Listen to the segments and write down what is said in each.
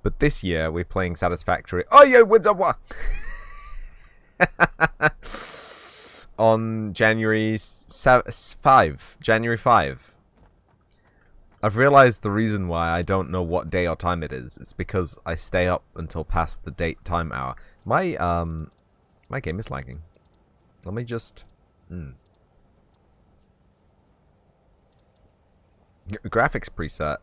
But this year, we're playing Satisfactory. Oh, yeah, what's up? What? On January 5. January 5. I've realized the reason why I don't know what day or time it is. It's because I stay up until past the date time hour. My game is lagging. Let me just... Graphics preset.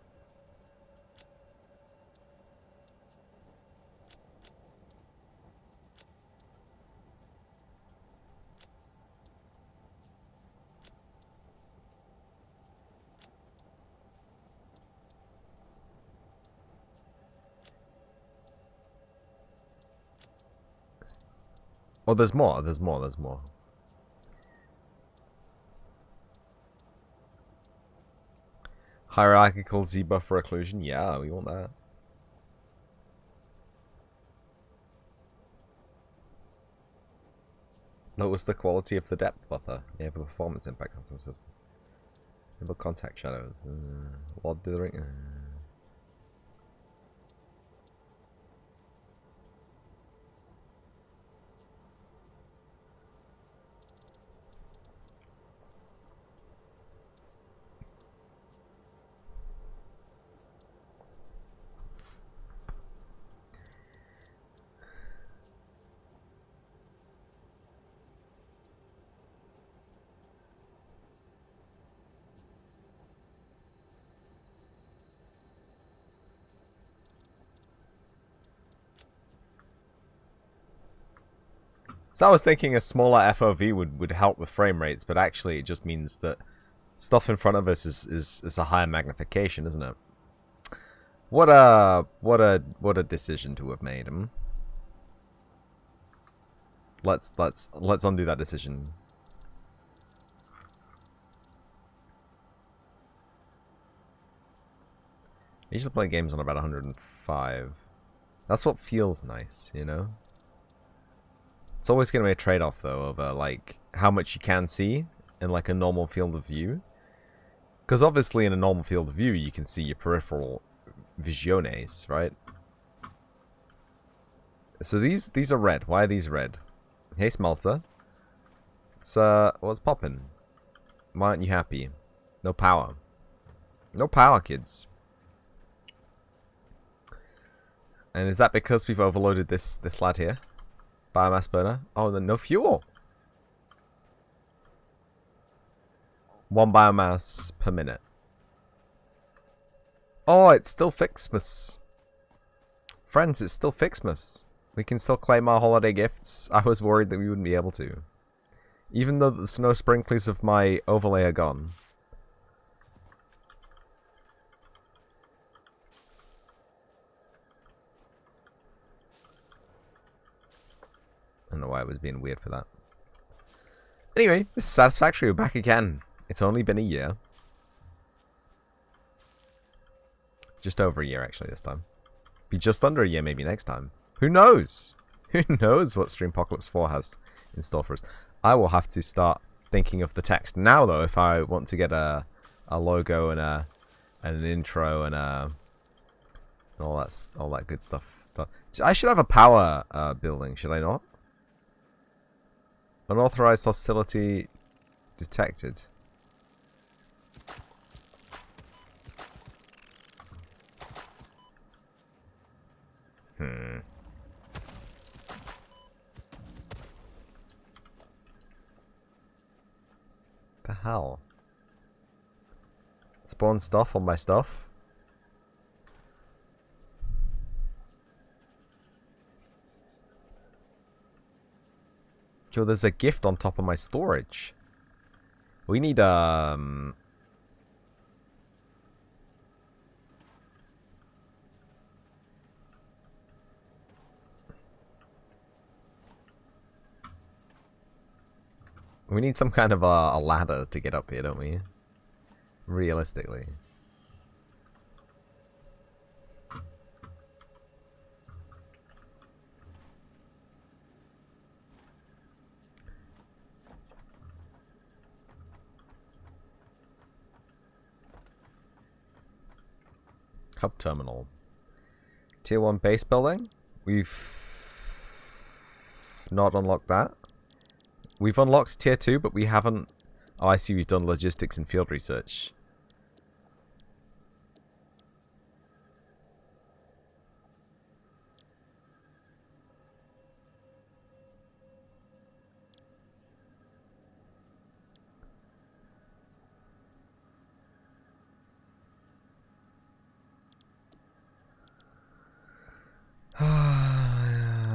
Oh, there's more. There's more. There's more. Hierarchical Z buffer occlusion. Yeah, we want that. Lowers the quality of the depth buffer. You have a performance impact on some system. Enable contact shadows. What do the ring? So I was thinking a smaller FOV would help with frame rates, but actually it just means that stuff in front of us is a higher magnification, isn't it? What a decision to have made. Let's undo that decision. I usually play games on about 105. That's what feels nice, you know? It's always going to be a trade-off, though, over, like, how much you can see in, like, a normal field of view. Because obviously in a normal field of view, you can see your peripheral visiones, right? So these are red. Why are these red? Hey, Smelter. It's, what's poppin'? Why aren't you happy? No power. No power, kids. And is that because we've overloaded this lad here? Biomass burner? Oh, then no fuel. 1 biomass per minute. Oh, it's still Fixmas. Friends, it's still Fixmas. We can still claim our holiday gifts. I was worried that we wouldn't be able to. Even though the snow sprinklers of my overlay are gone. I don't know why I was being weird for that. Anyway, this is Satisfactory. We're back again. It's only been a year. Just over a year, actually, this time. Be just under a year, maybe next time. Who knows? Who knows what Streampocalypse 4 has in store for us? I will have to start thinking of the text now, though, if I want to get a logo and an intro and all that good stuff. I should have a power building, should I not? Unauthorized hostility detected. The hell? Spawn stuff on my stuff? Yo, there's a gift on top of my storage. We need, we need some kind of a ladder to get up here, don't we? Realistically. Hub terminal. Tier 1 base building. We've not unlocked that. We've unlocked tier 2, but we haven't... Oh, I see, we've done logistics and field research.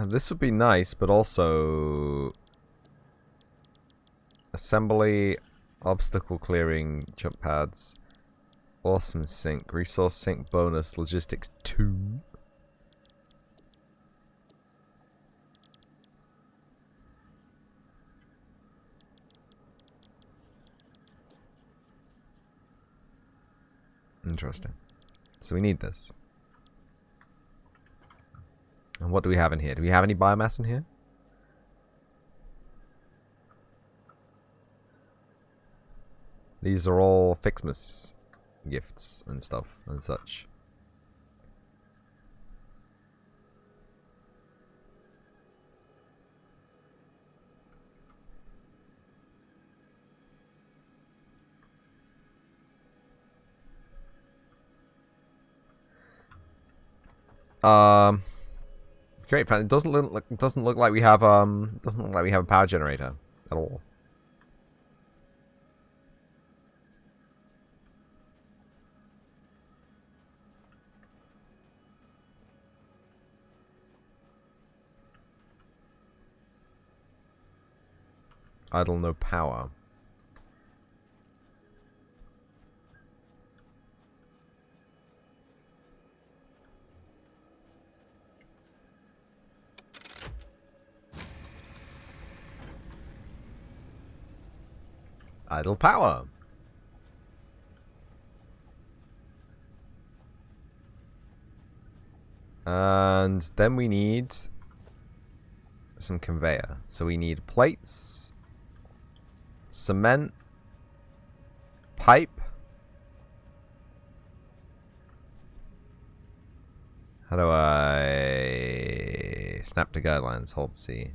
This would be nice, but also... Assembly, obstacle clearing, jump pads, awesome sync, resource sync bonus, logistics 2. Interesting. So we need this. And what do we have in here? Do we have any biomass in here? These are all Fixmas gifts and stuff and such. Great. It doesn't look like we have a power generator at all. Idle, no power. Idle power. And then we need some conveyor. So we need plates, cement, pipe. How do I snap to guidelines? Hold C.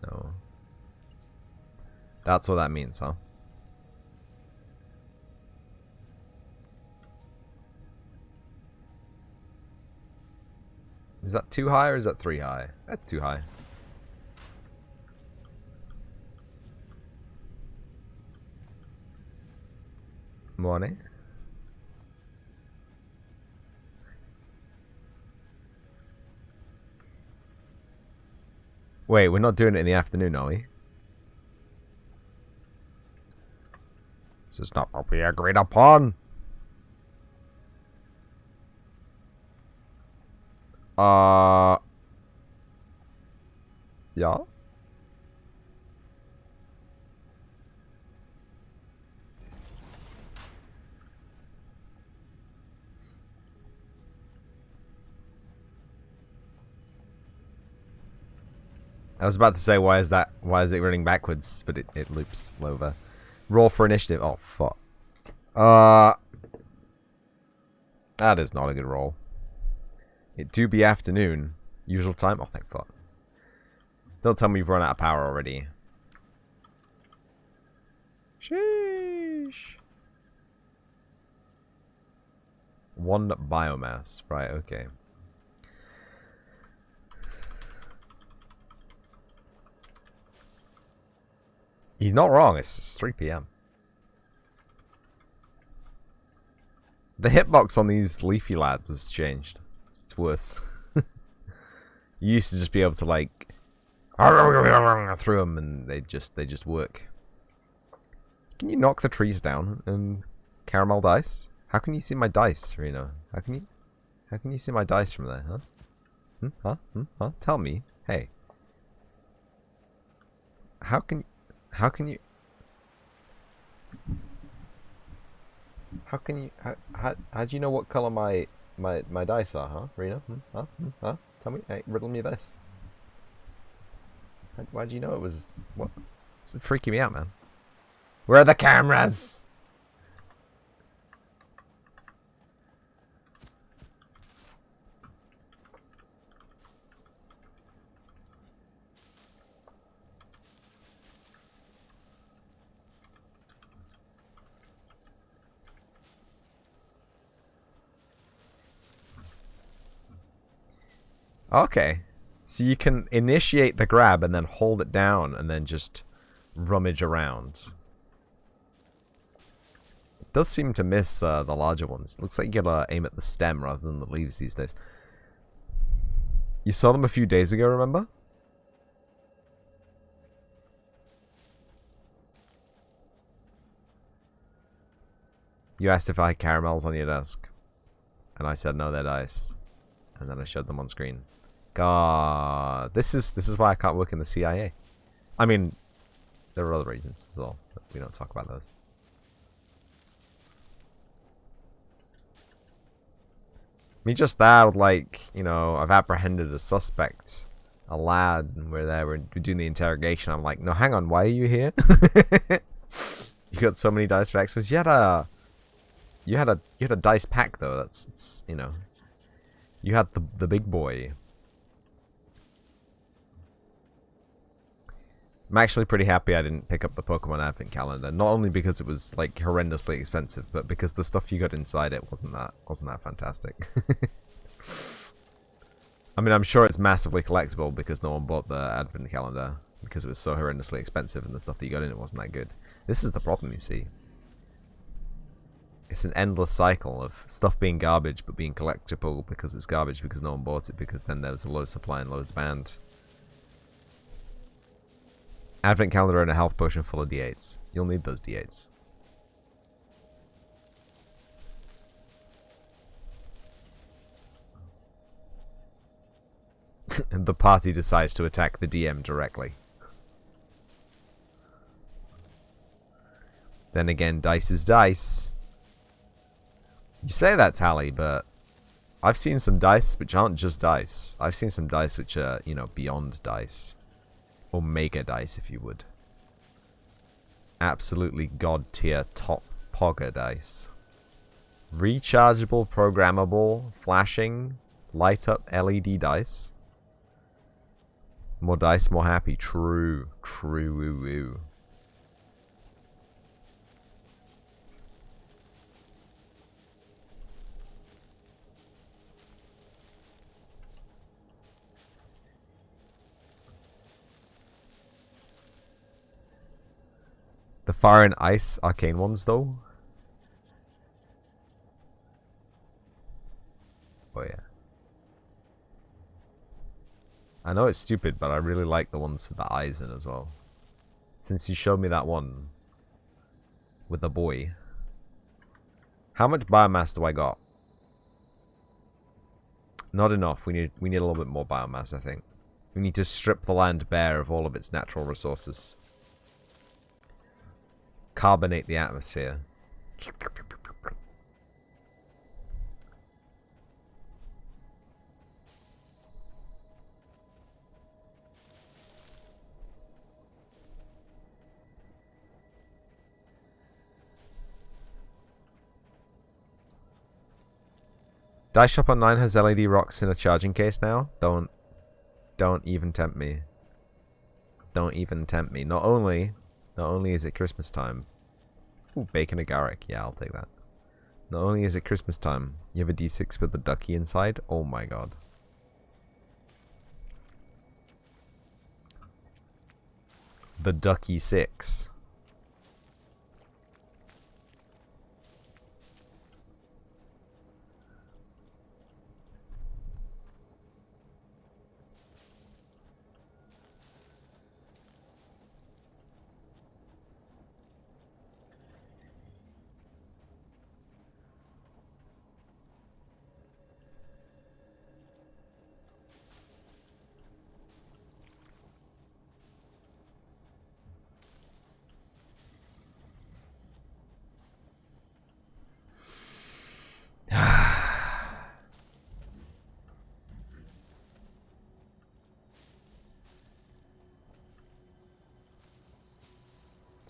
No. That's what that means, huh? Is that too high or is that 3 high? That's too high. Morning. Wait, we're not doing it in the afternoon, are we? This is not what we agreed upon. Yeah. I was about to say, why is it running backwards? But it loops over. Roll for initiative. Oh, fuck. That is not a good roll. It do be afternoon. Usual time. Oh, thank fuck. Don't tell me we've run out of power already. Sheesh. 1 biomass. Right, okay. He's not wrong. It's 3 p.m. The hitbox on these leafy lads has changed. It's worse. You used to just be able to like through them and they just work. Can you knock the trees down and caramel dice? How can you see my dice, Reno? How can you see my dice from there, huh? Huh? Tell me. Hey. How do you know what color my my dice are, huh, Rena? Huh? Huh? Tell me, hey, riddle me this. Why'd you know it was... What? It's freaking me out, man. Where are the cameras? Okay. So you can initiate the grab and then hold it down and then just rummage around. It does seem to miss the larger ones. Looks like you gotta aim at the stem rather than the leaves these days. You saw them a few days ago, remember? You asked if I had caramels on your desk. And I said no, they're dice. And then I showed them on screen. God, this is why I can't work in the CIA. I mean, there are other reasons as well, but we don't talk about those. I mean, just that, like, you know, I've apprehended a suspect, a lad, and we're there, we're doing the interrogation. I'm like, no, hang on, why are you here? You got so many dice for experts. You had a dice pack though. It's you know, you had the big boy. I'm actually pretty happy I didn't pick up the Pokemon Advent Calendar. Not only because it was like horrendously expensive, but because the stuff you got inside it wasn't that fantastic. I mean, I'm sure it's massively collectible because no one bought the Advent Calendar because it was so horrendously expensive and the stuff that you got in it wasn't that good. This is the problem, you see. It's an endless cycle of stuff being garbage but being collectible because it's garbage because no one bought it because then there's a low supply and low demand. Advent calendar and a health potion full of D8s. You'll need those D8s. And the party decides to attack the DM directly. Then again, dice is dice. You say that, Tally, but I've seen some dice which aren't just dice. I've seen some dice which are, you know, beyond dice. Omega dice, if you would. Absolutely god tier top pogger dice. Rechargeable, programmable, flashing, light up LED dice. More dice, more happy. True. True woo woo. The fire and ice arcane ones, though. Oh, yeah. I know it's stupid, but I really like the ones with the eyes in as well. Since you showed me that one with the boy. How much biomass do I got? Not enough. We need a little bit more biomass, I think. We need to strip the land bare of all of its natural resources. Carbonate the atmosphere. Dice Shop Online has LED rocks in a charging case now. Don't even tempt me. Don't even tempt me. Not only is it Christmas time. Ooh, bacon agaric. Yeah, I'll take that. Not only is it Christmas time, you have a D6 with the ducky inside. Oh my god. The ducky 6.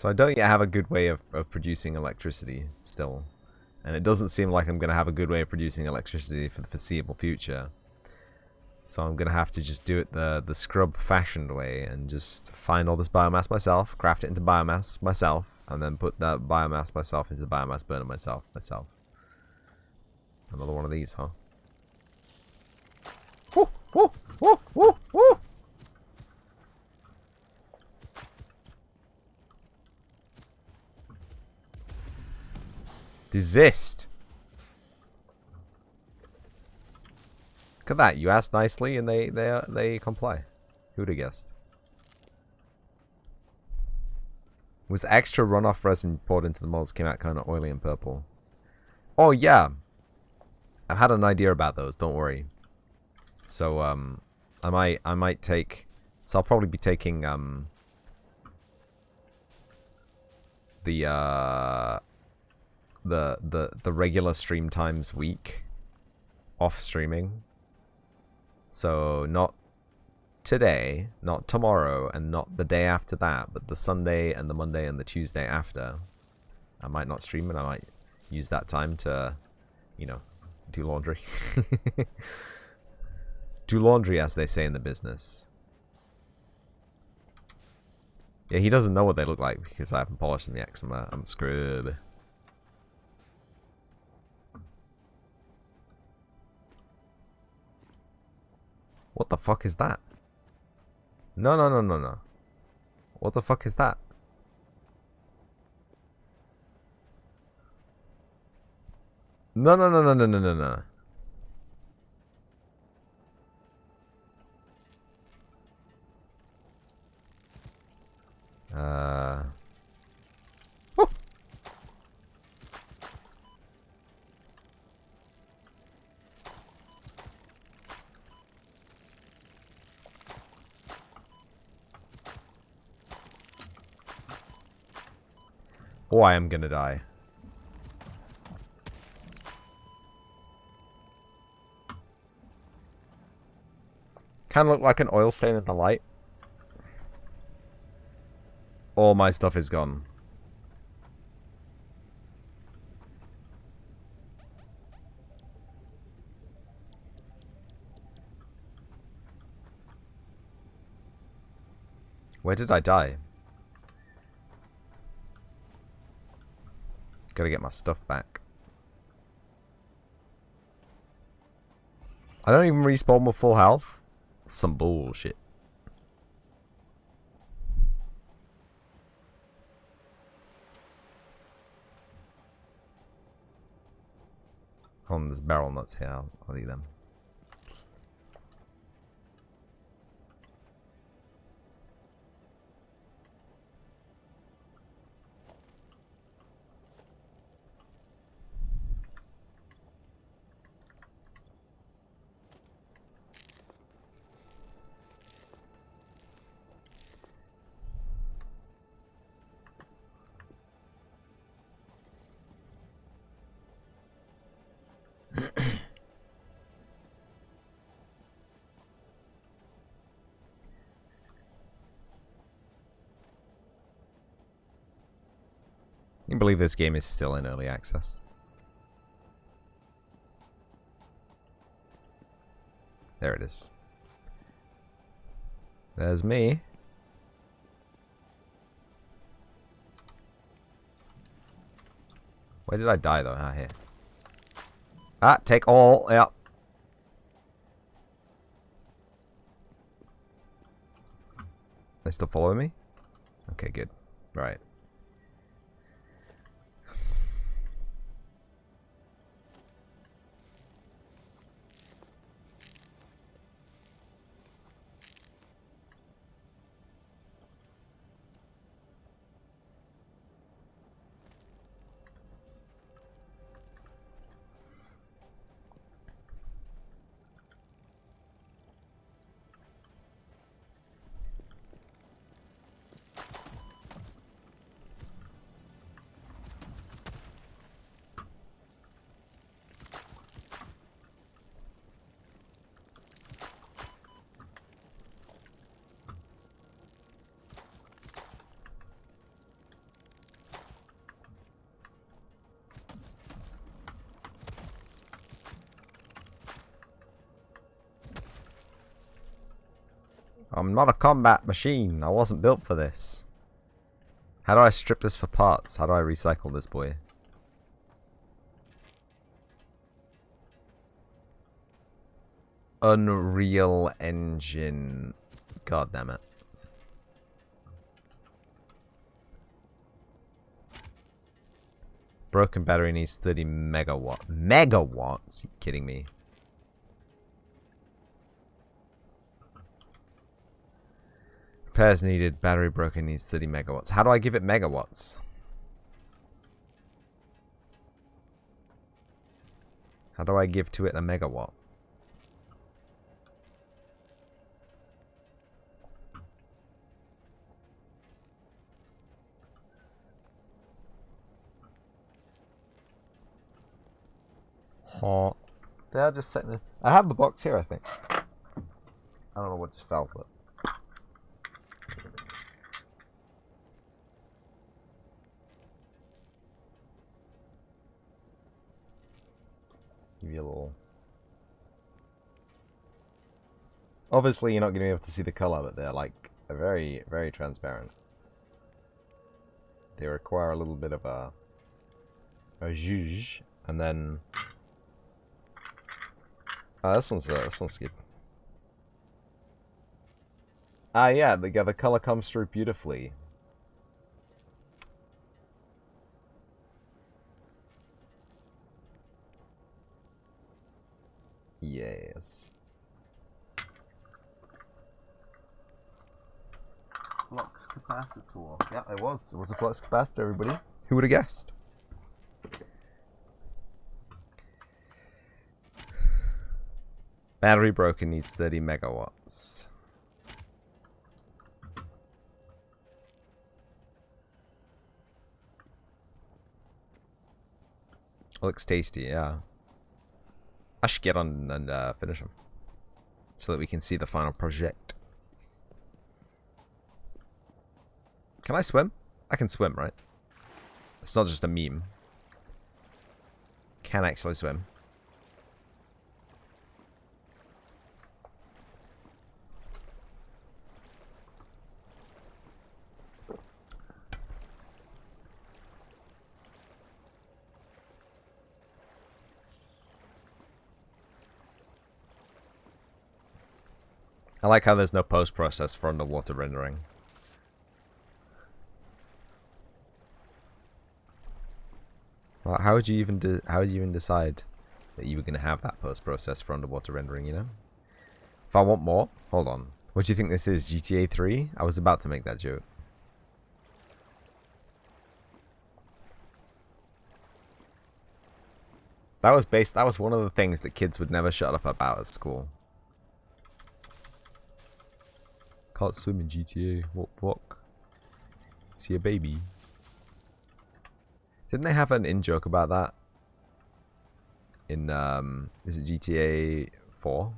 So I don't yet have a good way of producing electricity still. And it doesn't seem like I'm going to have a good way of producing electricity for the foreseeable future. So I'm going to have to just do it the scrub fashioned way and just find all this biomass myself, craft it into biomass myself, and then put that biomass myself into the biomass burner myself. Another one of these, huh? Woo, woo, woo, woo, woo. Desist. Look at that. You asked nicely and they comply. Who'd have guessed? Was extra runoff resin poured into the molds came out kind of oily and purple? Oh yeah. I've had an idea about those, don't worry. So I might take, so I'll probably be taking the regular stream times week off streaming. So not today, not tomorrow, and not the day after that, but the Sunday and the Monday and the Tuesday after. I might not stream and I might use that time to, you know, do laundry. Do laundry, as they say in the business. Yeah, he doesn't know what they look like because I haven't polished them yet because I'm a scrub. What the fuck is that? No, no, no, no, no. What the fuck is that? No, no, no, no, no, no, no, no. Oh. Oh, I am gonna die. Kind of look like an oil stain in the light. All my stuff is gone. Where did I die? Gotta get my stuff back. I don't even respawn with full health. Some bullshit. Hold on, there's barrel nuts here. I'll eat them. Can you believe this game is still in early access? There it is. There's me. Where did I die though? Ah, here. Ah, take all. Yeah. They still follow me? Okay, good. Right. I'm not a combat machine. I wasn't built for this. How do I strip this for parts? How do I recycle this boy? Unreal Engine. God damn it. Broken battery needs 30 megawatt. Megawatts? Are you kidding me? Repairs needed. Battery broken needs 30 megawatts. How do I give it megawatts? How do I give to it a megawatt? Huh. They are just setting it. I have the box here, I think. I don't know what just fell, but. Give you a little. Obviously, you're not going to be able to see the color, but they're like very, very transparent. They require a little bit of a zhuzh, and then. This one's good. Yeah, the color comes through beautifully. Yes. Flux capacitor. Yeah, it was. It was a flux capacitor, everybody. Who would have guessed? Battery broken needs 30 megawatts. Looks tasty, yeah. I should get on and finish them. So that we can see the final project. Can I swim? I can swim, right? It's not just a meme. Can actually swim. I like how there's no post-process for underwater rendering. Well, how would you even decide that you were going to have that post-process for underwater rendering, you know? If I want more, hold on. What do you think this is, GTA 3? I was about to make that joke. That was one of the things that kids would never shut up about at school. Can't swim in GTA. What fuck? See a baby. Didn't they have an in-joke about that? In, is it GTA 4?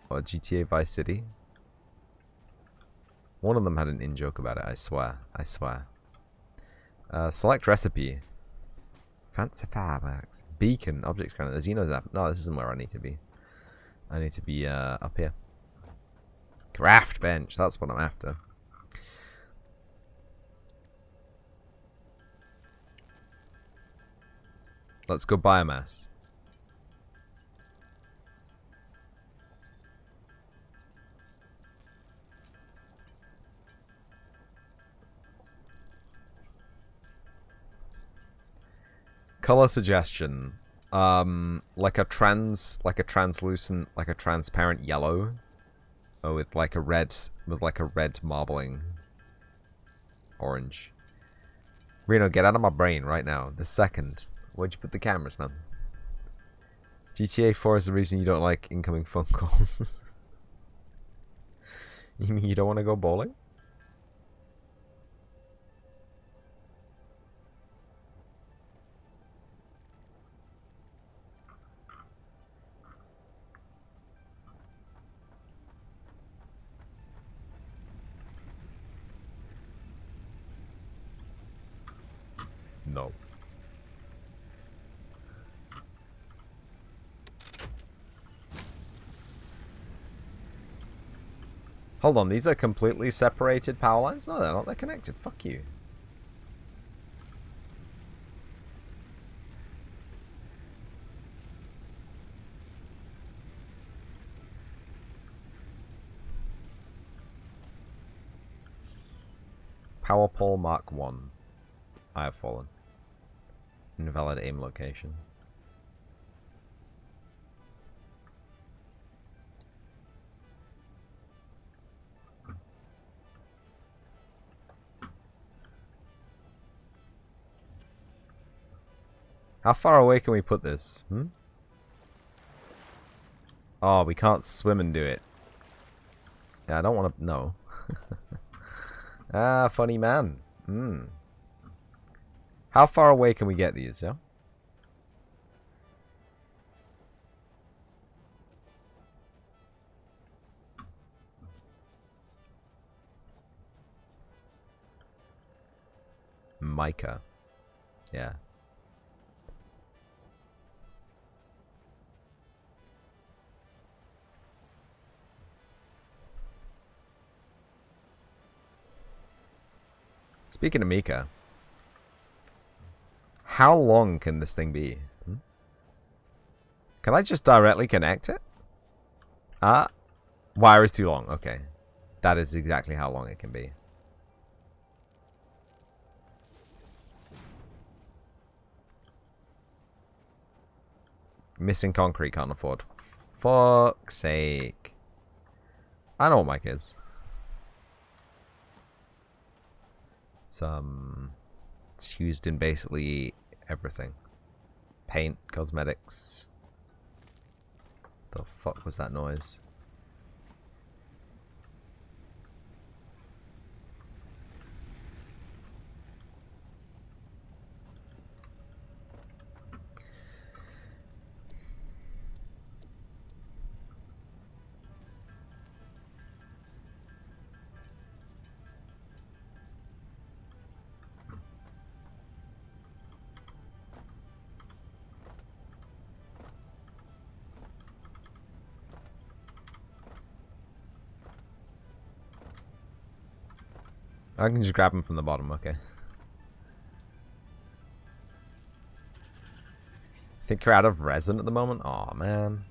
Or GTA Vice City? One of them had an in-joke about it, I swear. I swear. Select recipe. Fancy fireworks. Beacon. Object scanner. Xeno's app. No, this isn't where I need to be. I need to be, up here. Craft bench, that's what I'm after. Let's go biomass. Color suggestion. Like a translucent, like a transparent yellow. Oh, with like a red marbling orange. Reno, get out of my brain right now. This second. Where'd you put the cameras, man? GTA 4 is the reason you don't like incoming phone calls. You mean you don't want to go bowling? No. Hold on, these are completely separated power lines? No, they're not. They're connected. Fuck you. Power pole Mark 1. I have fallen. Invalid aim location. How far away can we put this? Hmm? Oh, we can't swim and do it. Yeah, I don't want to... No. Ah, funny man. Hmm. How far away can we get these, yeah? Mica. Yeah. Speaking of Mika, how long can this thing be? Hmm? Can I just directly connect it? Ah, wire is too long. Okay. That is exactly how long it can be. Missing concrete, can't afford. Fuck's sake. I know what Mike is. It's used in basically everything. Paint, cosmetics. The fuck was that noise? I can just grab them from the bottom, okay. Think you're out of resin at the moment? Aw, man.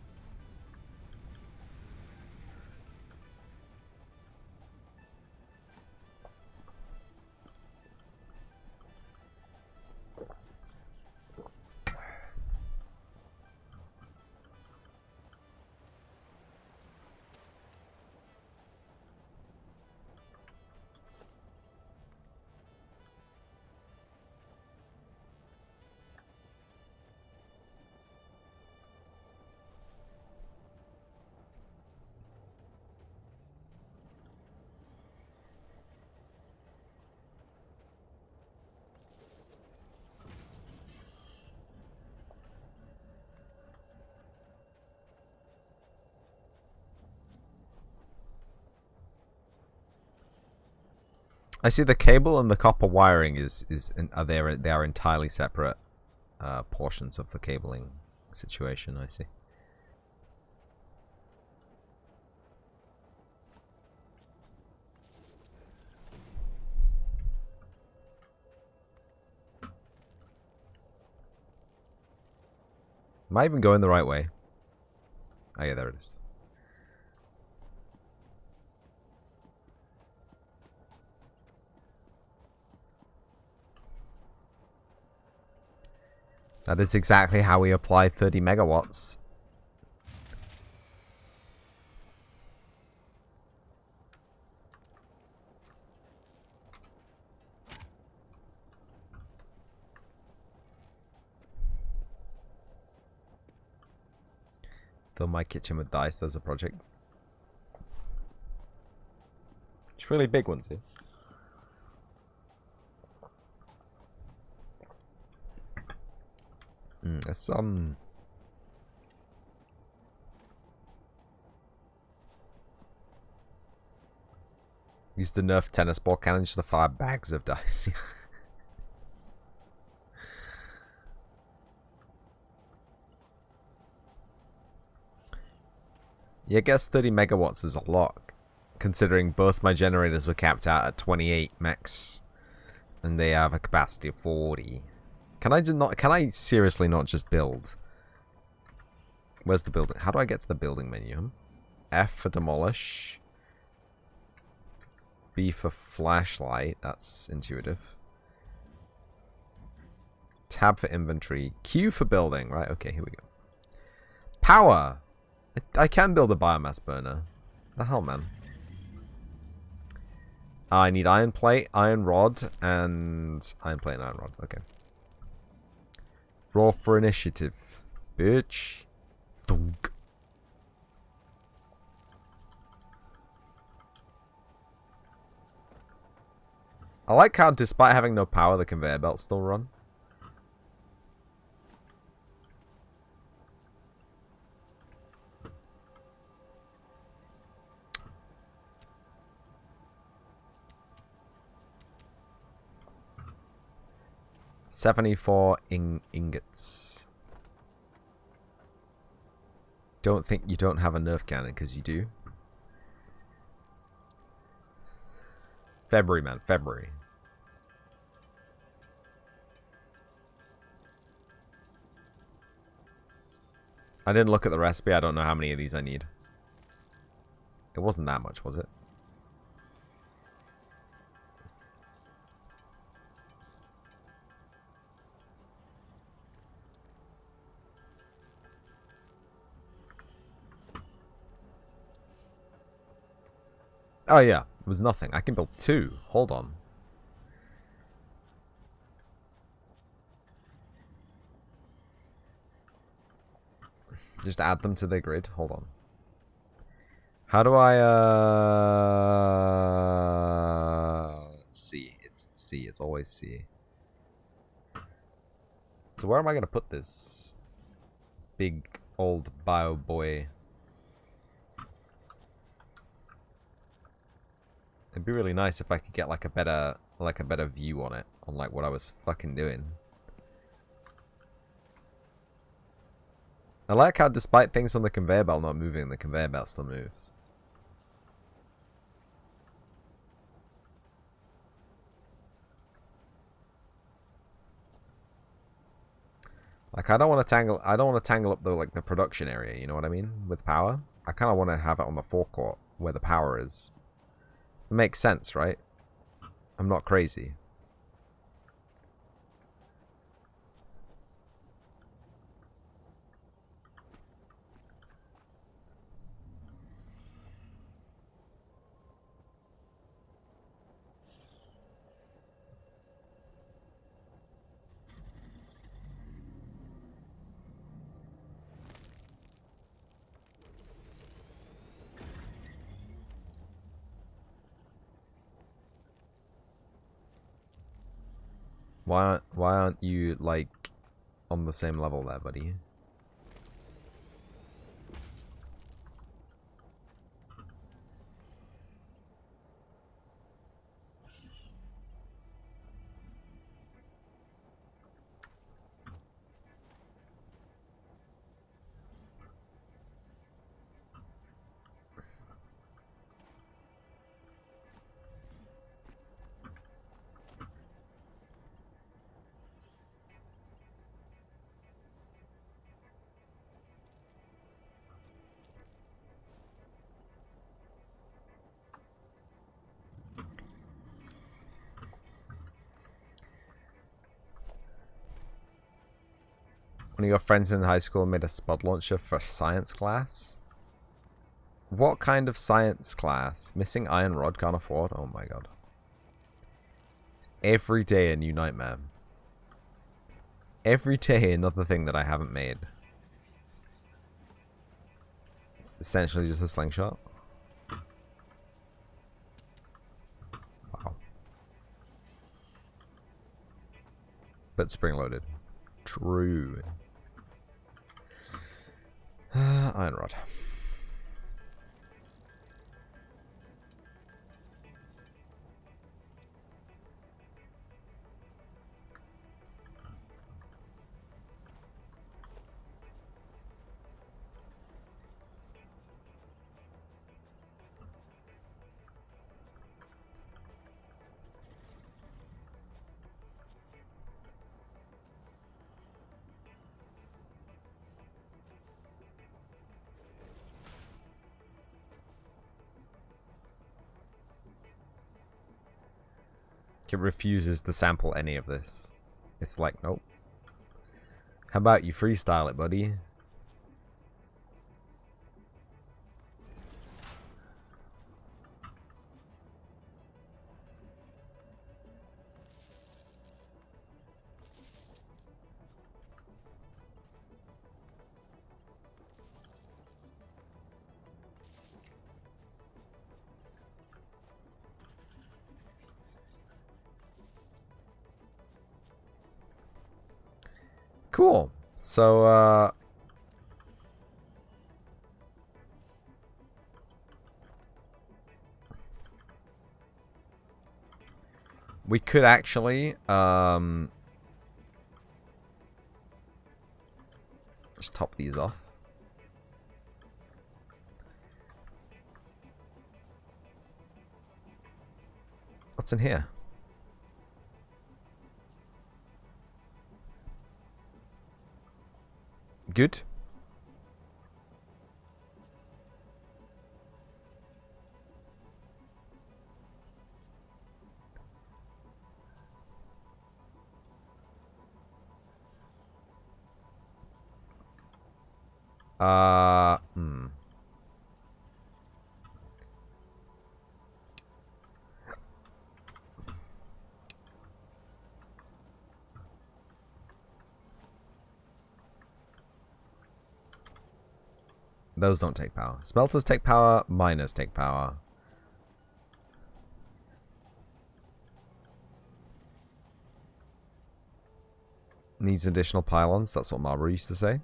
I see the cable and the copper wiring they are entirely separate portions of the cabling situation. I see. Am I even going the right way? Oh yeah, there it is. That is exactly how we apply 30 megawatts. Fill my kitchen with dice. There's a project. It's really big one too. There's Used the Nerf tennis ball cannon just to fire bags of dice. Yeah, I guess 30 megawatts is a lot, considering both my generators were capped out at 28 max, and they have a capacity of 40. Can I seriously not just build? Where's the building? How do I get to the building menu? F for demolish. B for flashlight. That's intuitive. Tab for inventory. Q for building. Right, okay, here we go. Power! I can build a biomass burner. The hell, man. I need iron plate, iron rod, and iron plate and iron rod. Okay. Roll for initiative. Bitch. Thunk. I like how, despite having no power, the conveyor belts still run. $74 ingots. Don't think you don't have a Nerf cannon, because you do. February, man. February. I didn't look at the recipe. I don't know how many of these I need. It wasn't that much, was it? Oh, yeah. It was nothing. I can build 2. Hold on. Just add them to the grid. Hold on. How do I, C. It's C. It's always C. So where am I going to put this big old bio boy? It'd be really nice if I could get like a better view on it, on like what I was fucking doing. I like how despite things on the conveyor belt not moving, the conveyor belt still moves. Like I don't want to tangle up the production area, you know what I mean? With power. I kind of want to have it on the forecourt where the power is. It makes sense, right? I'm not crazy. Why aren't you like on the same level there, buddy? One of your friends in high school made a spud launcher for science class? What kind of science class? Missing iron rod, can't afford? Oh my god. Every day a new nightmare. Every day another thing that I haven't made. It's essentially just a slingshot. Wow. But spring-loaded. True. Iron rod. Like, it refuses to sample any of this. It's like, nope. How about you freestyle it, buddy? Cool. So, we could actually, just top these off. What's in here? Good. Hmm. Those don't take power. Smelters take power, miners take power. Needs additional pylons, that's what Marlborough used to say.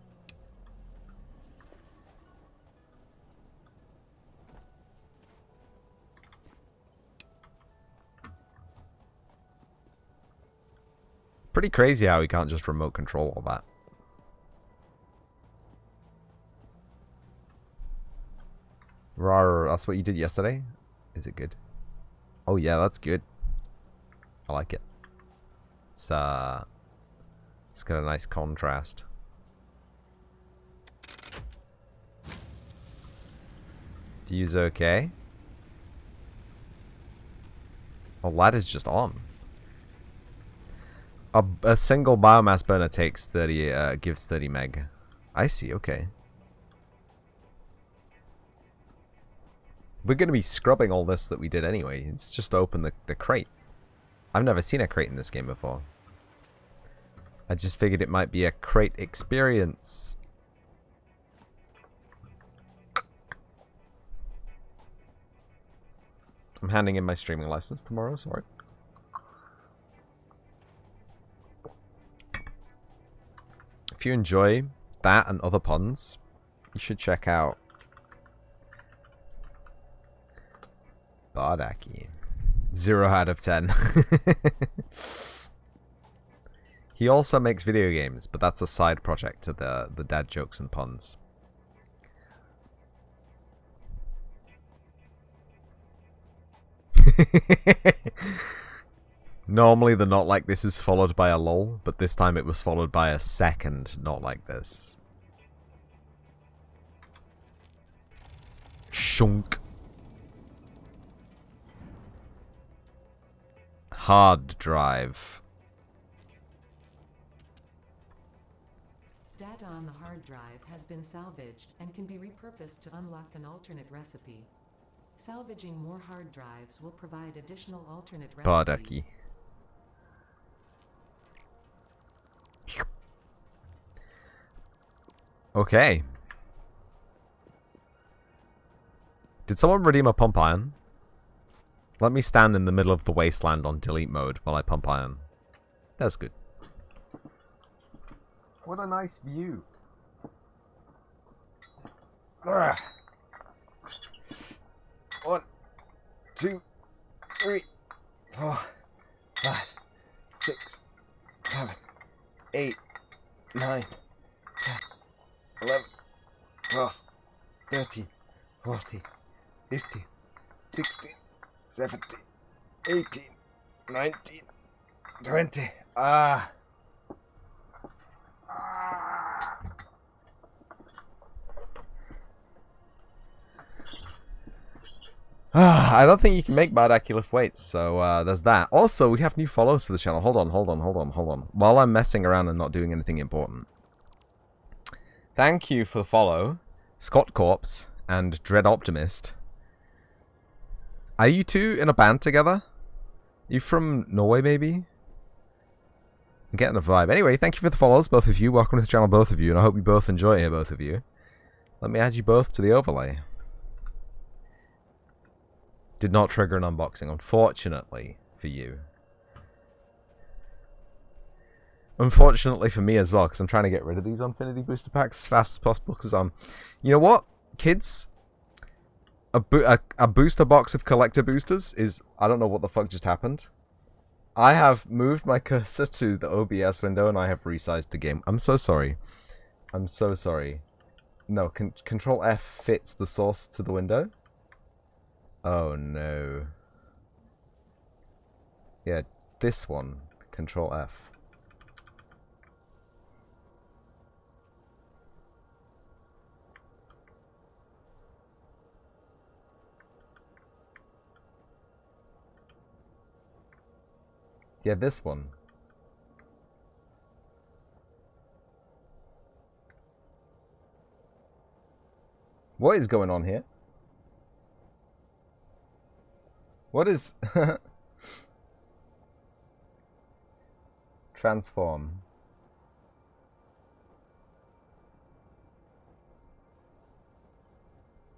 Pretty crazy how we can't just remote control all that. Rawr, that's what you did yesterday? Is it good? Oh yeah, that's good. I like it. It's got a nice contrast. Fuse okay. Oh, ladder's just on. A single biomass burner takes 30, gives 30 meg. I see, okay. We're going to be scrubbing all this that we did anyway. It's just to open the crate. I've never seen a crate in this game before. I just figured it might be a crate experience. I'm handing in my streaming license tomorrow, sorry. If you enjoy that and other puns, you should check out Bardaki. 0 out of 10. He also makes video games, but that's a side project to the dad jokes and puns. Normally the not like this is followed by a lol, but this time it was followed by a second not like this. Shunk. Hard drive. Data on the hard drive has been salvaged and can be repurposed to unlock an alternate recipe. Salvaging more hard drives will provide additional alternate recipes. Bardaki. Okay. Did someone redeem a pump iron? Let me stand in the middle of the wasteland on delete mode while I pump iron. That's good. What a nice view. Ugh. 1, 2, 3, 4, 5, 6, 7, 8, 9, 10, 11, 12, 13, 14, 15, 16, 17, 18, 19, 20. I don't think you can make Bardak lift weights, so there's that. Also, we have new followers to the channel. Hold on. While I'm messing around and not doing anything important. Thank you for the follow, Scott Corpse and Dread Optimist. Are you two in a band together? You from Norway, maybe? I'm getting a vibe. Anyway, thank you for the follows, both of you. Welcome to the channel, both of you, and I hope you both enjoy it, both of you. Let me add you both to the overlay. Did not trigger an unboxing, unfortunately, for you. Unfortunately for me as well, because I'm trying to get rid of these Infinity Booster Packs as fast as possible, because you know what, kids? A booster box of collector boosters is... I don't know what the fuck just happened. I have moved my cursor to the OBS window and I have resized the game. I'm so sorry. I'm so sorry. No, Control F fits the source to the window. Oh no. Yeah, this one. Control F. Yeah, this one. What is going on here? What is... Transform.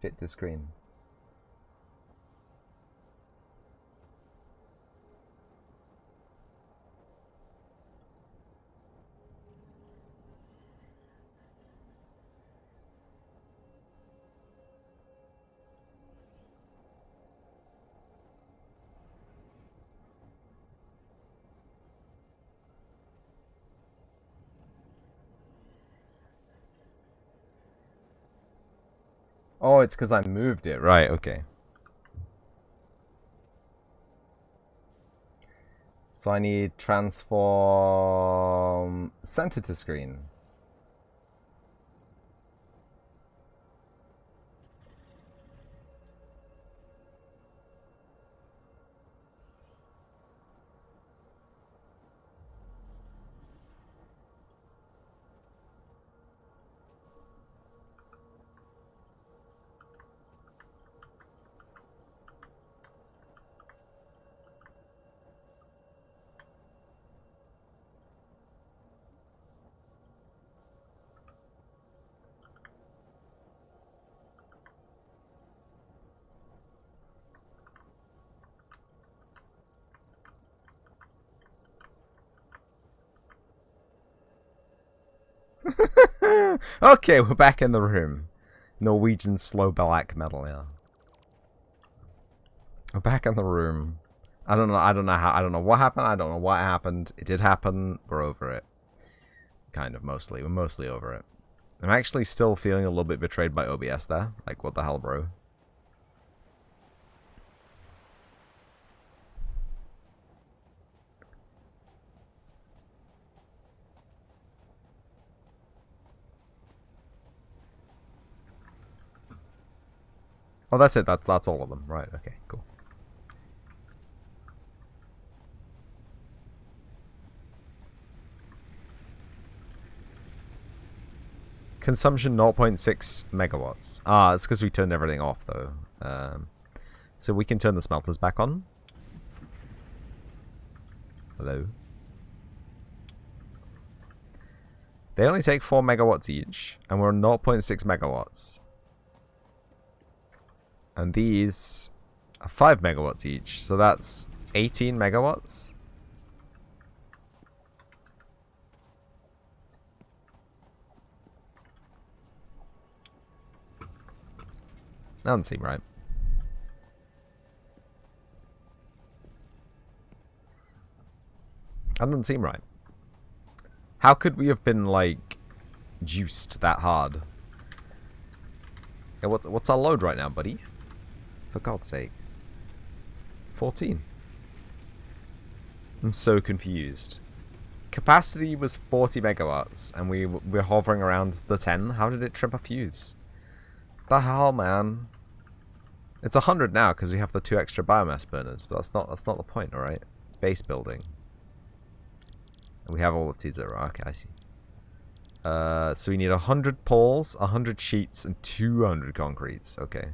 Fit to screen. Oh, it's because I moved it. Right, okay. So I need transform center to screen. Okay, we're back in the room. Norwegian slow black metal, yeah. We're back in the room. I don't know what happened. I don't know what happened. It did happen. We're over it. Kind of, mostly. We're mostly over it. I'm actually still feeling a little bit betrayed by OBS there. Like, what the hell, bro? Oh, that's it. That's all of them. Right, okay, cool. Consumption 0.6 megawatts. Ah, it's because we turned everything off, though. So we can turn the smelters back on. Hello. They only take 4 megawatts each, and we're 0.6 megawatts. And these are 5 megawatts each, so that's 18 megawatts. That doesn't seem right. That doesn't seem right. How could we have been, like, juiced that hard? Yeah, what's our load right now, buddy? For God's sake. 14. I'm so confused. Capacity was 40 megawatts, and we're hovering around the 10. How did it trip a fuse? The hell, man? It's 100 now because we have the 2 extra biomass burners, but that's not the point, all right? Base building. And we have all of T0. Okay, I see. So we need 100 poles, 100 sheets, and 200 concretes. Okay.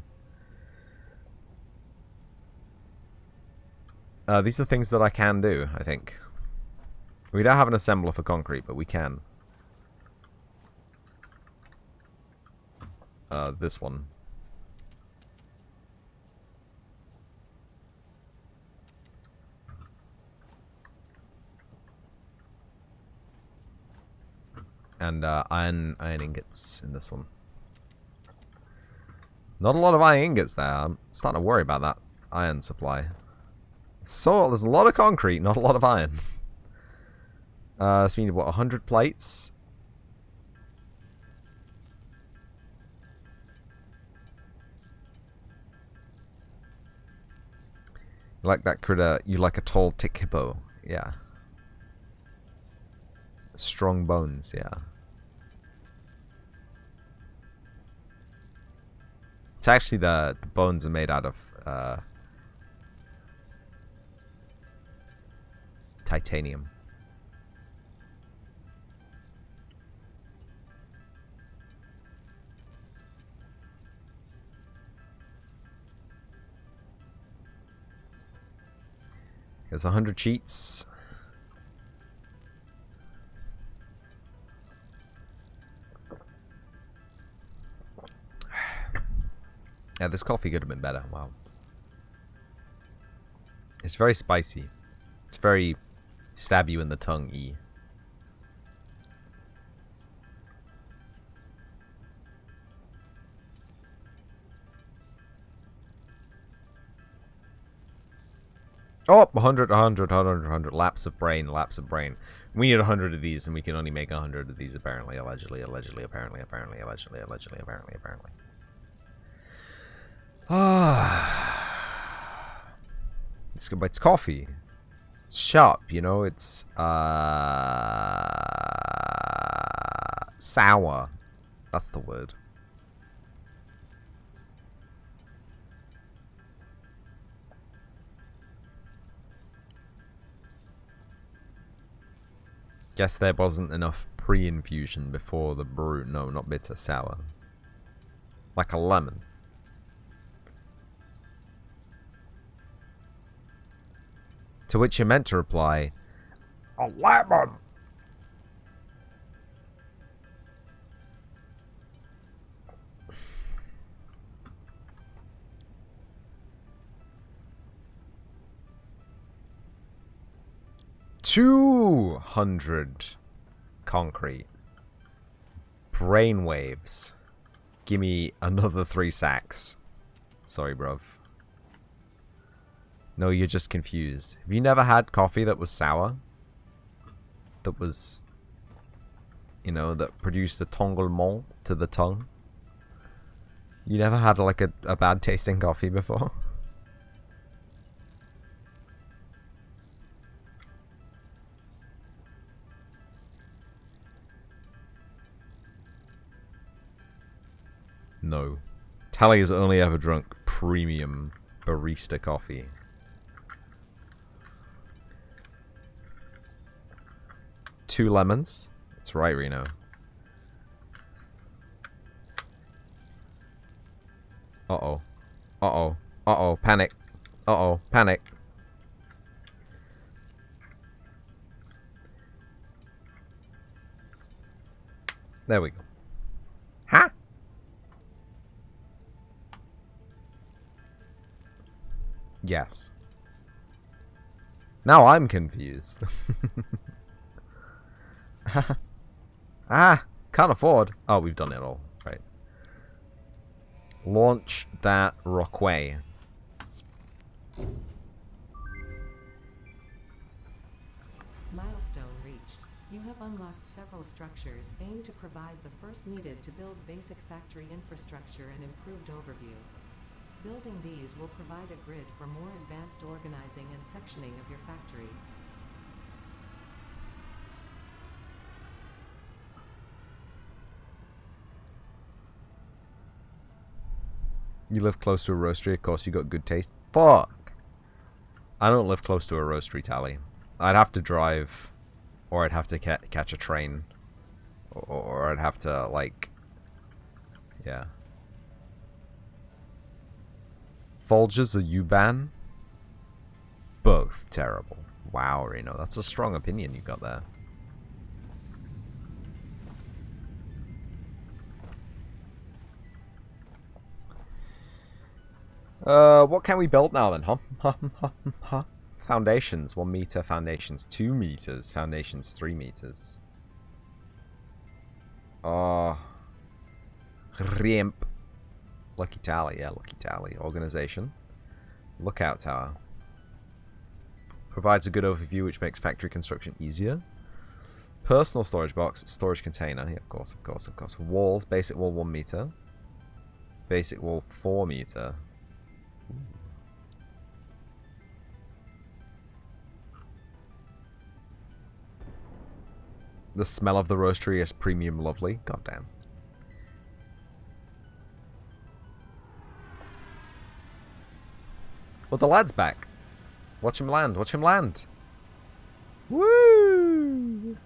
These are things that I can do, I think. We don't have an assembler for concrete, but we can. This one. And iron ingots in this one. Not a lot of iron ingots there. I'm starting to worry about that iron supply. So there's a lot of concrete, not a lot of iron. So we need what, 100 plates? You like that critter? You like a tall tick hippo? Yeah. Strong bones, yeah. It's actually the bones are made out of titanium. There's 100 sheets. Yeah, this coffee could have been better. Wow. It's very spicy. It's very stab you in the tongue-y. Oh, 100, 100, 100, 100. Lapse of brain, lapse of brain. We need 100 of these, and we can only make 100 of these, apparently, allegedly, allegedly, apparently, apparently, allegedly, allegedly, apparently, apparently. Ah. It's good, but it's coffee. It's sharp, you know, it's, sour. That's the word. Guess there wasn't enough pre-infusion before the brew. No, not bitter, sour. Like a lemon. To which you're meant to reply, a lemon! $200 concrete. Brainwaves. Give me another 3 sacks. Sorry, bruv. No, you're just confused. Have you never had coffee that was sour? That was, you know, that produced a tonglement to the tongue? You never had like a bad tasting coffee before? No. Tally has only ever drunk premium barista coffee. Two lemons. That's right, Reno. Uh-oh. Uh-oh. Uh-oh. Panic. Uh-oh. Panic. There we go. Huh? Yes. Now I'm confused. Ah, can't afford. Oh, we've done it all. Right. Launch that rockway. Milestone reached. You have unlocked several structures aimed to provide the first needed to build basic factory infrastructure and improved overview. Building these will provide a grid for more advanced organizing and sectioning of your factory. You live close to a roastery, of course you got good taste. Fuck! I don't live close to a roastery, Tally. I'd have to drive, or I'd have to catch a train, or I'd have to, like... Yeah. Folgers or U-Ban? Both terrible. Wow, Reno, that's a strong opinion you got there. What can we build now then, huh? Foundations, 1 meter. Foundations, 2 meters. Foundations, 3 meters. Ramp. Lucky Tally, yeah, Lucky Tally. Organization. Lookout tower. Provides a good overview which makes factory construction easier. Personal storage box, storage container. Yeah, of course. Walls, basic wall 1 meter. Basic wall 4 meter. The smell of the roastery is premium lovely. Goddamn. Well, the lad's back. Watch him land. Watch him land. Woo!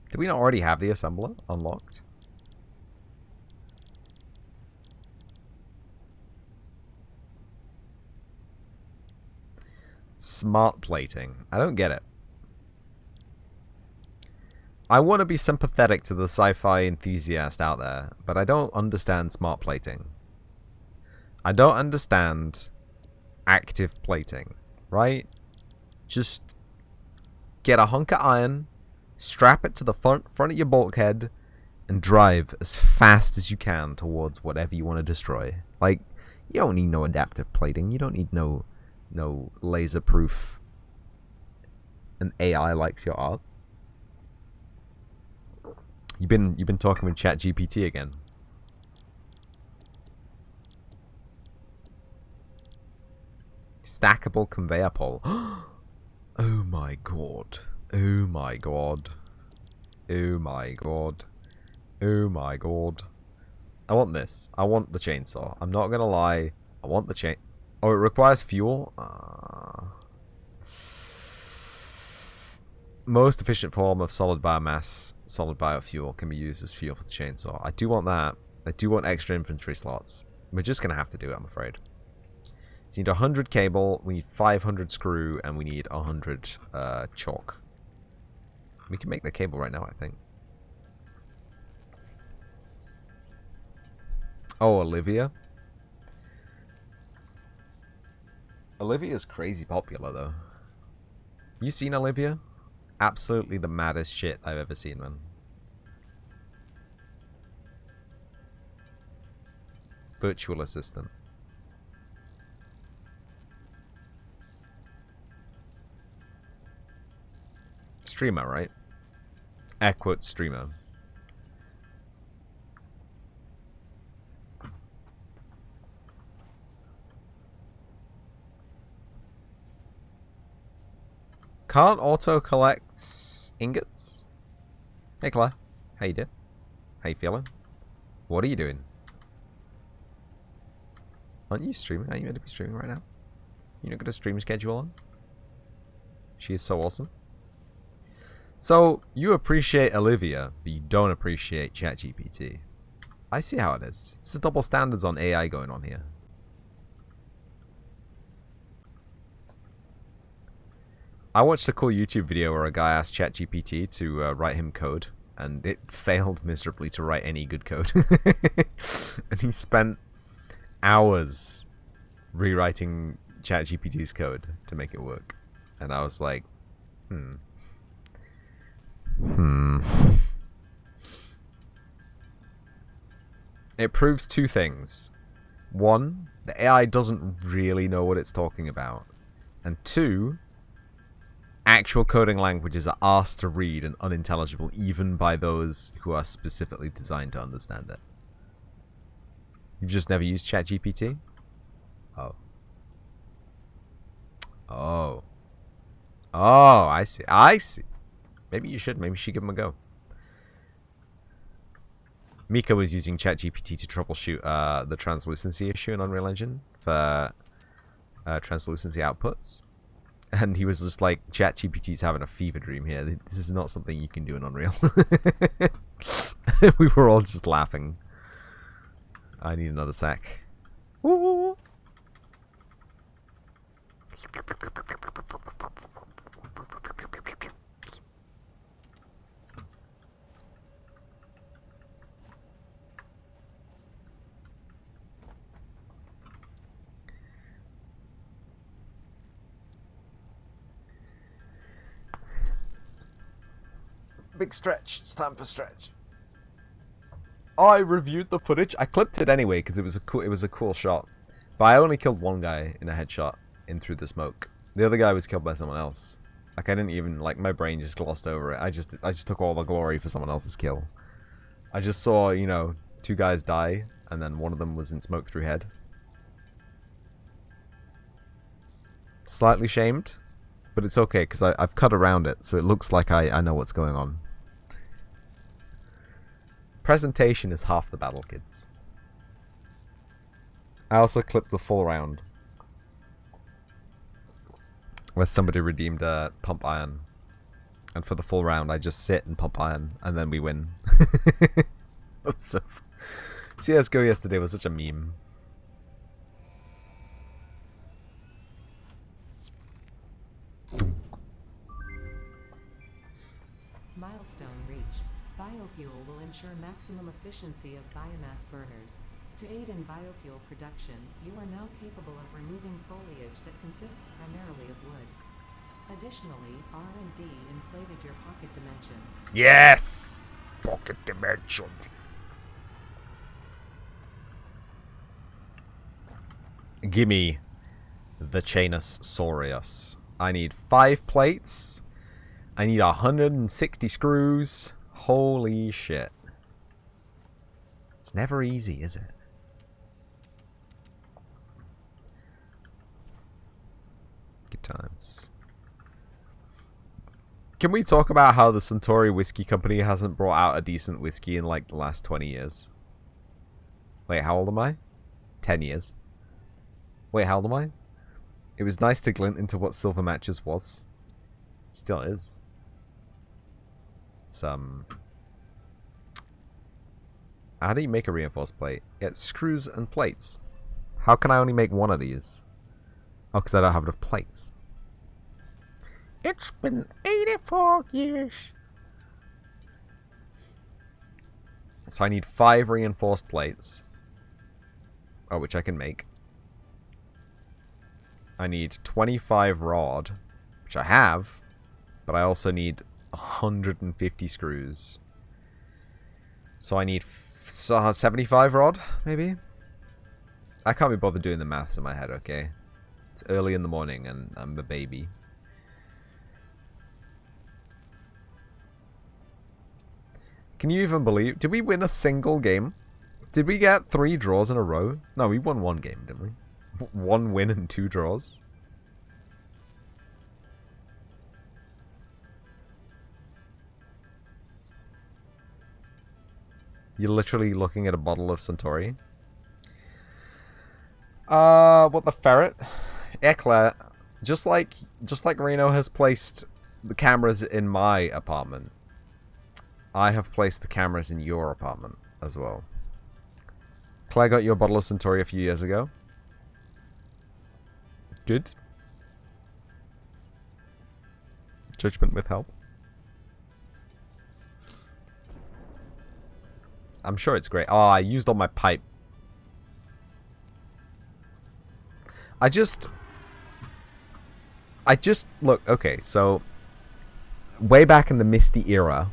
Did we not already have the assembler unlocked? Smart plating. I don't get it. I want to be sympathetic to the sci-fi enthusiast out there, but I don't understand smart plating. I don't understand active plating, right? Just get a hunk of iron, strap it to the front of your bulkhead, and drive as fast as you can towards whatever you want to destroy. Like, you don't need no adaptive plating. You don't need no laser proof. An AI likes your art. You've been talking with ChatGPT again. Stackable conveyor pole. Oh my god. Oh my god. Oh my god. Oh my god. I want this. I want the chainsaw. I'm not gonna lie. I want the chain. Oh, it requires fuel? Most efficient form of solid biomass, solid biofuel, can be used as fuel for the chainsaw. I do want that. I do want extra inventory slots. We're just gonna have to do it, I'm afraid. So you need 100 cable, we need 500 screw, and we need 100 chalk. We can make the cable right now, I think. Oh, Olivia. Olivia's crazy popular, though. You seen Olivia? Absolutely the maddest shit I've ever seen, man. Virtual assistant. Streamer, right? Air quotes streamer. Can't auto collect ingots? Hey Claire, how you doing? How you feeling? What are you doing? Aren't you streaming? Are you meant to be streaming right now? You not got a stream schedule on? She is so awesome. So, you appreciate Olivia, but you don't appreciate ChatGPT. I see how it is. It's the double standards on AI going on here. I watched a cool YouTube video where a guy asked ChatGPT to write him code, and it failed miserably to write any good code. And he spent hours rewriting ChatGPT's code to make it work. And I was like, It proves two things. One, the AI doesn't really know what it's talking about. And two, actual coding languages are asked to read and unintelligible even by those who are specifically designed to understand it. You've just never used ChatGPT? Oh. Oh. Oh, I see. I see. Maybe you should. Maybe you should give them a go. Mika was using ChatGPT to troubleshoot the translucency issue in Unreal Engine for translucency outputs. And he was just like, ChatGPT's having a fever dream here. This is not something you can do in Unreal. We were all just laughing. I need another sack. Woo! Big stretch. It's time for stretch. I reviewed the footage. I clipped it anyway because it was a cool shot. But I only killed one guy in a headshot in through the smoke. The other guy was killed by someone else. Like I didn't even my brain just glossed over it. I just took all the glory for someone else's kill. I just saw, you know, two guys die and then one of them was in smoke through head. Slightly shamed, but it's okay because I've cut around it so it looks like I know what's going on. Presentation is half the battle, kids. I also clipped the full round where somebody redeemed a pump iron. And for the full round, I just sit and pump iron, and then we win. That's so CSGO yesterday was such a meme. Milestone reached. Biofuel will ensure maximum efficiency of biomass burners. To aid in biofuel production, you are now capable of removing foliage that consists primarily of wood. Additionally, R&D inflated your pocket dimension. Yes! Pocket dimension. Gimme the Chainosaurus. I need 5 plates. I need 160 screws. Holy shit. It's never easy, is it? Good times. Can we talk about how the Suntory Whiskey Company hasn't brought out a decent whiskey in like the last 20 years? Wait, how old am I? 10 years. Wait, how old am I? It was nice to glint into what Silver Matches was. Still is. It's, how do you make a reinforced plate? It's screws and plates. How can I only make one of these? Oh, because I don't have enough plates. It's been 84 years. So I need 5 reinforced plates. Oh, which I can make. I need 25 rod, which I have. But I also need 150 screws. So I need 75 rod, maybe? I can't be bothered doing the maths in my head, okay? It's early in the morning and I'm a baby. Can you even believe? Did we win a single game? Did we get 3 draws in a row? No, we won 1 game, didn't we? 1 win and 2 draws. You're literally looking at a bottle of Suntory. What the ferret? Eclair, just like Reno has placed the cameras in my apartment, I have placed the cameras in your apartment as well. Claire got you a bottle of Suntory a few years ago. Good. Judgment withheld. I'm sure it's great. Oh, I used all my pipe. I just look, okay, so way back in the Misty era,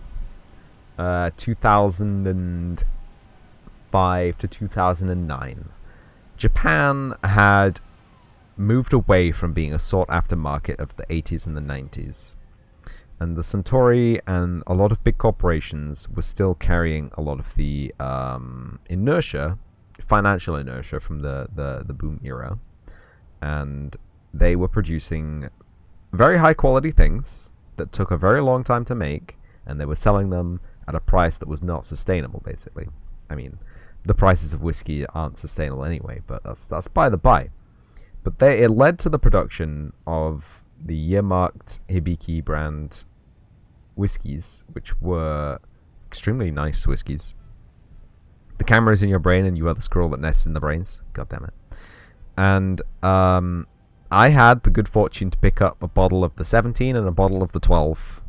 2005 to 2009, Japan had moved away from being a sought-after market of the 80s and the 90s. And the Centauri and a lot of big corporations were still carrying a lot of the inertia, financial inertia from the boom era. And they were producing very high-quality things that took a very long time to make, and they were selling them at a price that was not sustainable, basically. I mean, the prices of whiskey aren't sustainable anyway, but that's by the by. But it led to the production of the year-marked Hibiki brand whiskies, which were extremely nice whiskies. The camera is in your brain, and you are the squirrel that nests in the brains. God damn it. And I had the good fortune to pick up a bottle of the 17 and a bottle of the 12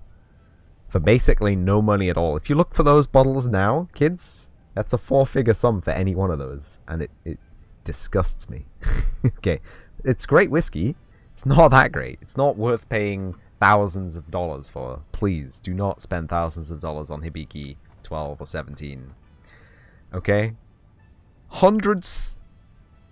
for basically no money at all. If you look for those bottles now, kids, that's a 4-figure sum for any one of those, and it disgusts me. Okay, it's great whiskey. It's not that great. It's not worth paying thousands of dollars for. Please do not spend thousands of dollars on Hibiki 12 or 17. Okay? Hundreds?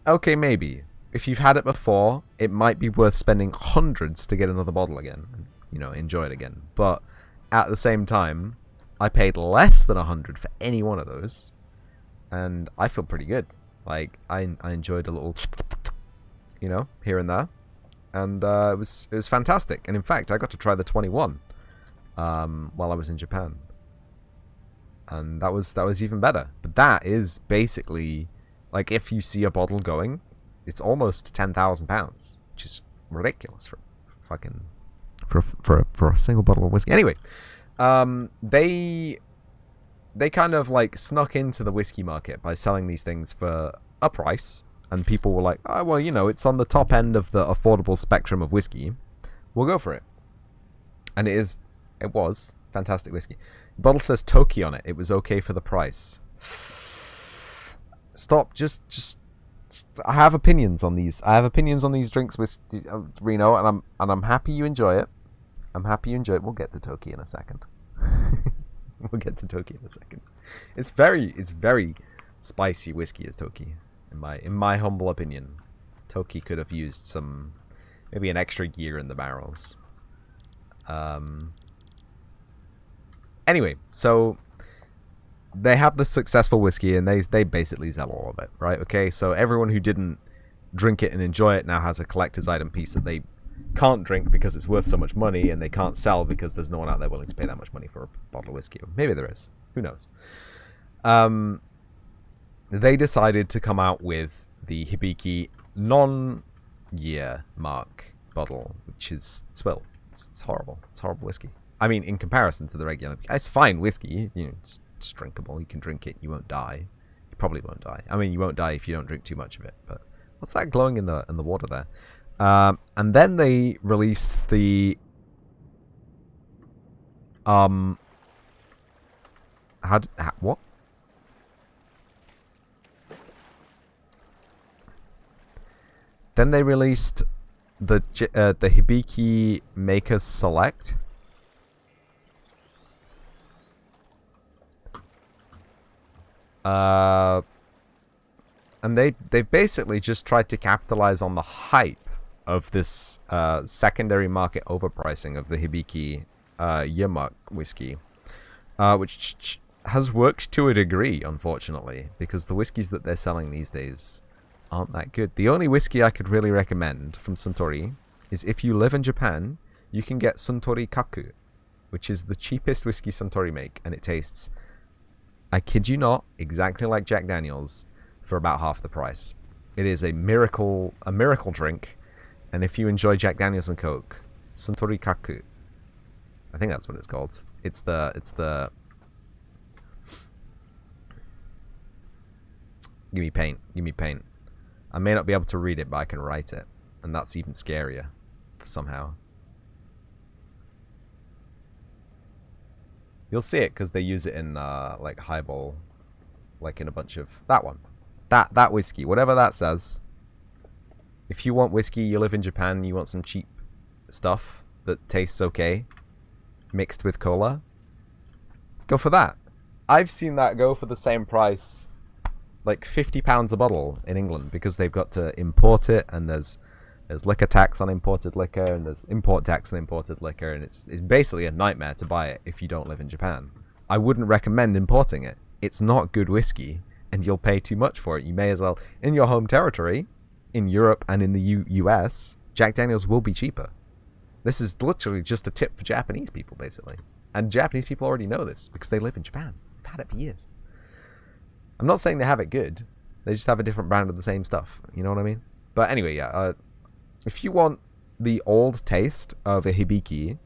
Okay, maybe. If you've had it before, it might be worth spending hundreds to get another bottle again. You know, enjoy it again. But at the same time, I paid less than 100 for any one of those, and I feel pretty good. Like, I enjoyed a little, you know, here and there. And it was fantastic. And in fact, I got to try the 21 while I was in Japan, and that was even better. But that is basically, like, if you see a bottle going, it's almost £10,000, which is ridiculous for a single bottle of whiskey. Anyway, they kind of like snuck into the whiskey market by selling these things for a price. And people were like, oh, well, you know, it's on the top end of the affordable spectrum of whiskey. We'll go for it. And it was fantastic whiskey. The bottle says Toki on it. It was okay for the price. Stop. Just I have opinions on these. I have opinions on these drinks, Reno, and I'm happy you enjoy it. I'm happy you enjoy it. We'll get to Toki in a second. We'll get to Toki in a second. It's very spicy whiskey is Toki. In my humble opinion, Toki could have used maybe an extra year in the barrels. Anyway, so they have the successful whiskey, and they basically sell all of it, right? Okay, so everyone who didn't drink it and enjoy it now has a collector's item piece that they can't drink because it's worth so much money, and they can't sell because there's no one out there willing to pay that much money for a bottle of whiskey. Maybe there is. Who knows? They decided to come out with the Hibiki non-year mark bottle, which is swill. It's horrible. It's horrible whiskey. I mean, in comparison to the regular, it's fine whiskey. You know, it's drinkable. You can drink it. You won't die. You probably won't die. I mean, you won't die if you don't drink too much of it. But what's that glowing in the water there? And then they released the what? Then they released the Hibiki Makers Select. And they basically just tried to capitalize on the hype of this secondary market overpricing of the Hibiki year-mark whiskey, which has worked to a degree, unfortunately, because the whiskeys that they're selling these days aren't that good. The only whiskey I could really recommend from Suntory is, if you live in Japan, you can get Suntory Kaku, which is the cheapest whiskey Suntory make, and it tastes, I kid you not, exactly like Jack Daniels for about half the price. It is a miracle drink, and if you enjoy Jack Daniels and Coke, Suntory Kaku, I think that's what it's called. It's the Give me paint. I may not be able to read it, but I can write it. And that's even scarier, somehow. You'll see it, because they use it in, like, highball. Like, in a bunch of... That one. That whiskey. Whatever that says. If you want whiskey, you live in Japan, you want some cheap stuff that tastes okay, mixed with cola, go for that. I've seen that go for the same price, like £50 a bottle in England, because they've got to import it, and there's liquor tax on imported liquor, and there's import tax on imported liquor, and it's basically a nightmare to buy it if you don't live in Japan. I wouldn't recommend importing it. It's not good whiskey, and you'll pay too much for it. You may as well, in your home territory, in Europe and in the US, Jack Daniels will be cheaper. This is literally just a tip for Japanese people, basically. And Japanese people already know this, because they live in Japan. They've had it for years. I'm not saying they have it good. They just have a different brand of the same stuff. You know what I mean? But anyway, yeah. If you want the old taste of a hibiki,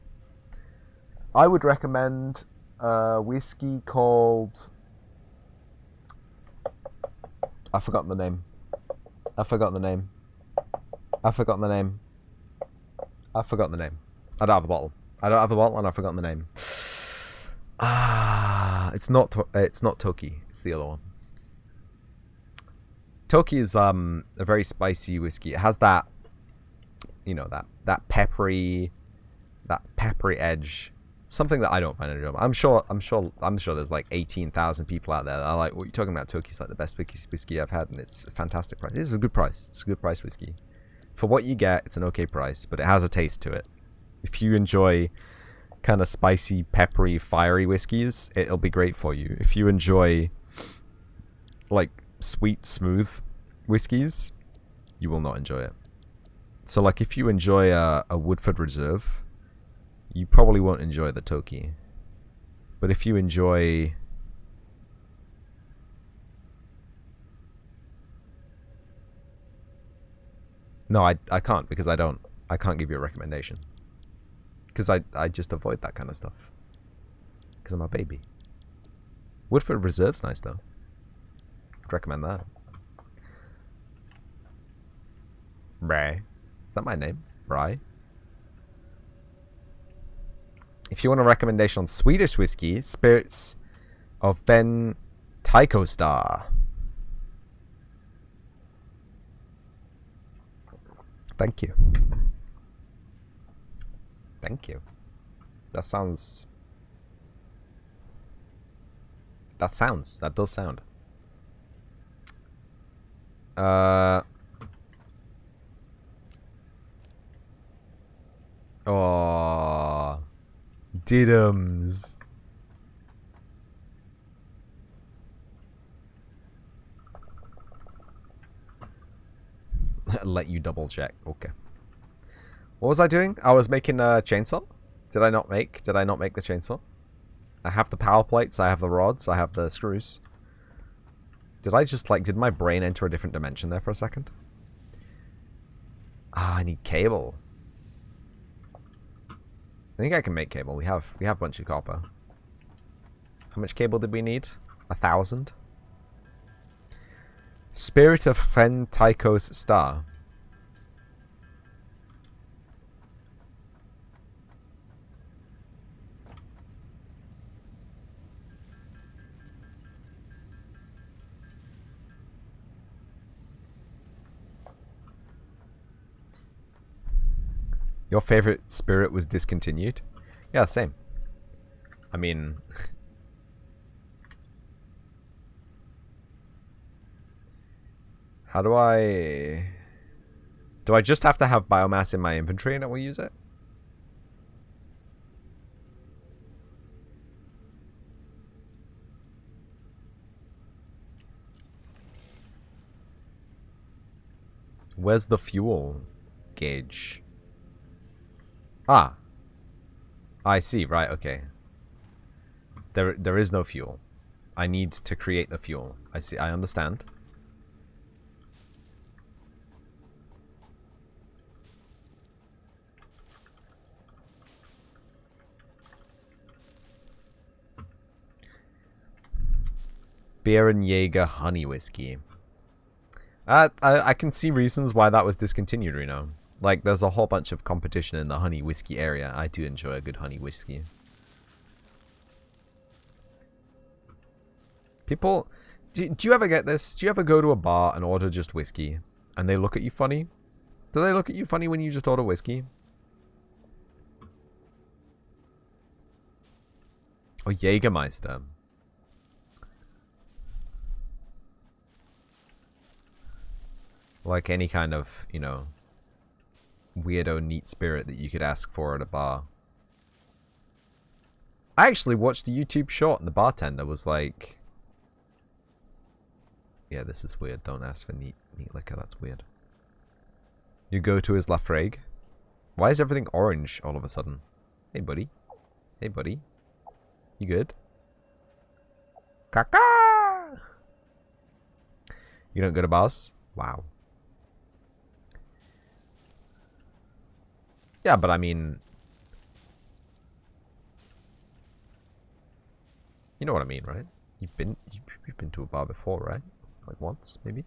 I would recommend a whiskey called... I've forgotten the name. I don't have the bottle. And I've forgotten the name. It's not Toki. It's the other one. Toki is a very spicy whiskey. It has that, you know, that peppery edge. Something that I don't find enjoyable. I'm sure there's like 18,000 people out there that are like, what are you talking about? Toki's like the best whiskey I've had, and it's a fantastic price. It's a good price. It's a good price whiskey. For what you get, it's an okay price, but it has a taste to it. If you enjoy kind of spicy, peppery, fiery whiskeys, it'll be great for you. If you enjoy like sweet, smooth whiskeys, you will not enjoy it. So like if you enjoy a Woodford Reserve, you probably won't enjoy the Toki. But if you enjoy... No, I can't, because I can't give you a recommendation. Because I just avoid that kind of stuff. Because I'm a baby. Woodford Reserve's nice though. I'd recommend that. Bray. Is that my name? Bry? If you want a recommendation on Swedish whiskey, spirits of Ben Tycho Star. Thank you. Thank you. That does sound. Oh, Diddums. Let you double check. Okay. What was I doing? I was making a chainsaw. Did I not make the chainsaw? I have the power plates, I have the rods, I have the screws. Did I just did my brain enter a different dimension there for a second? I need cable. I think I can make cable. We have a bunch of copper. How much cable did we need? 1,000. Spirit of Fen Tycho's Star. Your favorite spirit was discontinued? Yeah, same. I mean... How do I... Do I just have to have biomass in my inventory and it will use it? Where's the fuel gauge? Ah. I see, right, okay. There is no fuel. I need to create the fuel. I see, I understand. Bärenjäger honey whiskey. I can see reasons why that was discontinued, Reno. Like, there's a whole bunch of competition in the honey whiskey area. I do enjoy a good honey whiskey. People... Do you ever get this? Do you ever go to a bar and order just whiskey? And they look at you funny? Do they look at you funny when you just order whiskey? Oh, Jägermeister. Like any kind of, you know, weirdo neat spirit that you could ask for at a bar. I actually watched a YouTube short and the bartender was like, yeah, this is weird. Don't ask for neat liquor. That's weird. You go to his Lafrague. Why is everything orange all of a sudden? Hey, buddy. Hey, buddy. You good? Caca! You don't go to bars? Wow. Yeah, but I mean... You know what I mean, right? You've been to a bar before, right? Like once, maybe?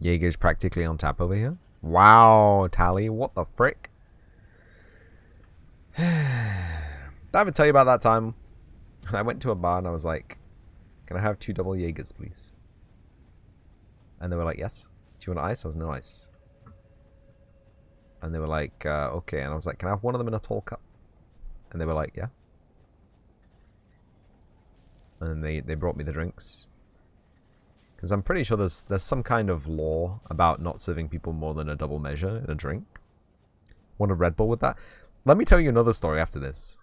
Jaeger's practically on tap over here. Wow, Tally, what the frick? Did I ever tell you about that time when I went to a bar and I was like, can I have 2 double Jaegers, please? And they were like, yes. Do you want ice? I was no ice. And they were like, okay. And I was like, can I have one of them in a tall cup? And they were like, yeah. And they brought me the drinks. Because I'm pretty sure there's some kind of law about not serving people more than a double measure in a drink. Want a Red Bull with that? Let me tell you another story after this.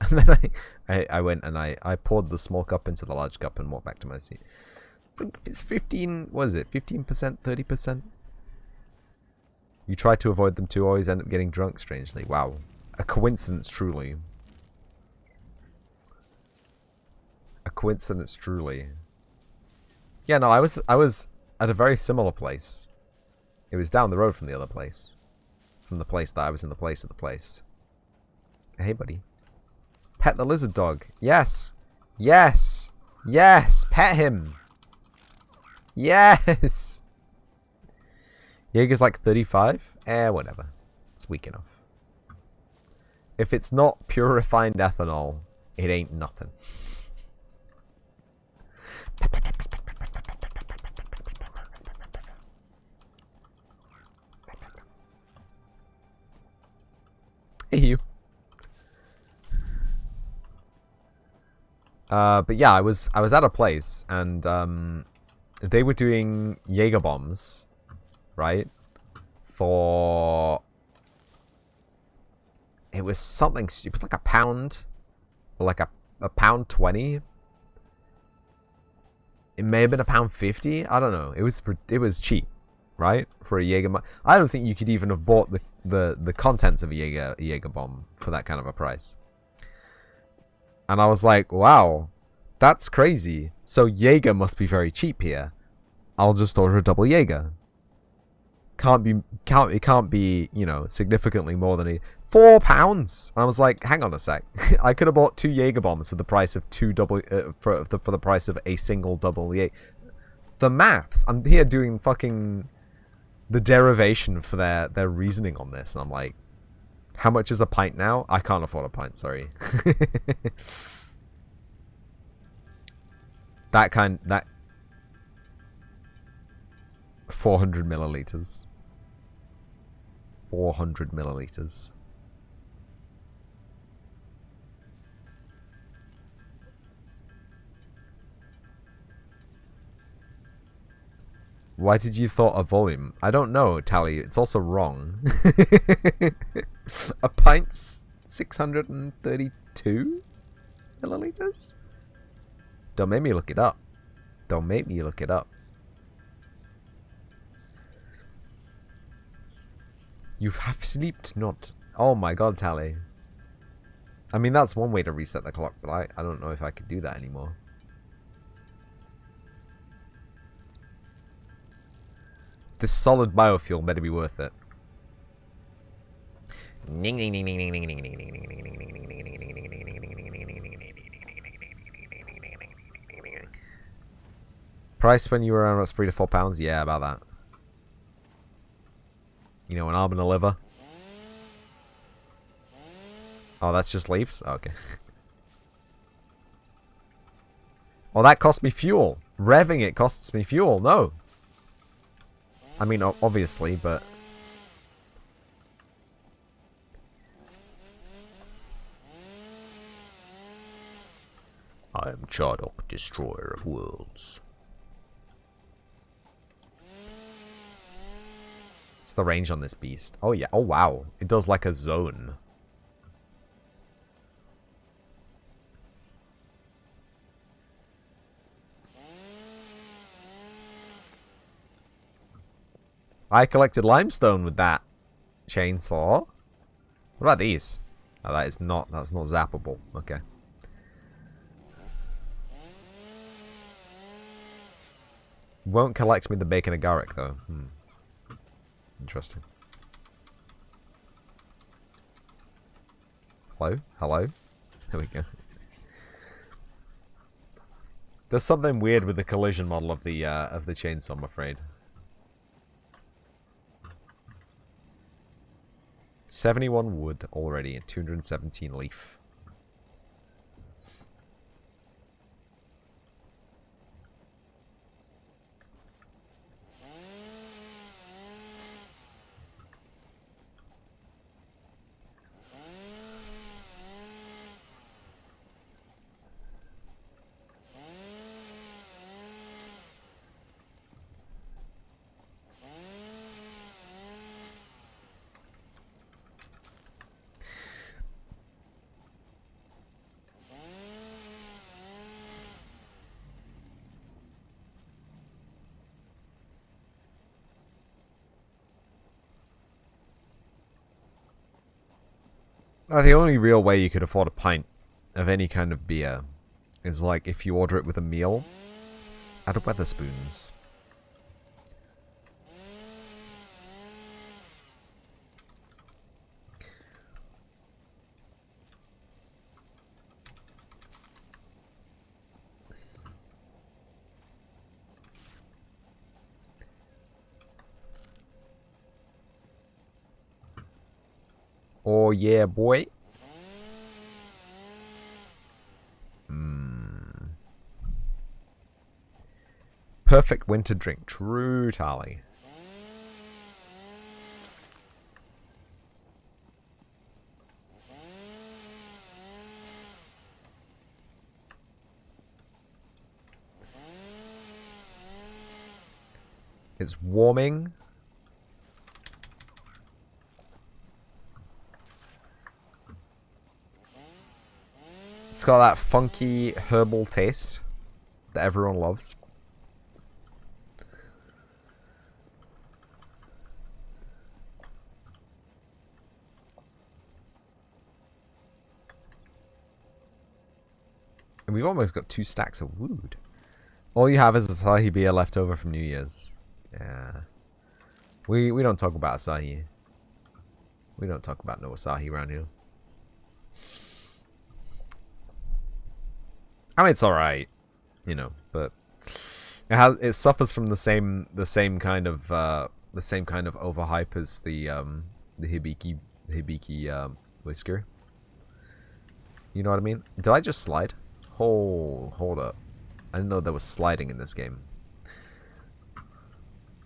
And then I went and I poured the small cup into the large cup and walked back to my seat. I think it's 15, what is it? 15%, 30%? You try to avoid them too, always end up getting drunk, strangely. Wow. A coincidence, truly. A coincidence, truly. Yeah, no, I was at a very similar place. It was down the road from the other place. From the place that I was in the place of the place. Hey, buddy. Pet the lizard dog. Yes. Yes. Yes. Pet him. Yes. Jaeger's like 35? Whatever. It's weak enough. If it's not pure refined ethanol, it ain't nothing. Hey, you. But yeah, I was at a place and they were doing Jaeger bombs, right? For it was something stupid. It was like a pound, or like a pound 20. It may have been a pound 50. I don't know. It was cheap, right? For a Jaeger. I don't think you could even have bought the contents of a Jaeger bomb for that kind of a price. And I was like, wow, that's crazy. So Jaeger must be very cheap here. I'll just order a double Jaeger. It can't be, you know, significantly more than £4. And I was like, hang on a sec. I could have bought 2 Jaeger bombs for the price of 2 double for the price of a single double Jaeger. The maths. I'm here doing fucking the derivation for their reasoning on this, and I'm like, how much is a pint now? I can't afford a pint, sorry. that 400 milliliters. 400 milliliters. Why did you thought of volume? I don't know, Tally. It's also wrong. A pint's 632 milliliters? Don't make me look it up. Don't make me look it up. You have slept not. Oh my god, Tally. I mean, that's one way to reset the clock, but I don't know if I could do that anymore. This solid biofuel better be worth it. Price when you were around $3 to £4? Yeah, about that. You know, an arm and a liver. Oh, that's just leaves? Oh, okay. Oh, that cost me fuel. Revving it costs me fuel. No. I mean, obviously, but... I am Chardok, destroyer of worlds. What's the range on this beast? Oh, yeah. Oh, wow. It does like a zone. I collected limestone with that chainsaw. What about these? Oh, that's not zappable. Okay. Won't collect me the bacon agaric though. Interesting. Hello? Hello? There we go. There's something weird with the collision model of the chainsaw, I'm afraid. 71 wood already and 217 leaf. The only real way you could afford a pint of any kind of beer is like if you order it with a meal at a Wetherspoons. Oh yeah, boy. Perfect winter drink. True, Tali. It's warming. It's got that funky herbal taste that everyone loves. And we've almost got 2 stacks of wood. All you have is Asahi beer left over from New Year's. Yeah. We don't talk about Asahi. We don't talk about no Asahi around here. I mean, it's all right, you know, but it suffers from the same kind of overhype as the Hibiki whisker. You know what I mean? Did I just slide? Hold up! I didn't know there was sliding in this game.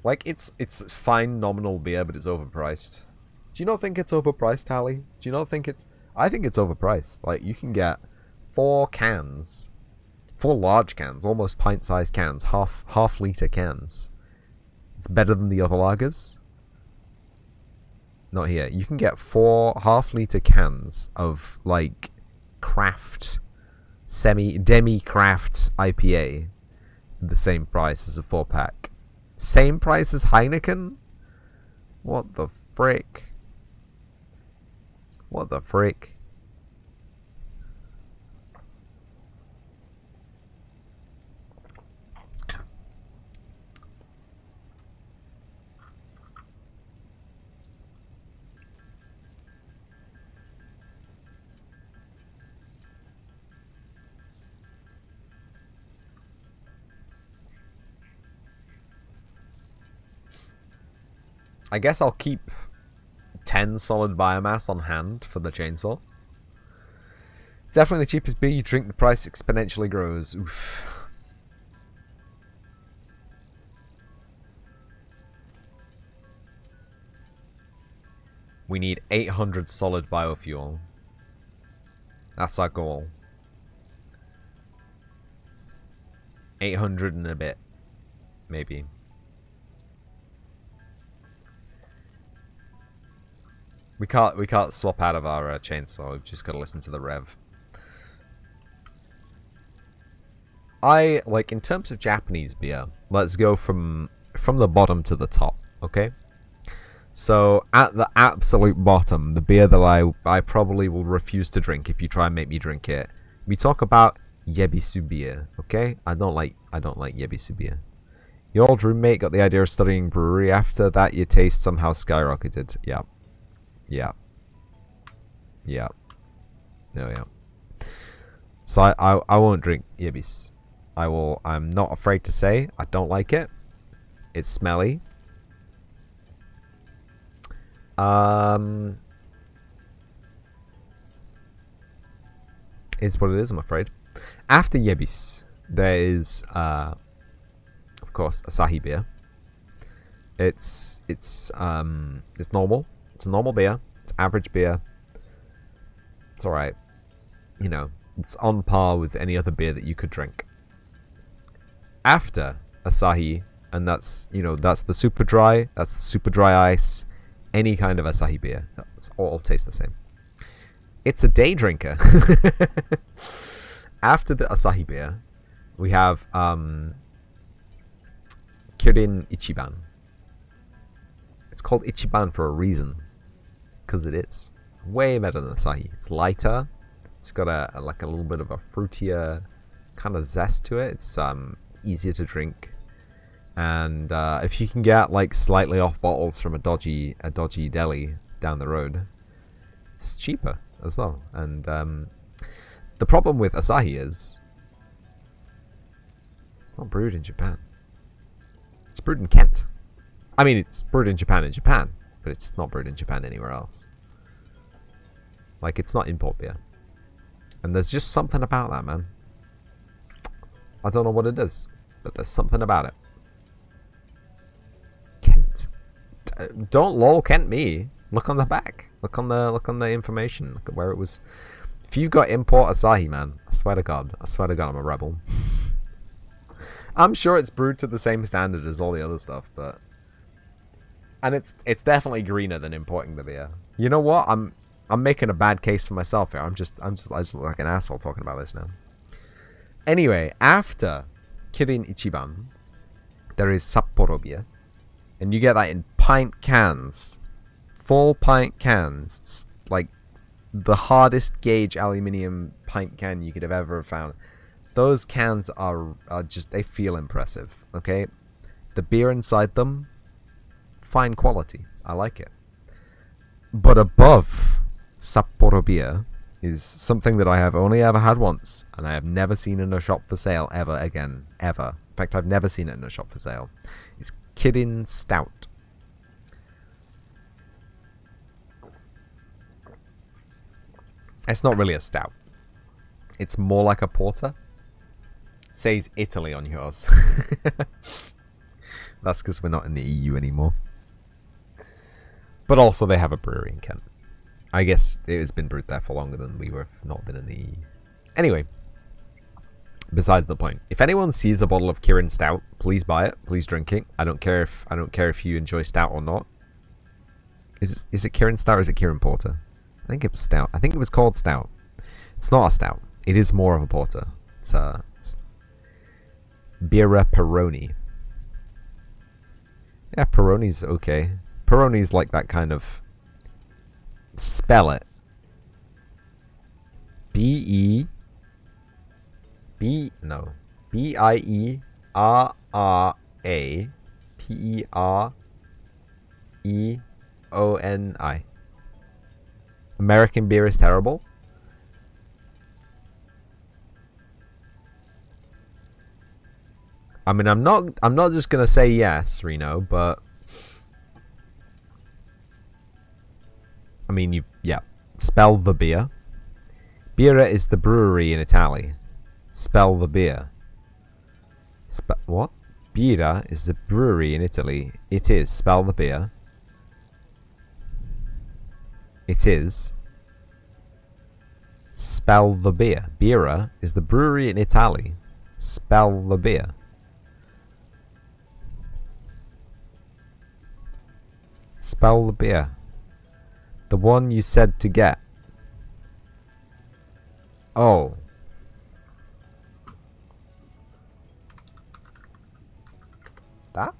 Like it's fine nominal beer, but it's overpriced. Do you not think it's overpriced, Hallie? Do you not think it's? I think it's overpriced. Like you can get 4 cans. 4 large cans, almost pint-sized cans, half-liter cans. It's better than the other lagers. Not here. You can get 4 half-liter cans of like craft, demi-craft IPA, at the same price as a 4-pack. Same price as Heineken? What the frick? What the frick? I guess I'll keep 10 solid biomass on hand for the chainsaw. Definitely the cheapest beer you drink, the price exponentially grows. Oof. We need 800 solid biofuel. That's our goal. 800 and a bit, maybe. We can't swap out of our chainsaw. We've just got to listen to the rev. In terms of Japanese beer, let's go from the bottom to the top, okay? So at the absolute bottom, the beer that I probably will refuse to drink if you try and make me drink it. We talk about Yebisu beer, okay? I don't like Yebisu beer. Your old roommate got the idea of studying brewery. After that, your taste somehow skyrocketed. Yeah. Yeah. Yeah. No, yeah. So I won't drink Yebis. I'm not afraid to say I don't like it. It's smelly. It's what it is, I'm afraid. After Yebis, there is of course Asahi beer. It's normal. It's a normal beer. It's average beer. It's alright. You know, it's on par with any other beer that you could drink. After Asahi, and that's the super dry, that's the super dry ice, any kind of Asahi beer. It's all tastes the same. It's a day drinker. After the Asahi beer, we have Kirin Ichiban. It's called Ichiban for a reason, because it is way better than Asahi. It's lighter. It's got a little bit of a fruitier kind of zest to it. It's easier to drink, and if you can get slightly off bottles from a dodgy deli down the road, it's cheaper as well. And the problem with Asahi is it's not brewed in Japan. It's brewed in Kent. I mean, it's brewed in Japan, but it's not brewed in Japan anywhere else. It's not import beer. And there's just something about that, man. I don't know what it is, but there's something about it. Kent. Don't lol Kent me. Look on the back. Look on the information. Look at where it was. If you've got import Asahi, man, I swear to God, I'm a rebel. I'm sure it's brewed to the same standard as all the other stuff, but it's definitely greener than importing the beer. You know what? I'm making a bad case for myself here. I just look like an asshole talking about this now. Anyway, after Kirin Ichiban, there is Sapporo beer, and you get that in pint cans, full pint cans, the hardest gauge aluminium pint can you could have ever found. Those cans are just, they feel impressive, okay? The beer inside them, fine quality. I like it. But above Sapporo beer is something that I have only ever had once, and I have never seen in a shop for sale ever again. Ever. In fact, I've never seen it in a shop for sale. It's Kirin Stout. It's not really a stout. It's more like a porter. It says Italy on yours. That's because we're not in the EU anymore. But also they have a brewery in Kent. I guess it has been brewed there for longer than we have not been in the EU. Anyway, besides the point. If anyone sees a bottle of Kirin Stout, please buy it. Please drink it. I don't care if you enjoy stout or not. Is it Kirin Stout or is it Kirin Porter? I think it was stout. I think it was called stout. It's not a stout. It is more of a porter. It's Birra Peroni. Yeah, Peroni's okay. Peroni's like that kind of... Spell it. B-I-E-R-R-A P-E-R-E-O-N-I. American beer is terrible. I mean, I'm not just gonna say yes, Reno, but I mean, spell the beer. Birra is the brewery in Italy. Spell the beer. What? Birra is the brewery in Italy. It is. Spell the beer. It is spell the beer. Bira is the brewery in Italy. Spell the beer. Spell the beer. The one you said to get. Oh. That?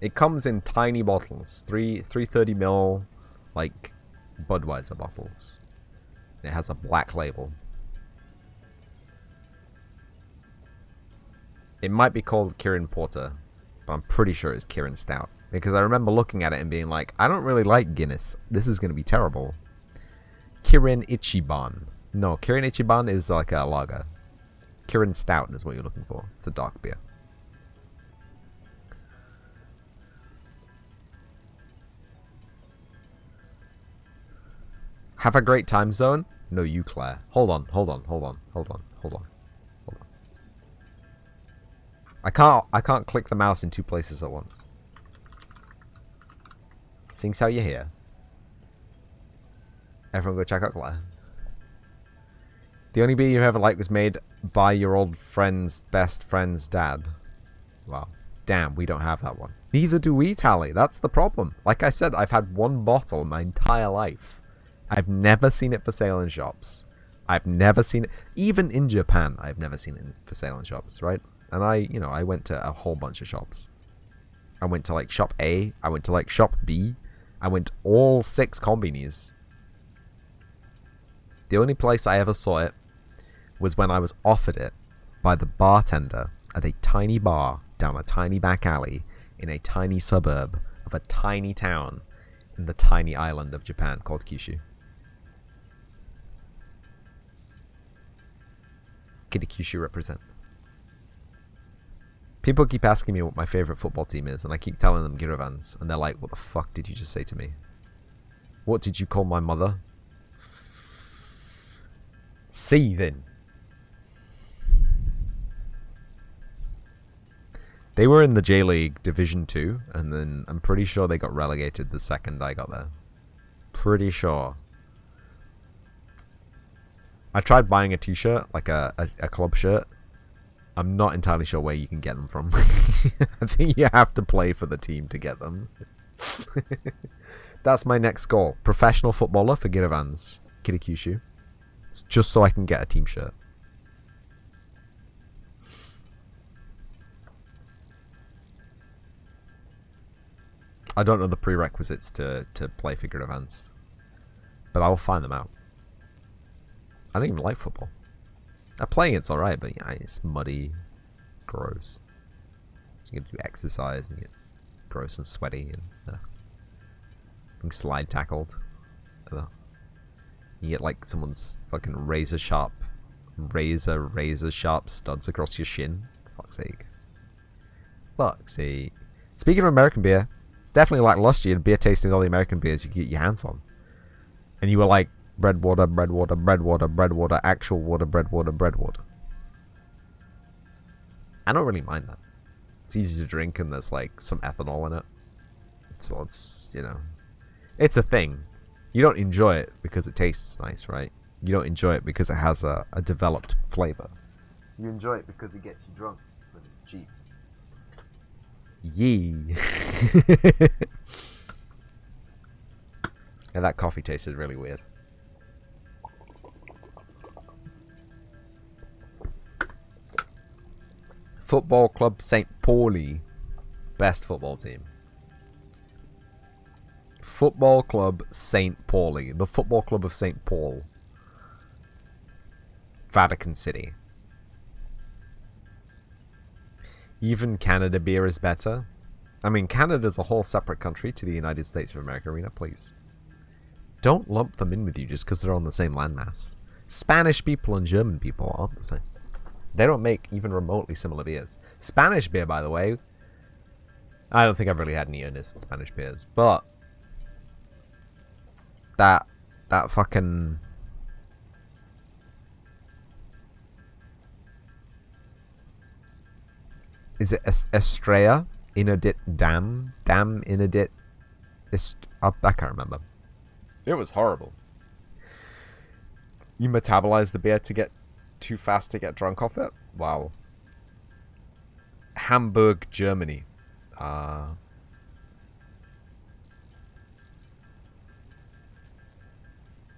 It comes in tiny bottles. 330ml, like Budweiser bottles. It has a black label. It might be called Kirin Porter, but I'm pretty sure it's Kirin Stout. Because I remember looking at it and being like, I don't really like Guinness. This is going to be terrible. Kirin Ichiban. No, Kirin Ichiban is like a lager. Kirin Stout is what you're looking for. It's a dark beer. Have a great time zone? No, you, Claire. Hold on. I can't click the mouse in two places at once. Seeing how you're here. Everyone go check out Claire. The only beer you ever liked was made by your old friend's best friend's dad. Wow. Damn, we don't have that one. Neither do we, Tally. That's the problem. Like I said, I've had one bottle my entire life. I've never seen it for sale in shops. I've never seen it. Even in Japan, I've never seen it for sale in shops, right? And I went to a whole bunch of shops. I went to like shop A. I went to like shop B. I went to all 6 combinis. The only place I ever saw it was when I was offered it by the bartender at a tiny bar down a tiny back alley in a tiny suburb of a tiny town in the tiny island of Japan called Kyushu. Kitty Kyushu represent. People keep asking me what my favorite football team is, and I keep telling them Girovans, and they're like, what the fuck did you just say to me? What did you call my mother? See then. They were in the J-League Division 2, and then I'm pretty sure they got relegated the second I got there. Pretty sure. I tried buying a t-shirt, like a club shirt. I'm not entirely sure where you can get them from. I think you have to play for the team to get them. That's my next goal. Professional footballer for Girovans, Kirikyushu. It's just so I can get a team shirt. I don't know the prerequisites to play for Girovans, but I will find them out. I don't even like football. Playing it's alright, but yeah, it's muddy, gross. So you get to do exercise and you get gross and sweaty and being slide tackled. You get like someone's fucking razor sharp studs across your shin. Fuck's sake. Fuck's sake. Speaking of American beer, it's definitely like last year beer tasting all the American beers you could get your hands on. And you were like, bread water, actual water, bread water. I don't really mind that. It's easy to drink and there's like some ethanol in it. So it's, you know, it's a thing. You don't enjoy it because it tastes nice, right? You don't enjoy it because it has a developed flavor. You enjoy it because it gets you drunk when it's cheap. Yee. Yeah, that coffee tasted really weird. Football Club St. Pauli. Best football team. Football Club St. Pauli. The Football Club of St. Paul. Vatican City. Even Canada beer is better. I mean, Canada's a whole separate country to the United States of America, Arena, please. Don't lump them in with you just because they're on the same landmass. Spanish people and German people aren't the same. They don't make even remotely similar beers. Spanish beer, by the way, I don't think I've really had any earnest Spanish beers, but that fucking... Is it Estrella? Inodit Dam? Dam Inodit? I can't remember. It was horrible. You metabolize the beer to get too fast to get drunk off it? Wow. Hamburg, Germany.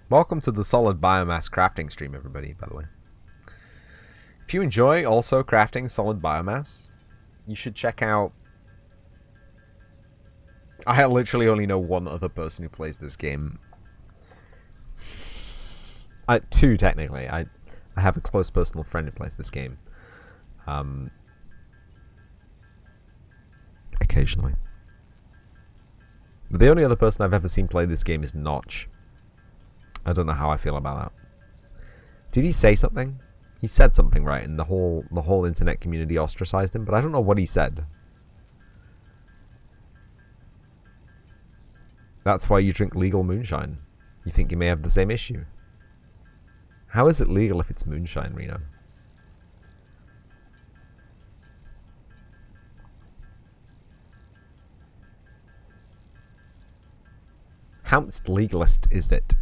Welcome to the Solid Biomass crafting stream, everybody, by the way. If you enjoy also crafting solid biomass, you should check out... I literally only know one other person who plays this game. Two, technically. I have a close personal friend who plays this game. Occasionally. But the only other person I've ever seen play this game is Notch. I don't know how I feel about that. Did he say something? He said something, right? And the whole internet community ostracized him, but I don't know what he said. That's why you drink legal moonshine. You think you may have the same issue. How is it legal if it's moonshine, Reno? How much legalist is it?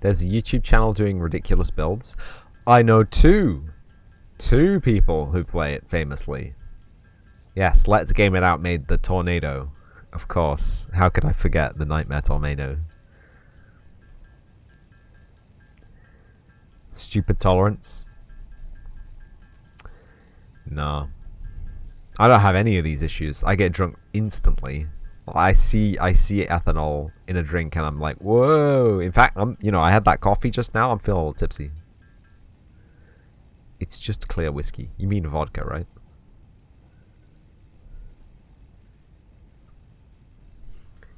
There's a YouTube channel doing ridiculous builds. I know two people who play it famously. Yes, Let's Game It Out made the Tornado. Of course. How could I forget the Nightmare Tornado? Stupid Tolerance? No. I don't have any of these issues. I get drunk instantly. I see ethanol in a drink and I'm like, whoa. In fact, I had that coffee just now. I'm feeling a little tipsy. It's just clear whiskey. You mean vodka, right?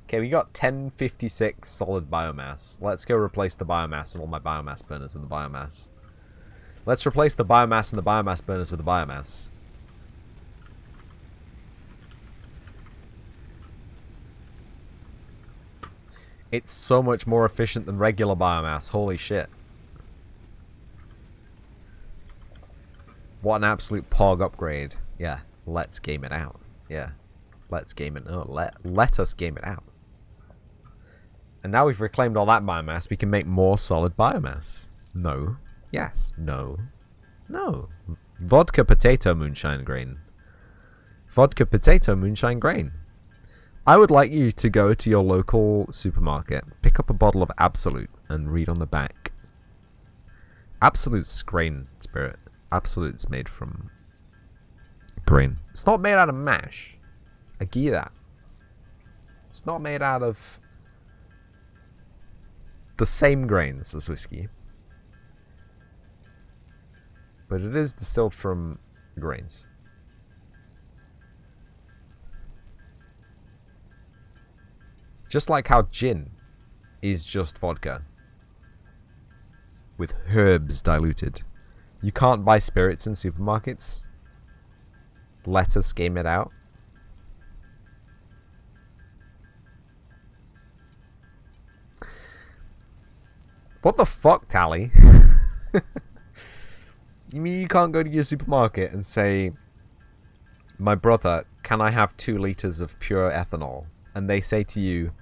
Okay, we got 1056 solid biomass. Let's go replace the biomass and all my biomass burners with the biomass. Let's replace the biomass and the biomass burners with the biomass. It's so much more efficient than regular biomass. Holy shit. What an absolute pog upgrade. Yeah, let's game it out. Yeah, let's game it. No, let us game it out. And now we've reclaimed all that biomass, we can make more solid biomass. No. Yes. No. No. Vodka potato moonshine grain. Vodka potato moonshine grain. I would like you to go to your local supermarket, pick up a bottle of Absolute, and read on the back. Absolute's grain spirit. Absolute's made from grain. It's not made out of mash. I give you that. It's not made out of the same grains as whiskey. But it is distilled from grains. Just like how gin is just vodka with herbs diluted. You can't buy spirits in supermarkets. Let us game it out. What the fuck, Tally? You mean you can't go to your supermarket and say, my brother, can I have 2 liters of pure ethanol? And they say to you,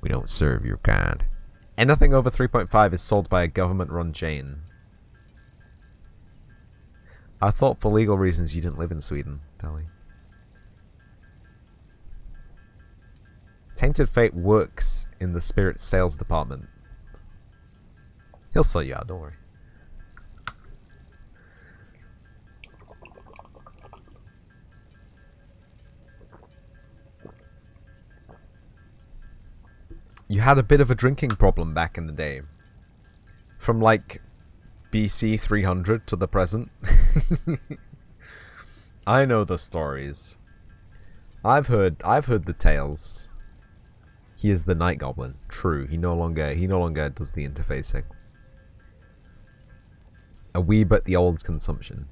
we don't serve your kind. Anything over 3.5 is sold by a government-run chain. I thought for legal reasons you didn't live in Sweden, Tally. Tainted Fate works in the spirit sales department. He'll sell you out, don't worry. You had a bit of a drinking problem back in the day. From like BC 300 to the present. I know the stories. I've heard the tales. He is the Night Goblin. True, he no longer does the interfacing. A wee bit the old consumption.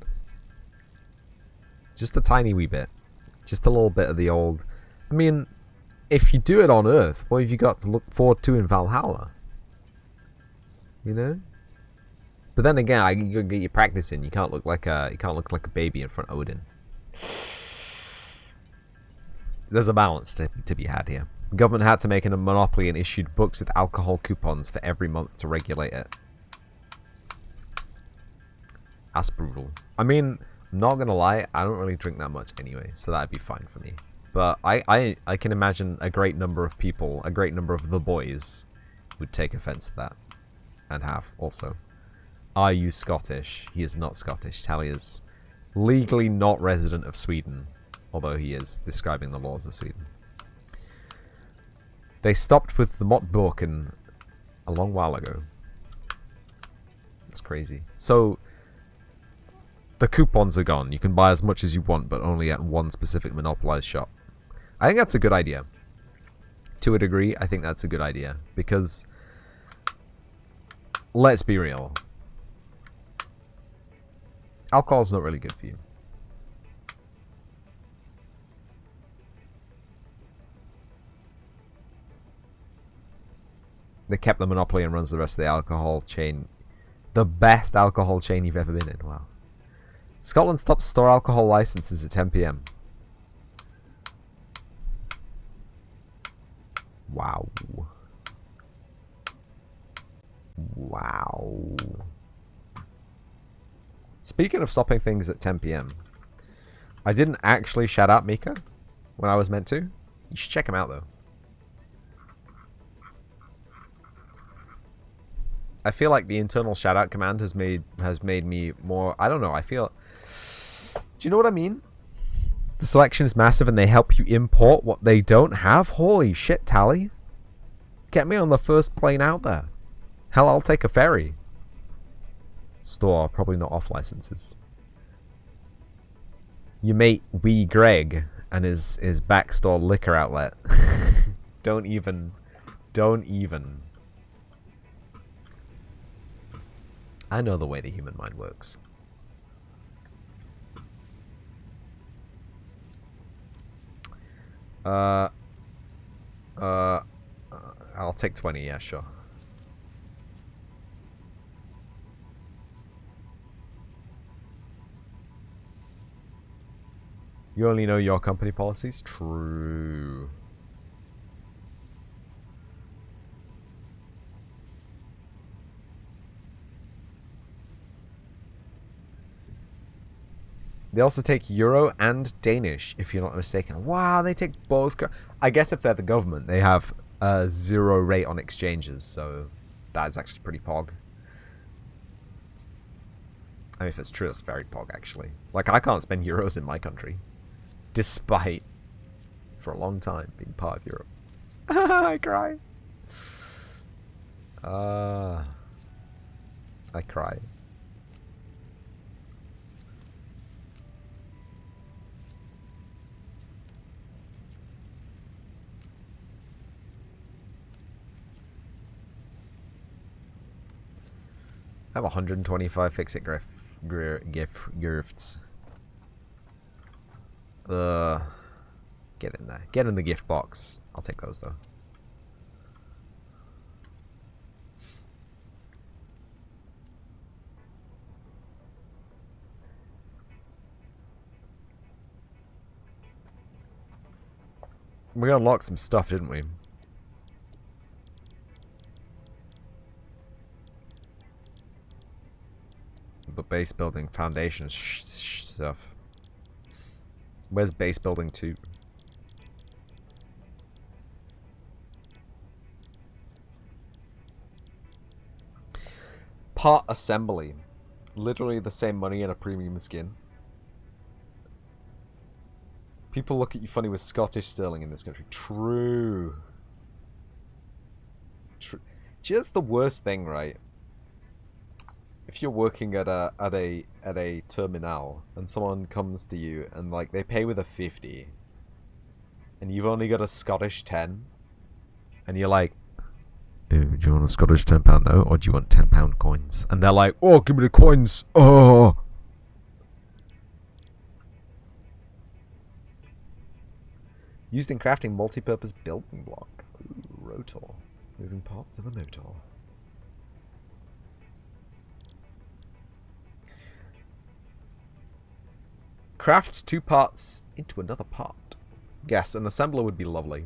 Just a tiny wee bit. Just a little bit of the old. I mean, if you do it on Earth, what have you got to look forward to in Valhalla? You know? But then again, you gotta get your practice in. You can't look like a baby in front of Odin. There's a balance to be had here. The government had to make a monopoly and issued books with alcohol coupons for every month to regulate it. That's brutal. I mean, not gonna lie, I don't really drink that much anyway, so that'd be fine for me. But I can imagine a great number of people, a great number of the boys, would take offense to that. And have, also. Are you Scottish? He is not Scottish. Tally is legally not resident of Sweden, although he is describing the laws of Sweden. They stopped with the Motburken a long while ago. That's crazy. So, the coupons are gone. You can buy as much as you want, but only at one specific monopolized shop. I think that's a good idea. To a degree, I think that's a good idea. Because, let's be real. Alcohol's not really good for you. They kept the monopoly and runs the rest of the alcohol chain. The best alcohol chain you've ever been in. Wow. Scotland stops store alcohol licenses at 10 p.m. Wow. Wow. Speaking of stopping things at 10 p.m. I didn't actually shout out Mika when I was meant to. You should check him out though. I feel like the internal shout out command has made me more, I don't know, I feel, do you know what I mean? The selection is massive and they help you import what they don't have. Holy shit, Tally. Get me on the first plane out there. Hell, I'll take a ferry. Store, probably not off licenses. You mate Wee Greg and his backstore liquor outlet. Don't even. I know the way the human mind works. I'll take 20, yeah, sure. You only know your company policies? True. They also take Euro and Danish, if you're not mistaken. Wow, they take both. I guess if they're the government, they have a 0 rate on exchanges, so that's actually pretty pog. I mean, if it's true, that's very pog, actually. Like, I can't spend euros in my country, despite, for a long time, being part of Europe. I cry. I cry. I have 125 fix-it gifts. Get in there. Get in the gift box. I'll take those though. We unlocked some stuff, didn't we? The base building foundation stuff. Where's base building 2? Part assembly. Literally the same money in a premium skin. People look at you funny with Scottish sterling in this country. True. True. Gee, that's the worst thing, right? If you're working at a terminal and someone comes to you and like they pay with a 50 and you've only got a Scottish 10 and you're like, do you want a Scottish £10 note or do you want £10 coins? And they're like, oh, give me the coins. Oh. Used in crafting multi-purpose building block. Ooh, rotor. Moving parts of a notor. Crafts 2 parts into another part. Yes, an assembler would be lovely.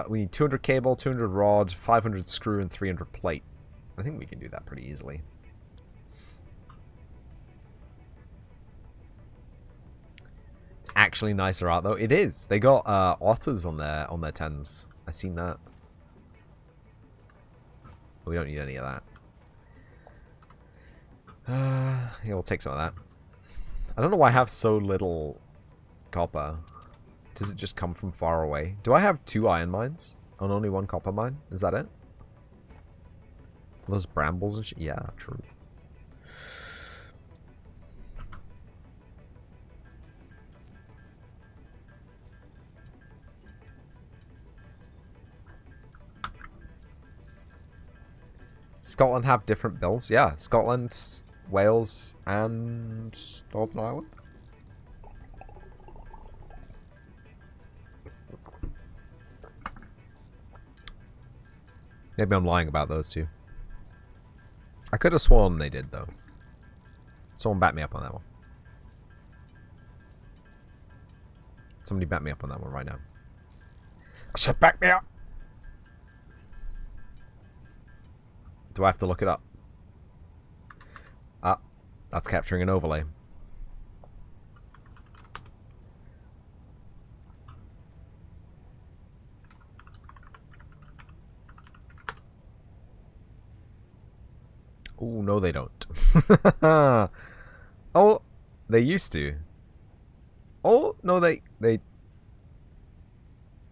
We need 200 cable, 200 rod, 500 screw, and 300 plate. I think we can do that pretty easily. It's actually nicer out though. It is. They got otters on their tens. I seen that. We don't need any of that. Yeah, we'll take some of that. I don't know why I have so little copper. Does it just come from far away? Do I have 2 iron mines on only 1 copper mine? Is that it? Those brambles and shit? Yeah, true. Scotland have different bills? Yeah, Scotland, Wales, and Northern Ireland. Maybe I'm lying about those two. I could have sworn they did, though. Someone back me up on that one. Somebody back me up on that one right now. I said back me up! Do I have to look it up? Ah, that's capturing an overlay. Oh, no they don't. Oh, they used to. Oh, no they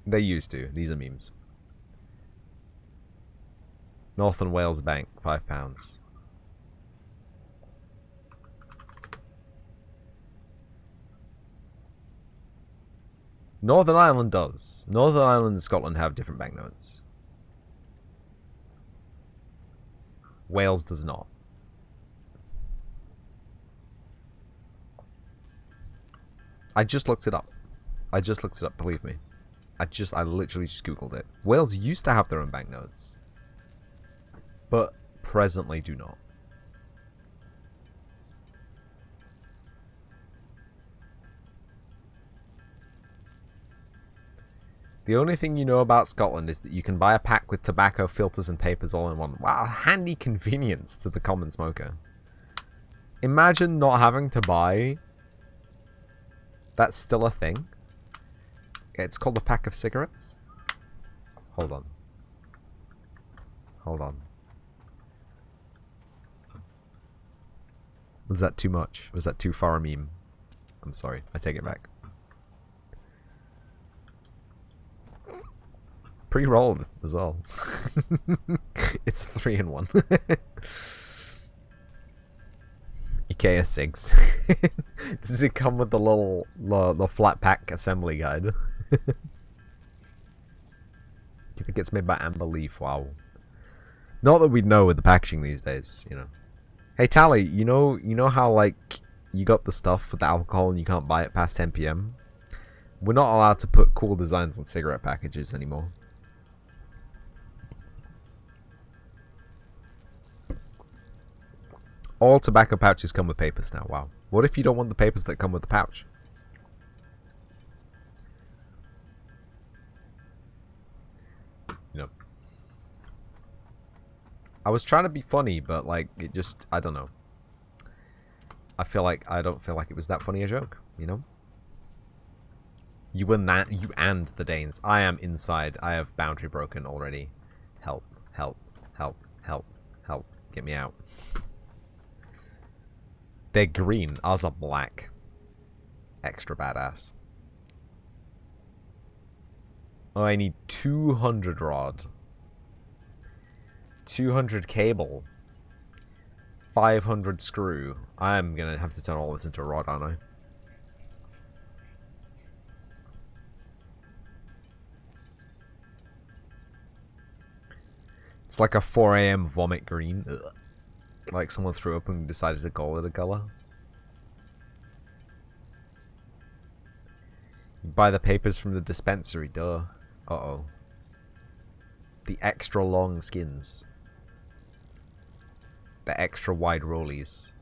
used to. These are memes. Northern Wales Bank, £5. Northern Ireland does. Northern Ireland and Scotland have different banknotes. Wales does not. I just looked it up. Believe me. I literally just Googled it. Wales used to have their own banknotes, but presently do not. The only thing you know about Scotland is that you can buy a pack with tobacco, filters, and papers all in one. Wow, handy convenience to the common smoker. Imagine not having to buy... That's still a thing. It's called a pack of cigarettes. Hold on. Hold on. Was that too much? Was that too far a meme? I'm sorry. I take it back. Pre-rolled as well. It's a 3-in-1. IKEA cigs. Does it come with the little the flat pack assembly guide? I think it's made by Amber Leaf. Wow. Not that we'd know with the packaging these days, you know. Hey Tally, you know how like you got the stuff with the alcohol and you can't buy it past 10 PM? We're not allowed to put cool designs on cigarette packages anymore. All tobacco pouches come with papers now. Wow. What if you don't want the papers that come with the pouch? You know. I was trying to be funny, but like it just, I don't know. I don't feel like it was that funny a joke, you know? You and the Danes. I am inside. I have boundary broken already. Help, help, help, help, help. Get me out. They're green. Ours are black. Extra badass. Oh, I need 200 rod. 200 cable. 500 screw. I'm gonna have to turn all this into rod, aren't I? It's like a 4 AM vomit green. Ugh. Like someone threw up and decided to call it a color. You buy the papers from the dispensary, duh. Uh-oh. The extra long skins. The extra wide rollies.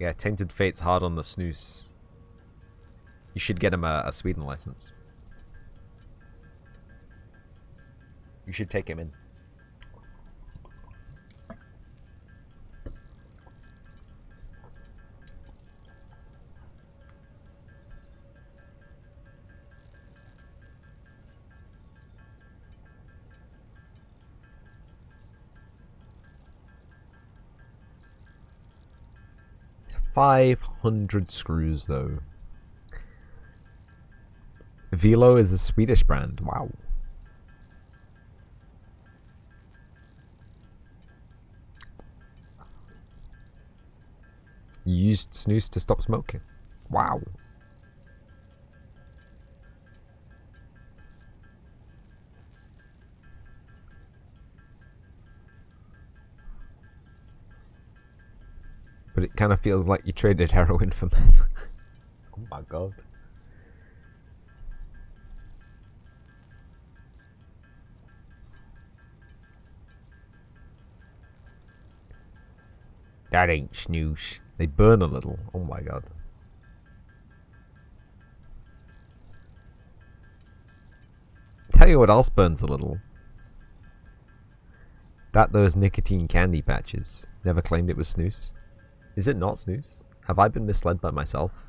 Yeah, Tainted Fate's hard on the snooze. You should get him a Sweden license. You should take him in. $500 screws though. Velo is a Swedish brand. Wow. You used snus to stop smoking. Wow. But it kind of feels like you traded heroin for meth. Oh my god. That ain't snooze. They burn a little. Oh my god. Tell you what else burns a little. Those nicotine candy patches. Never claimed it was snooze. Is it not snooze? Have I been misled by myself?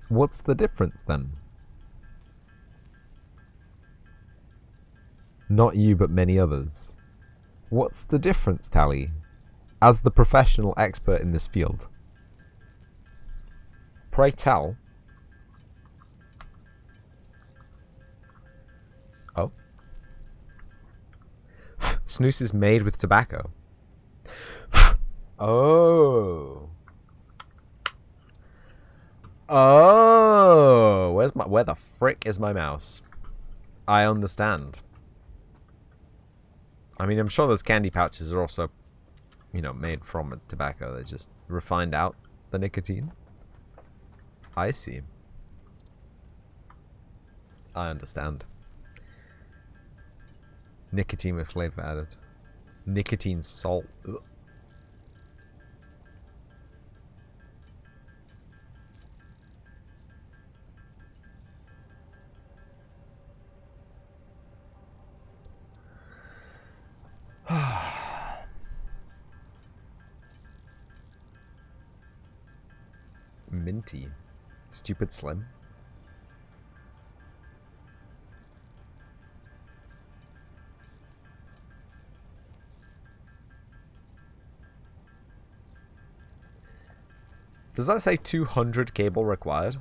What's the difference then? Not you, but many others. What's the difference, Tally? As the professional expert in this field. Pray tell. Oh. Snus is made with tobacco. Oh. Oh. Where the frick is my mouse? I understand. I mean, I'm sure those candy pouches are also, you know, made from tobacco. They just refined out the nicotine. I see. I understand. Nicotine with flavor added. Nicotine salt. Ugh. Minty. Stupid Slim. Does that say 200 cable required?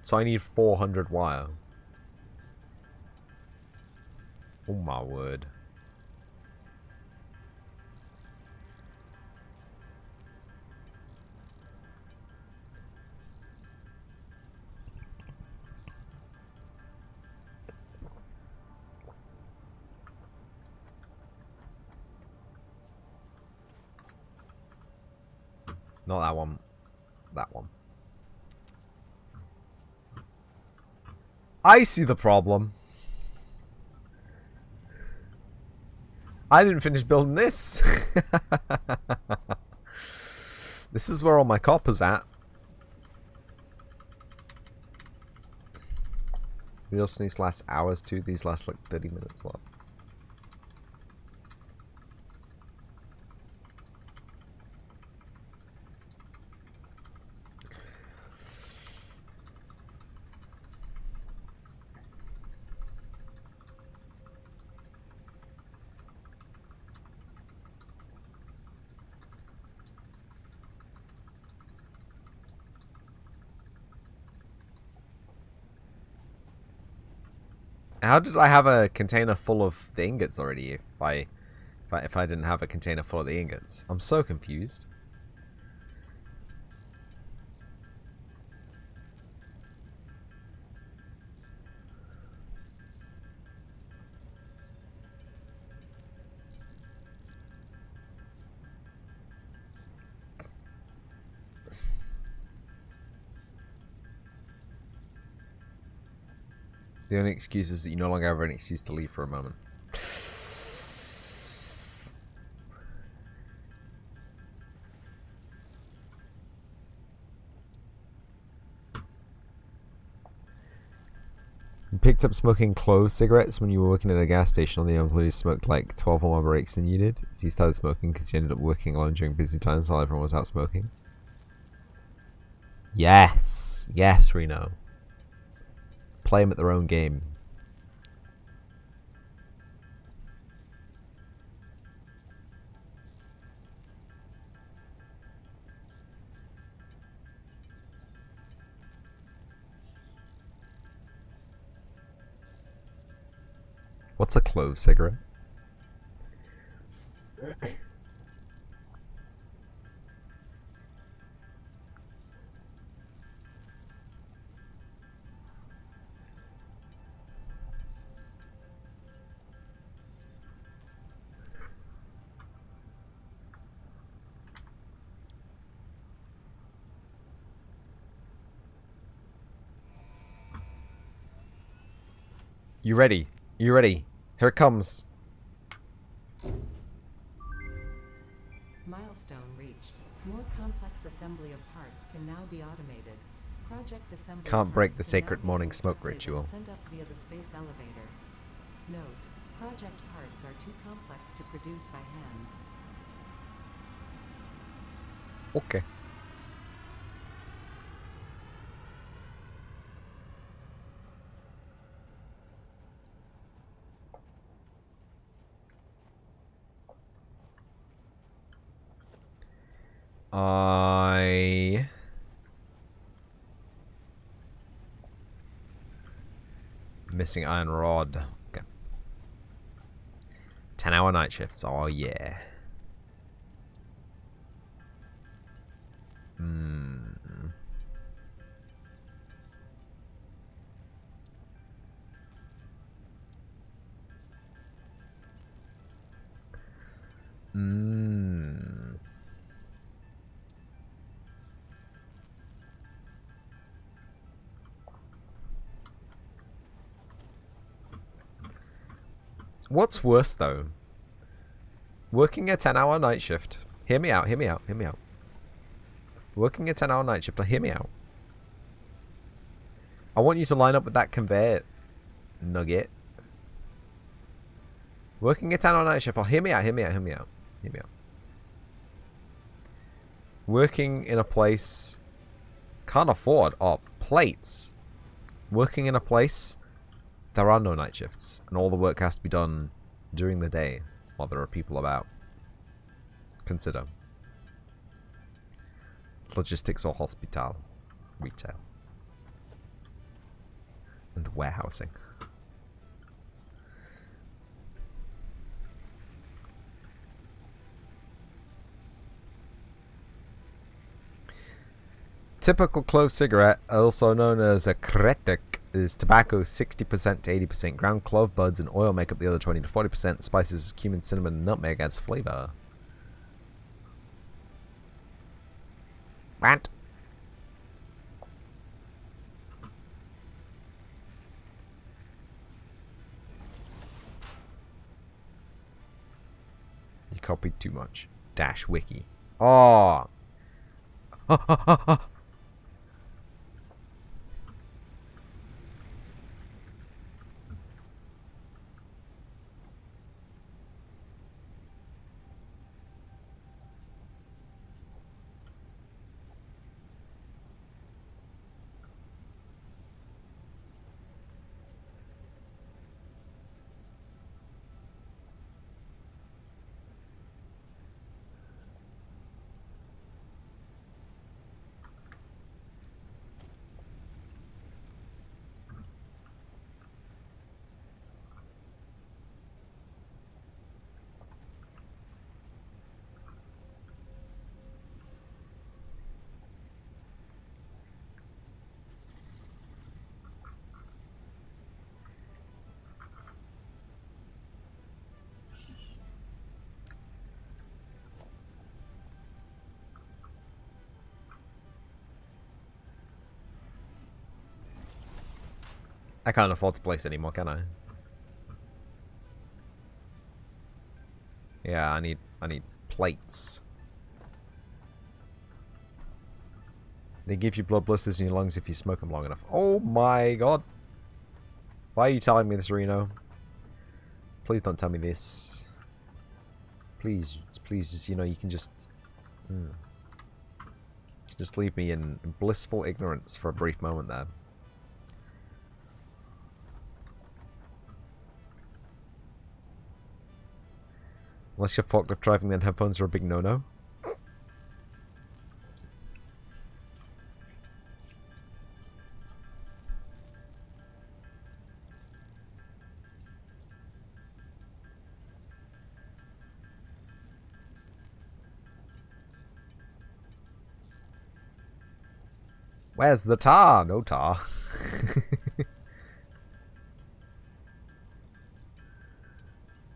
So I need 400 wire. Oh my word. Not that one. That one. I see the problem. I didn't finish building this. This is where all my copper's at. Real snooze lasts hours too. These last like 30 minutes. What? How did I have a container full of the ingots already if I didn't have a container full of the ingots? I'm so confused. The only excuse is that you no longer have any excuse to leave for a moment. You picked up smoking clove cigarettes when you were working at a gas station. All the employees smoked like 12 more breaks than you did. So you started smoking because you ended up working alone during busy times while everyone was out smoking. Yes. Yes, Reno. Play them at their own game. What's a clove cigarette? You ready? You ready? Here it comes. Milestone reached. More complex assembly of parts can now be automated. Project assembly Can't break parts the can sacred now be morning smoke constructed ritual. and sent up via the space elevator. Note: project parts are too complex to produce by hand. Okay. Missing iron rod. Okay. 10-hour night shifts. Oh yeah. What's worse though? Working a 10-hour night shift. Hear me out, hear me out, hear me out. Working a 10-hour night shift, hear me out. I want you to line up with that conveyor nugget. Working a 10-hour night shift, hear me out, hear me out, hear me out. Hear me out. Working in a place can't afford plates. Working in a place there are no night shifts, and all the work has to be done during the day while there are people about. Consider logistics or hospital, retail, and warehousing. Typical clove cigarette, also known as a kretek, is tobacco 60% to 80%. Ground clove buds and oil make up the other 20 to 40%. Spices, cumin, cinnamon, and nutmeg adds flavor. What? You copied too much. Dash wiki. Oh. I can't afford to place anymore, can I? Yeah, I need plates. They give you blood blisters in your lungs if you smoke them long enough. Oh my god. Why are you telling me this, Reno? Please don't tell me this. Please, please, you know, you can just... Just leave me in blissful ignorance for a brief moment there. Unless you're forklift driving, then headphones are a big no-no. Where's the tar? No tar.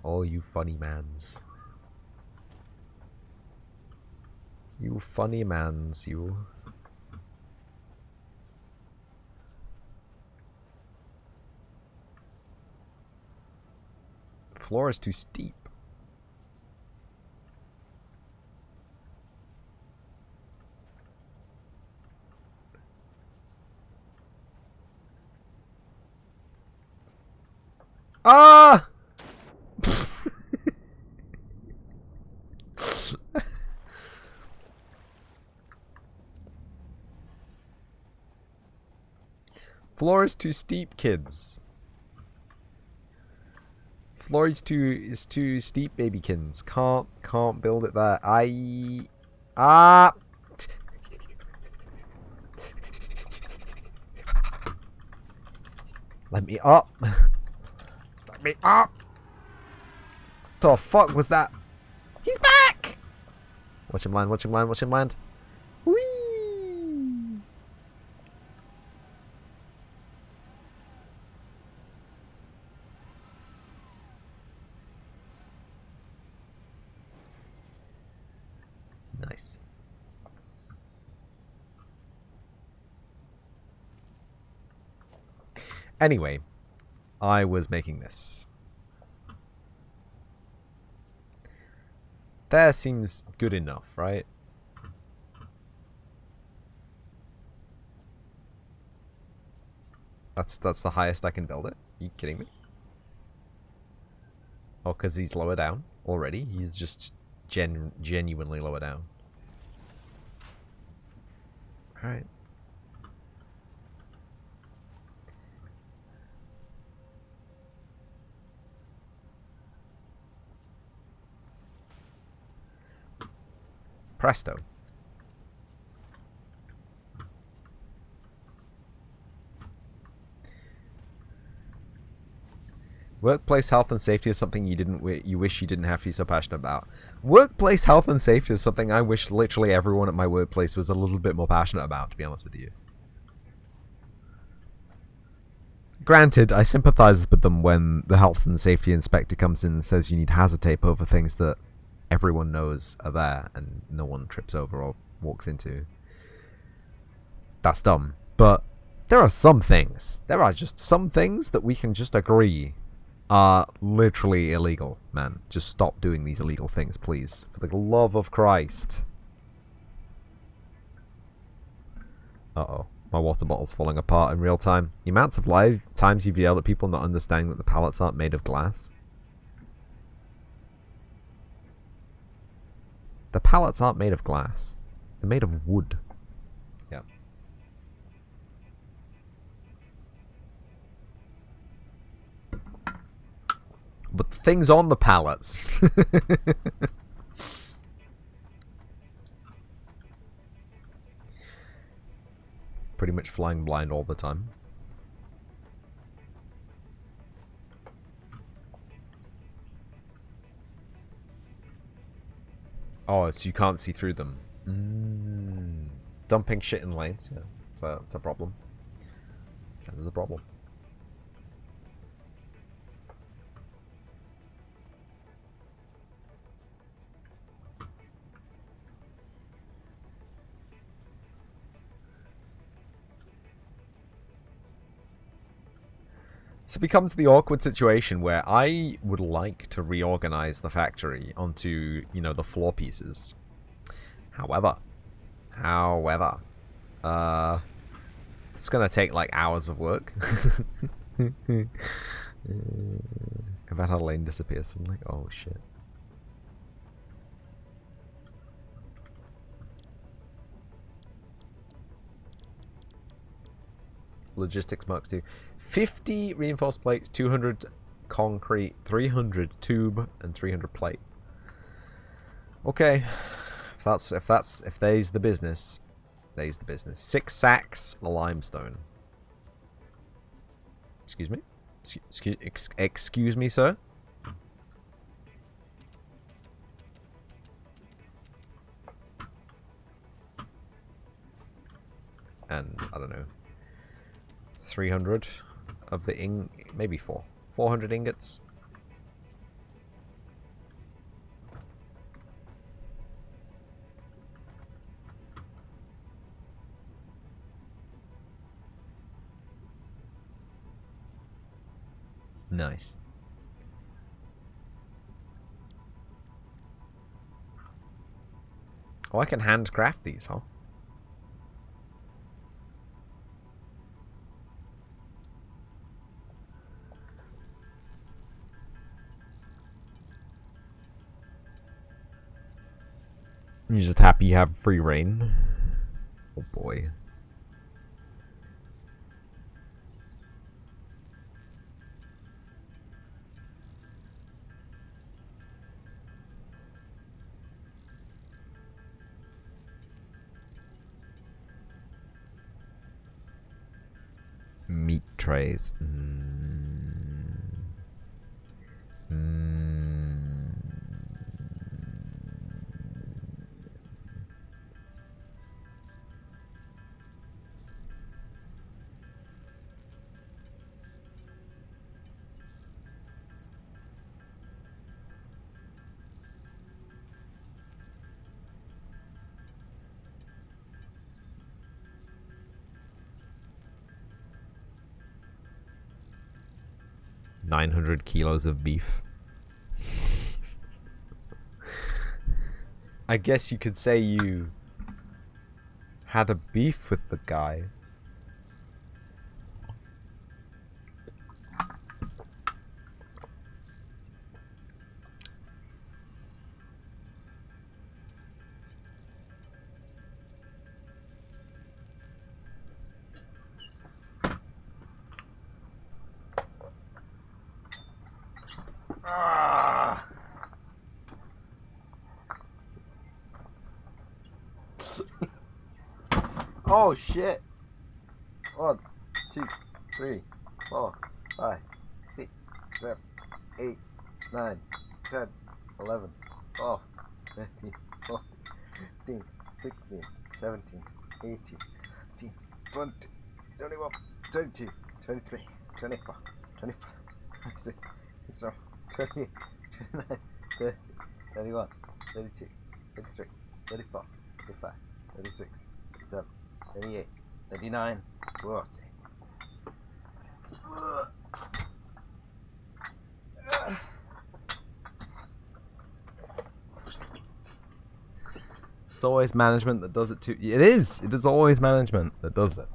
Oh, you funny mans. You funny mans, you. The floor is too steep. Ah! Floor is too steep, kids. Floor is too steep, babykins. Can't build it there. Let me up. Let me up. What the fuck was that? He's back! Watch him land, watch him land, watch him land. Whee! Nice. Anyway, I was making this. There seems good enough, right? That's the highest I can build it? Are you kidding me? Oh, because he's lower down already? He's just genuinely lower down. Alright. Presto. Workplace health and safety is something you wish you didn't have to be so passionate about. Workplace health and safety is something I wish literally everyone at my workplace was a little bit more passionate about, to be honest with you. Granted, I sympathize with them when the health and safety inspector comes in and says you need hazard tape over things that everyone knows are there and no one trips over or walks into. That's dumb. But there are some things. There are just some things that we can just agree are literally illegal, man. Just stop doing these illegal things, please. For the love of Christ. Uh-oh. My water bottle's falling apart in real time. The amounts of live times you've yelled at people not understanding that the pallets aren't made of glass. The pallets aren't made of glass. They're made of wood. Yeah. But the things on the pallets. Pretty much flying blind all the time. Oh, so you can't see through them. Dumping shit in lanes. Yeah, it's a problem. That is a problem. So it becomes the awkward situation where I would like to reorganize the factory onto, you know, the floor pieces. However, it's gonna take like hours of work. If I had a lane disappear suddenly, oh shit. Logistics marks 2. 50 reinforced plates, 200 concrete, 300 tube, and 300 plate. Okay, if there's the business, there's the business. 6 sacks limestone. Excuse me? Excuse me, sir? And I don't know. 300 of the maybe 400 ingots. Nice. Oh, I can handcraft these, huh? You're just happy you have free reign. Oh boy. Meat trays. 900 kilos of beef. I guess you could say you had a beef with the guy. Oh shit! 1, 2, 3, 4, 5, 6, 7, 8, 9, 10, 11, 12, 13, 14, 15, 16, 17, 18, 19, 20, 21, 22, 23, 24, 25, 26, 27, 28, 29, 30, 31, 32, 33, 34, 35, 36, 37, 38, 39, 40. It's always management that does it too. It is. It is always management that does it.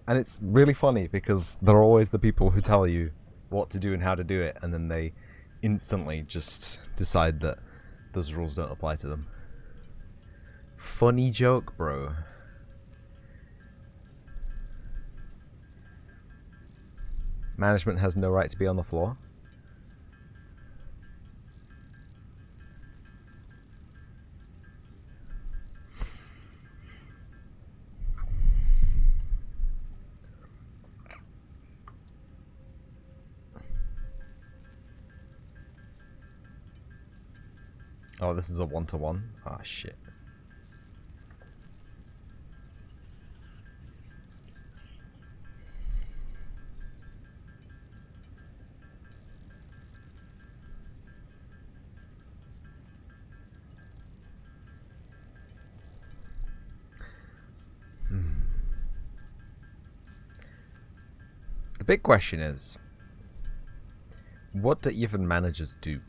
And it's really funny because they're always the people who tell you what to do and how to do it, and then they instantly just decide that those rules don't apply to them. Funny joke, bro. Management has no right to be on the floor. Oh, this is a 1-to-1? Ah, shit. The big question is, What do even managers do?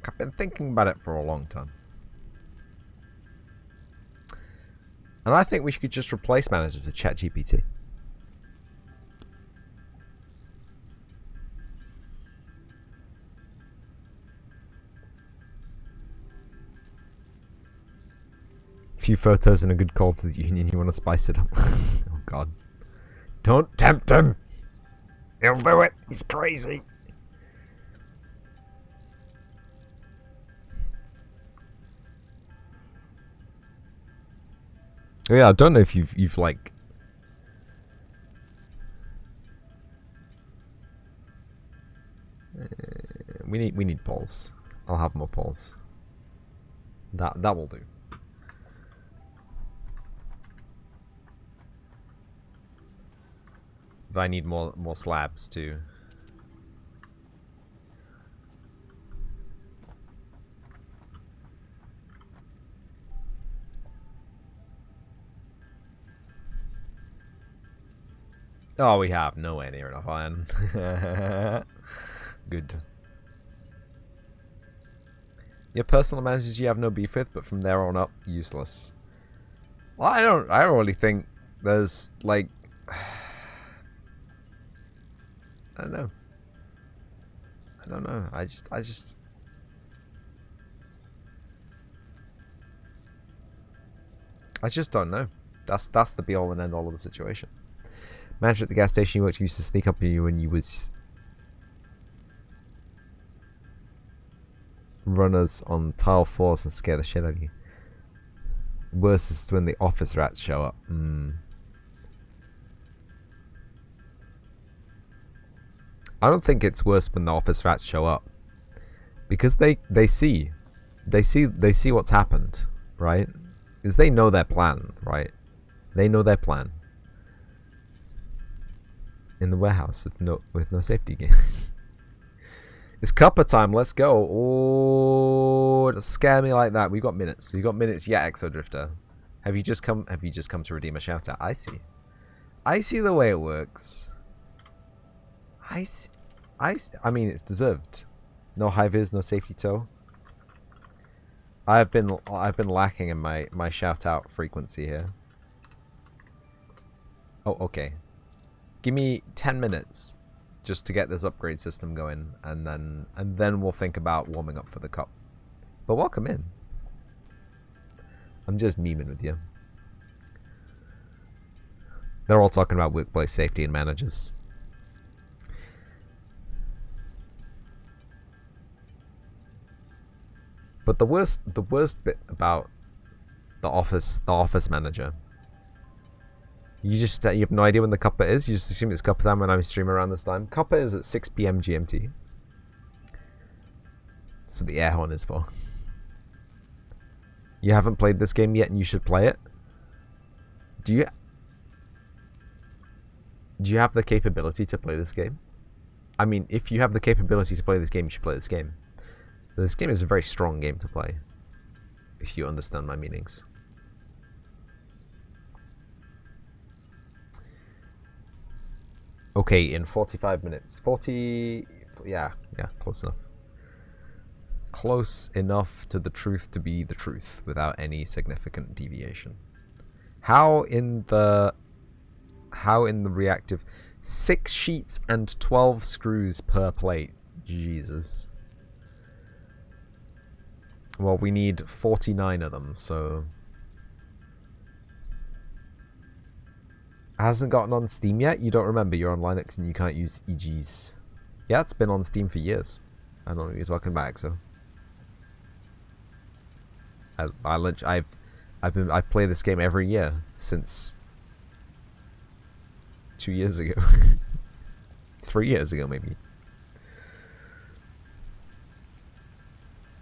I've been thinking about it for a long time. And I think we could just replace managers with ChatGPT. Few photos and a good call to the union. You want to spice it up? Oh God! Don't tempt him. He'll do it. He's crazy. Yeah, I don't know if you've like. We need polls. I'll have more polls. That will do. But I need more slabs too. Oh, we have nowhere near enough iron. Good. Your personal managers you have no beef with, but from there on up, useless. Well, I don't really think there's like. I don't know. I just don't know. That's the be all and end all of the situation. Manager at the gas station you worked used to sneak up on you when you was runners on tile floors and scare the shit out of you. Worse is when the office rats show up. I don't think it's worse when the office rats show up, because they see what's happened, right? Because they know their plan, right? They know their plan. In the warehouse with no safety gear. It's cuppa time. Let's go. Oh, don't scare me like that. We've got minutes. We've got minutes yet, Exodrifter. Have you just come to redeem a shout out? I see. I see the way it works. I mean, it's deserved. No high vis, no safety tow. I've been lacking in my shout out frequency here. Oh, okay. Give me 10 minutes just to get this upgrade system going, and then we'll think about warming up for the cup. But welcome in. I'm just memeing with you. They're all talking about workplace safety and managers. But the worst bit about the office manager, you have no idea when the cuppa is. You just assume it's cuppa time when I'm streaming around this time. Cuppa is at 6 PM GMT. That's what the air horn is for. You haven't played this game yet, and you should play it. Do you have the capability to play this game? I mean, if you have the capability to play this game, you should play this game. This game is a very strong game to play, if you understand my meanings. Okay, in 45 minutes. 40... Yeah, close enough. Close enough to the truth to be the truth, without any significant deviation. How in the reactive... 6 sheets and 12 screws per plate. Jesus. Well, we need 49 of them, so... Hasn't gotten on Steam yet? You don't remember, you're on Linux and you can't use EGs. Yeah, it's been on Steam for years. I don't know what you're talking about, so... I play this game every year since 2 years ago. 3 years ago, maybe.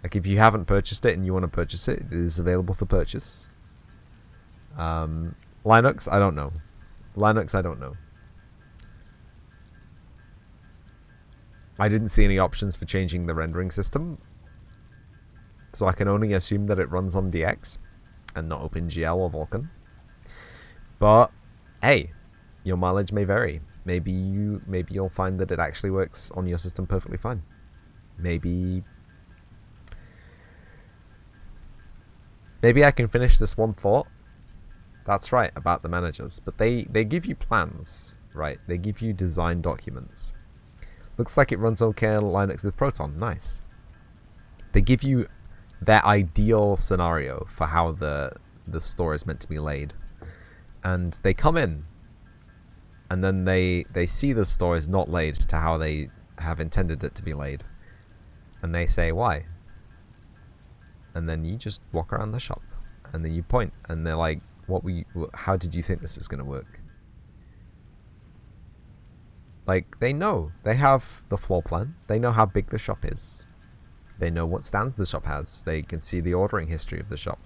Like, if you haven't purchased it and you want to purchase it, it is available for purchase. Linux, I don't know. I didn't see any options for changing the rendering system, so I can only assume that it runs on DX and not OpenGL or Vulkan. But hey, your mileage may vary. Maybe you'll find that it actually works on your system perfectly fine. Maybe I can finish this one thought. That's right, about the managers. But they give you plans, right? They give you design documents. Looks like it runs okay on Linux with Proton. Nice. They give you their ideal scenario for how the store is meant to be laid. And they come in, and then they see the store is not laid to how they have intended it to be laid. And they say, why? And then you just walk around the shop, and then you point, and they're like, how did you think this was going to work? Like, they know. They have the floor plan. They know how big the shop is. They know what stands the shop has. They can see the ordering history of the shop.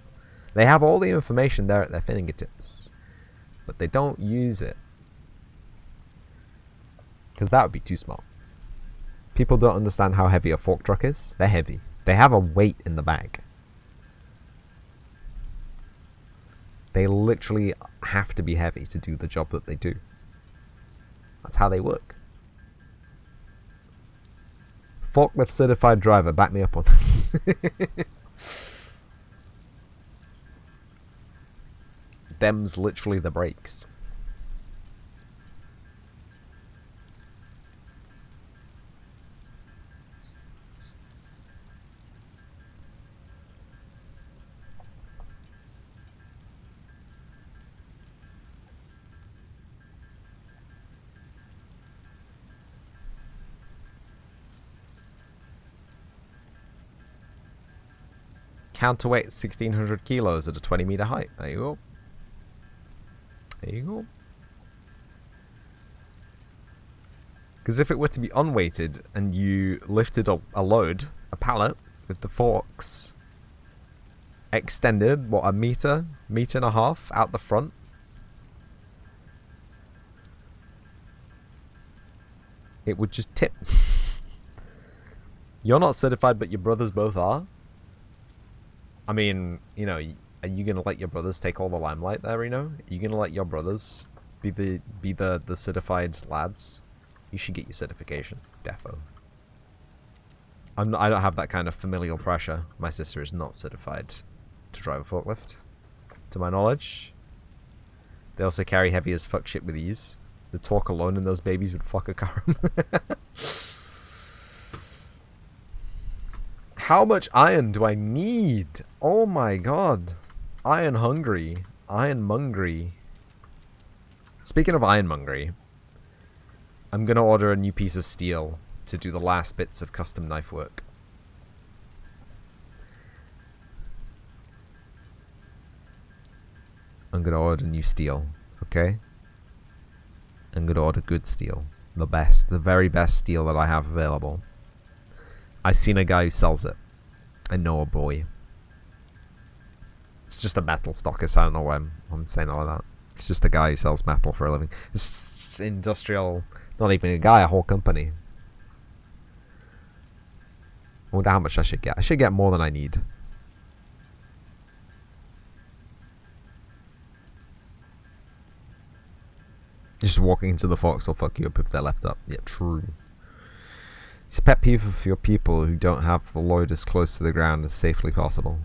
They have all the information there at their fingertips. But they don't use it. Because that would be too small. People don't understand how heavy a fork truck is. They're heavy. They have a weight in the bag. They literally have to be heavy to do the job that they do. That's how they work. Forklift certified driver, back me up on this. Them's literally the brakes. Counterweight 1600 kilos at a 20-meter height. There you go. There you go. Because if it were to be unweighted and you lifted a load, a pallet, with the forks extended, what, a meter and a half out the front? It would just tip. You're not certified, but your brothers both are. I mean, you know, are you gonna let your brothers take all the limelight there, Reno? Are you gonna let your brothers be the certified lads? You should get your certification, defo. I don't have that kind of familial pressure. My sister is not certified to drive a forklift, to my knowledge. They also carry heavy as fuck shit with ease. The torque alone in those babies would fuck a car. How much iron do I need? Oh my god. Iron hungry. Ironmongery. Speaking of ironmongery, I'm gonna order a new piece of steel to do the last bits of custom knife work. I'm gonna order new steel, okay? I'm gonna order good steel. The best, the very best steel that I have available. I seen a guy who sells it. I know a boy. It's just a metal stockist. I don't know why I'm saying all of that. It's just a guy who sells metal for a living. It's industrial. Not even a guy, a whole company. I wonder how much I should get. I should get more than I need. Just walking into the forks will fuck you up if they're left up. Yeah, true. It's a pet peeve for your people who don't have the load as close to the ground as safely possible.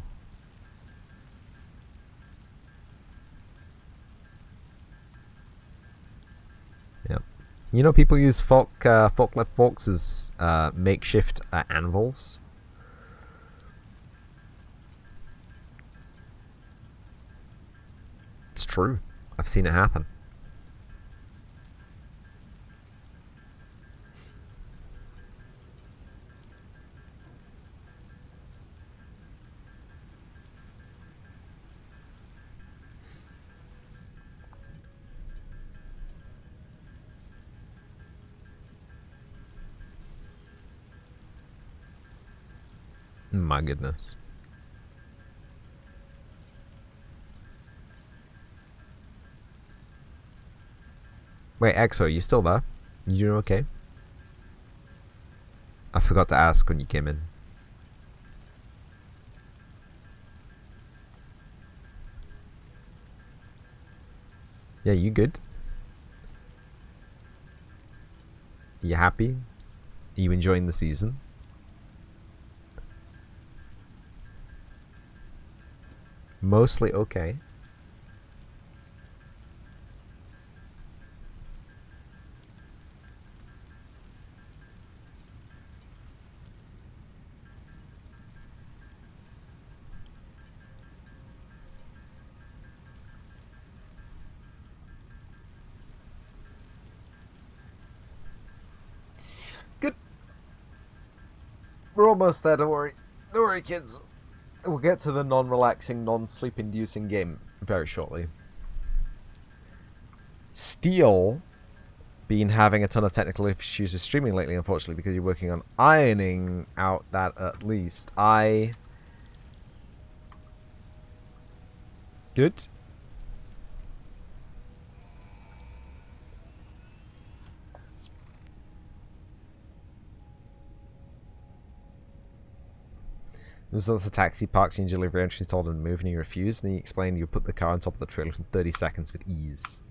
Yep. You know, people use forklift forks as makeshift anvils. It's true. I've seen it happen. My goodness. Wait, Exo, are you still there? You doing okay? I forgot to ask when you came in. Yeah, you good? You happy? Are you enjoying the season? Mostly okay. Good. We're almost there, don't worry. Don't worry, kids. We'll get to the non-relaxing, non-sleep-inducing game very shortly. Steel been having a ton of technical issues with streaming lately, unfortunately, because you're working on ironing out that at least. Good. There's a taxi parked in your delivery entrance, told him to move, and he refused, and he explained you put the car on top of the trailer in 30 seconds with ease.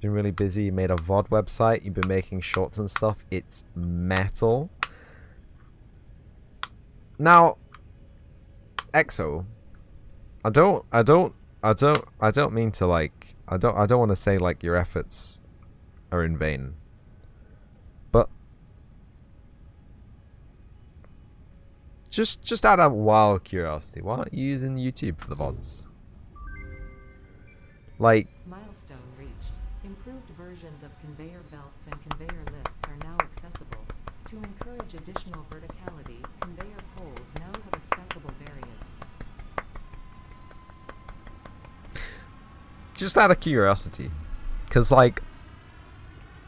Been really busy. You made a VOD website. You've been making shorts and stuff. It's metal. Now, EXO, I don't mean to like, I don't want to say like your efforts are in vain, but just out of wild curiosity, why aren't you using YouTube for the VODs? Like, Milestone reached. Improved versions of conveyor belts and conveyor lifts are now accessible. To encourage additional verticality, conveyor poles now have a stackable variant. just out of curiosity, because like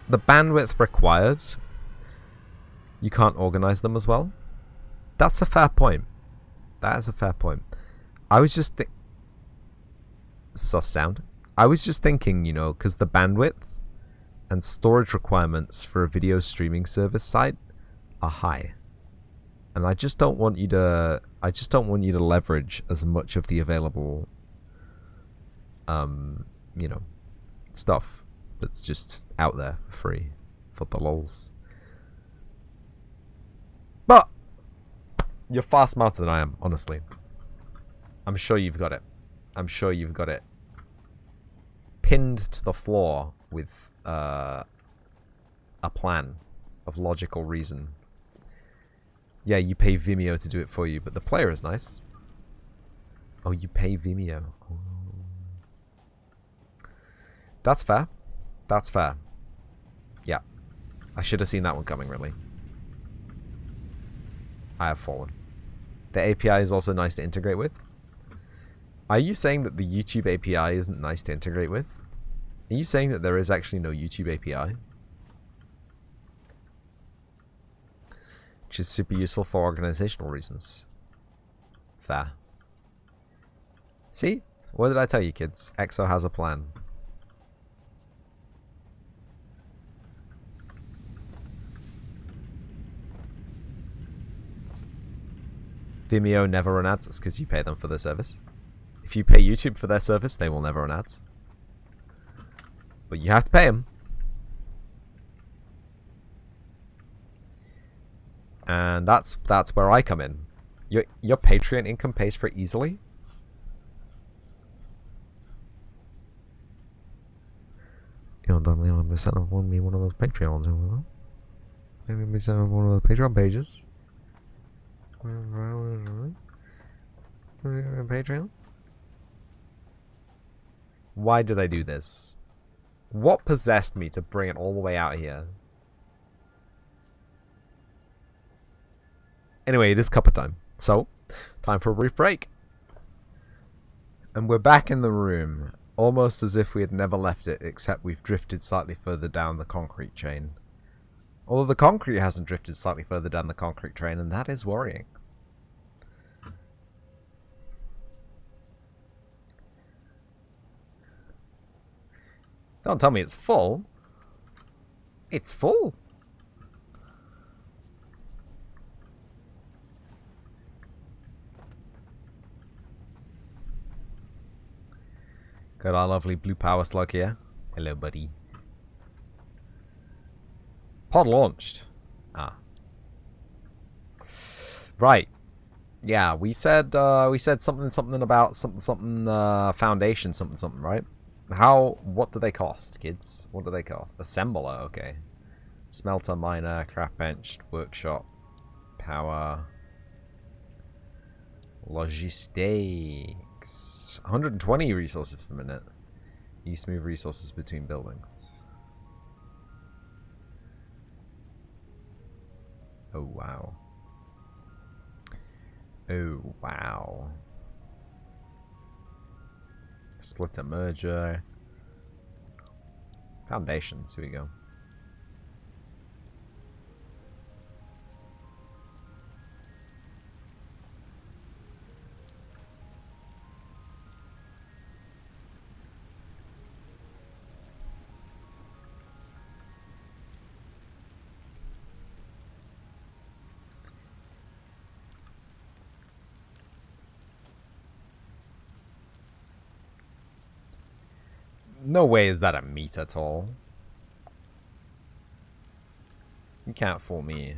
the bandwidth required, you can't organize them as well. That's a fair point. That is a fair point. I was just sus sound. I was just thinking, you know, because the bandwidth and storage requirements for a video streaming service site are high, and I just don't want you to. I just don't want you to leverage as much of the available, you know, stuff that's just out there for free for the lols. But you're far smarter than I am, honestly. I'm sure you've got it. I'm sure you've got it pinned to the floor with a plan of logical reason. Yeah, you pay Vimeo to do it for you, but the player is nice. Oh, you pay Vimeo. Oh. That's fair. That's fair. Yeah. I should have seen that one coming, really. I have fallen. The API is also nice to integrate with. Are you saying that the YouTube API isn't nice to integrate with? Are you saying that there is actually no YouTube API? Which is super useful for organizational reasons. Fair. See? What did I tell you, kids? EXO has a plan. Vimeo never run ads. That's because you pay them for their service. If you pay YouTube for their service, they will never run ads. But you have to pay them. And that's where I come in. Your Patreon income pays for it easily. You know, set up me one of those Patreons. Maybe we set up one of those Patreon pages. Patreon. Why did I do this? What possessed me to bring it all the way out here? Anyway, it is cuppa time. So, time for a brief break. And we're back in the room, almost as if we had never left it, except we've drifted slightly further down the concrete chain. Although the concrete hasn't drifted slightly further down the concrete train, and that is worrying. Don't tell me it's full. It's full. Got our lovely blue power slug here. Hello, buddy. Pod launched. Ah. Right. Yeah, we said something about something foundation something, right? What do they cost, kids? What do they cost? Assembler, okay. Smelter, miner, craft bench, workshop, power, logistics. 120 resources per minute. Use move resources between buildings. Oh wow. Oh wow. Split a merger. Foundations, here we go. No way is that a meter tall. You can't fool me.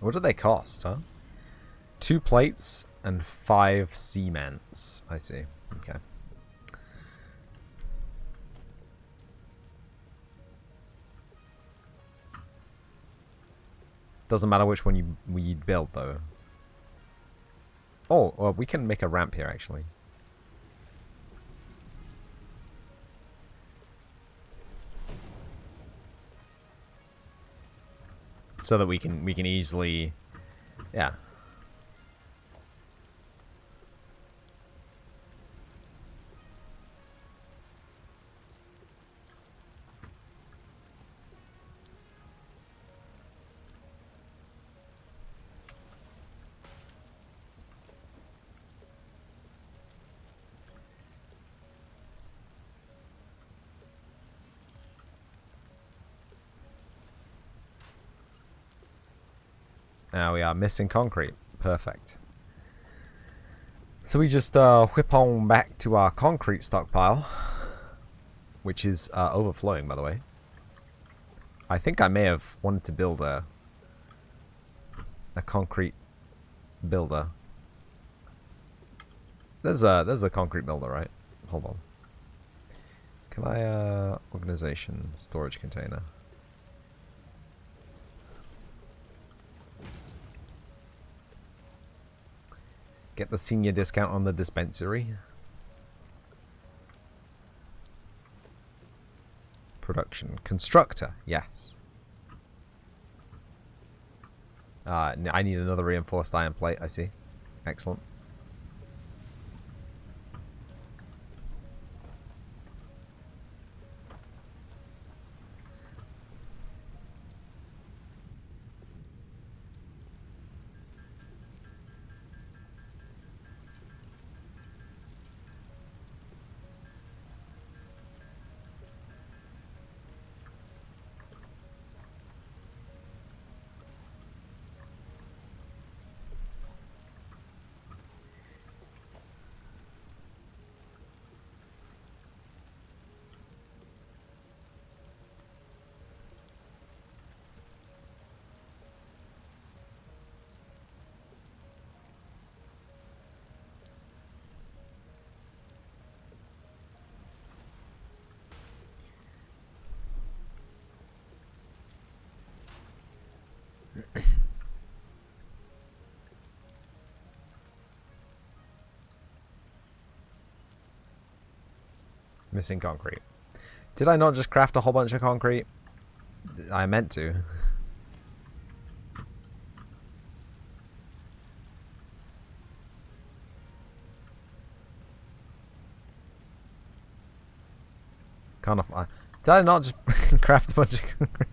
What do they cost, huh? 2 plates and 5 cements. I see. Okay. Doesn't matter which one you build, though. Oh, well, we can make a ramp here, actually. So that we can easily, yeah. Now we are missing concrete. Perfect. So we just whip on back to our concrete stockpile, which is overflowing, by the way. I think I may have wanted to build a concrete builder. There's a concrete builder, right? Hold on. Can I organization storage container? Get the senior discount on the dispensary. Production. Constructor. Yes. I need another reinforced iron plate. I see. Excellent. Missing concrete. Did I not just craft a whole bunch of concrete? I meant to. Can't afford. Did I not just craft a bunch of concrete?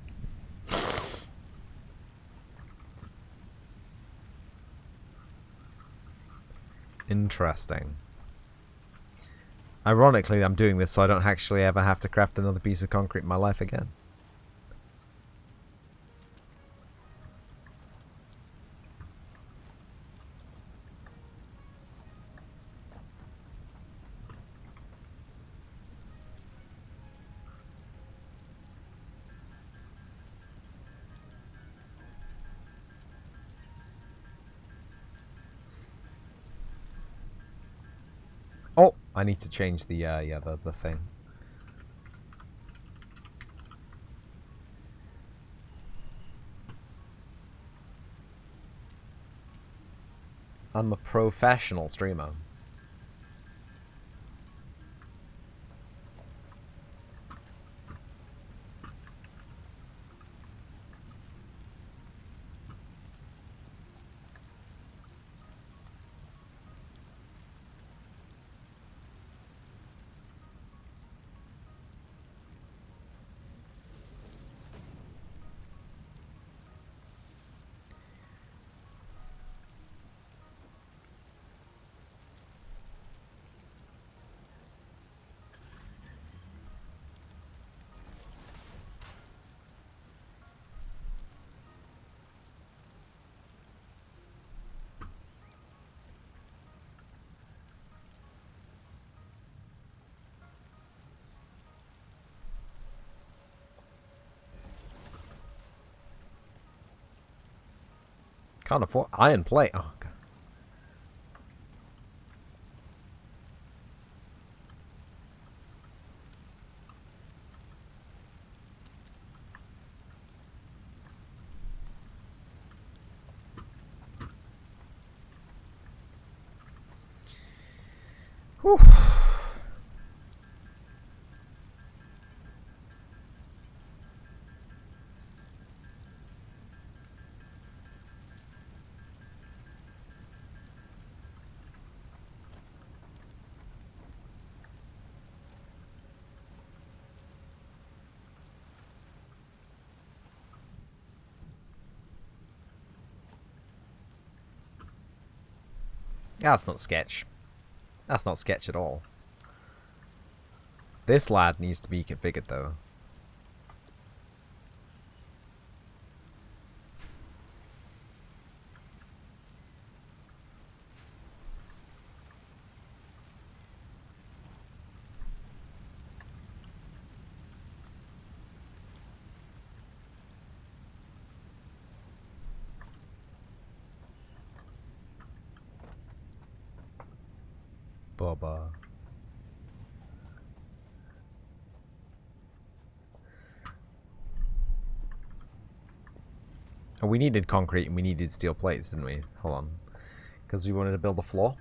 Interesting. Ironically, I'm doing this so I don't actually ever have to craft another piece of concrete in my life again. Oh, I need to change the the thing. I'm a professional streamer. Can't afford iron plate. Oh, God. Whew. That's not sketch. That's not sketch at all. This lad needs to be configured though. Bubba. Oh, we needed concrete and we needed steel plates, didn't we? Hold on. Because we wanted to build a floor.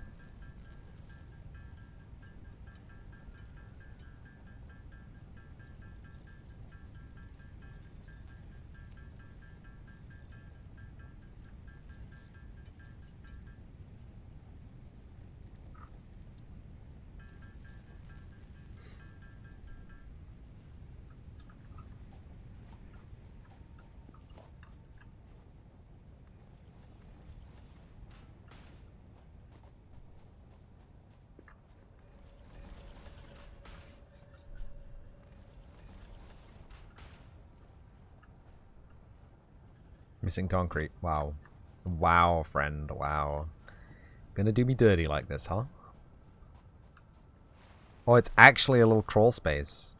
Missing concrete. Wow. Wow, friend. Wow. Gonna do me dirty like this, huh? Oh, it's actually a little crawl space.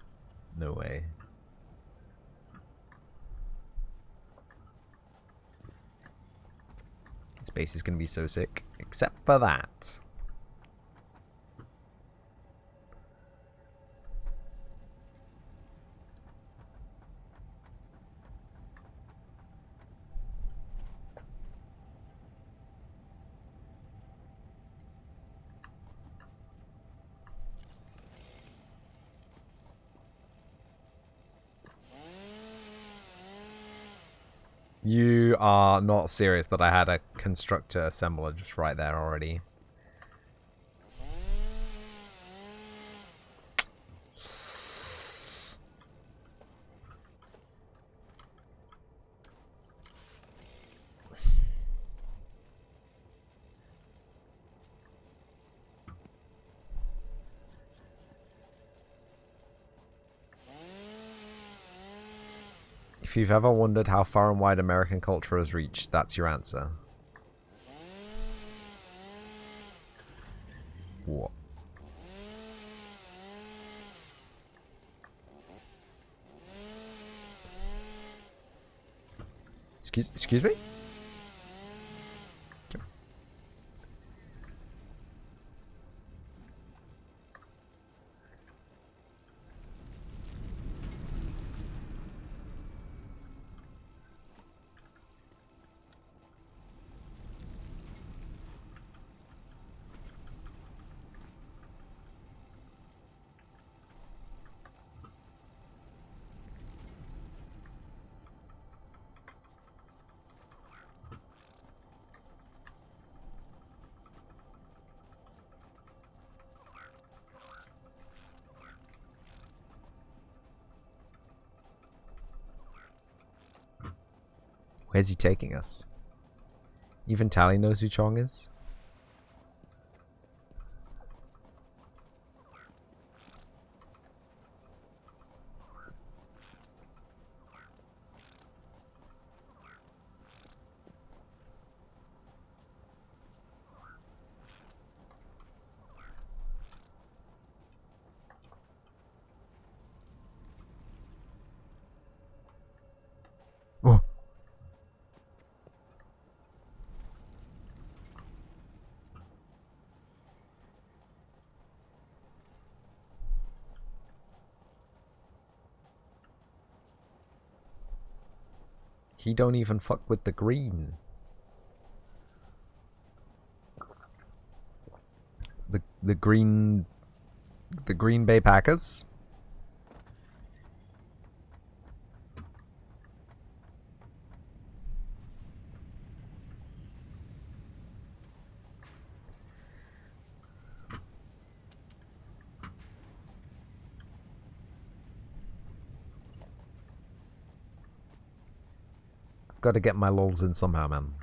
No way. Space is gonna be so sick. Except for that. You are not serious that I had a constructor assembler just right there already. If you've ever wondered how far and wide American culture has reached, that's your answer. What? Excuse me? Where's he taking us? Even Tally knows who Chong is? Oh. He don't even fuck with the green. The Green Bay Packers. I've got to get my lols in somehow, man.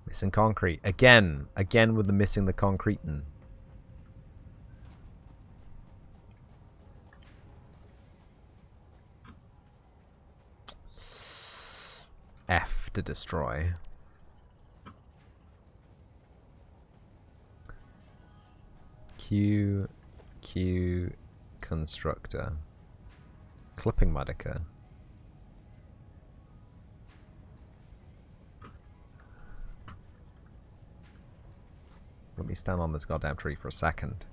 Missing concrete. Again with the missing the concrete. F to destroy. Q constructor. Clipping modica. Let me stand on this goddamn tree for a second.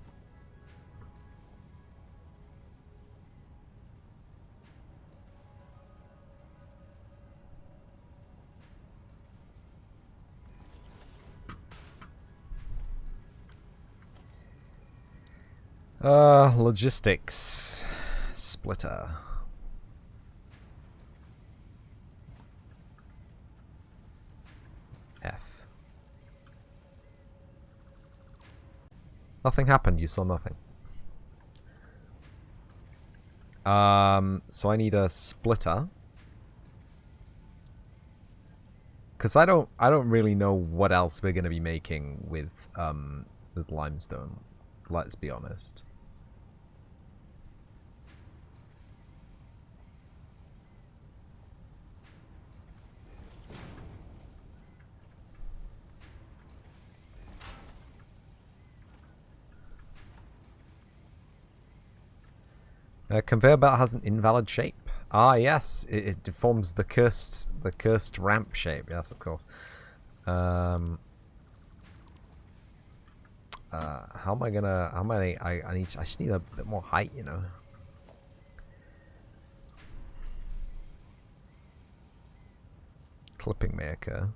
Logistics. Splitter. F. Nothing happened, you saw nothing. So I need a splitter. Cause I don't really know what else we're gonna be making with limestone. Let's be honest. Conveyor belt has an invalid shape. Ah, yes, it forms the cursed ramp shape. Yes, of course. How am I gonna? How am I just need a bit more height, you know. Clipping may occur.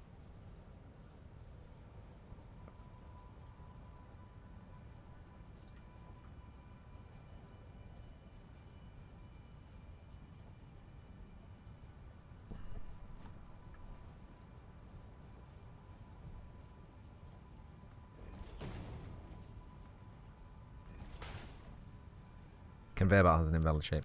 Conveyor belt has an invalid shape.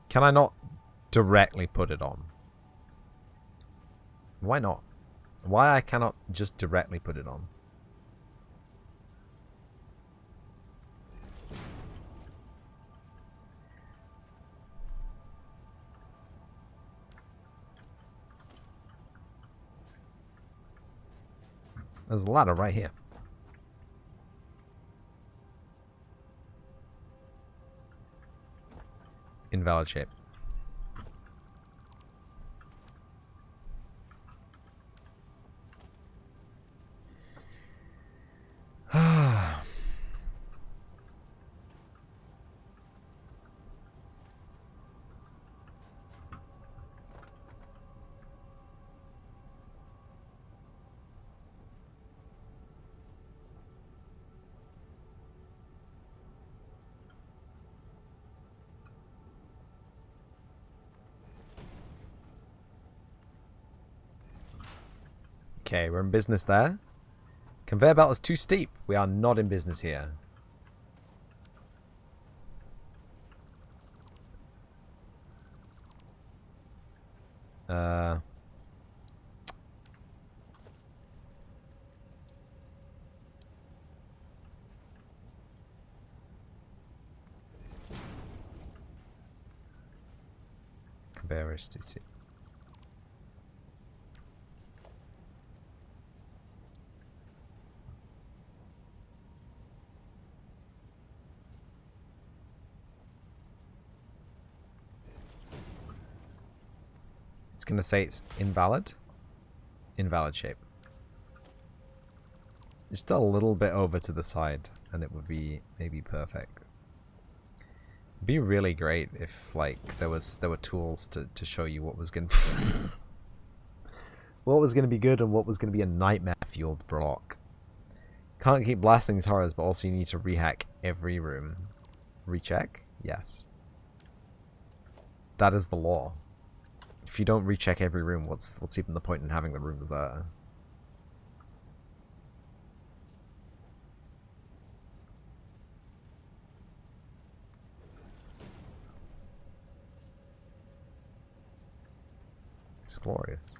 Can I not directly put it on? Why not? Why I cannot just directly put it on? There's a ladder right here. Invalid shape. Okay, we're in business there. Conveyor belt is too steep. We are not in business here. Conveyor is too steep. It's gonna say it's invalid. Invalid shape. Just a little bit over to the side, and it would be maybe perfect. It'd be really great if like there were tools to show you what was gonna what was gonna be good and what was gonna be a nightmare fueled block. Can't keep blasting these horrors, but also you need to rehack every room. Recheck? Yes. That is the law. If you don't recheck every room, what's even the point in having the rooms there? It's glorious.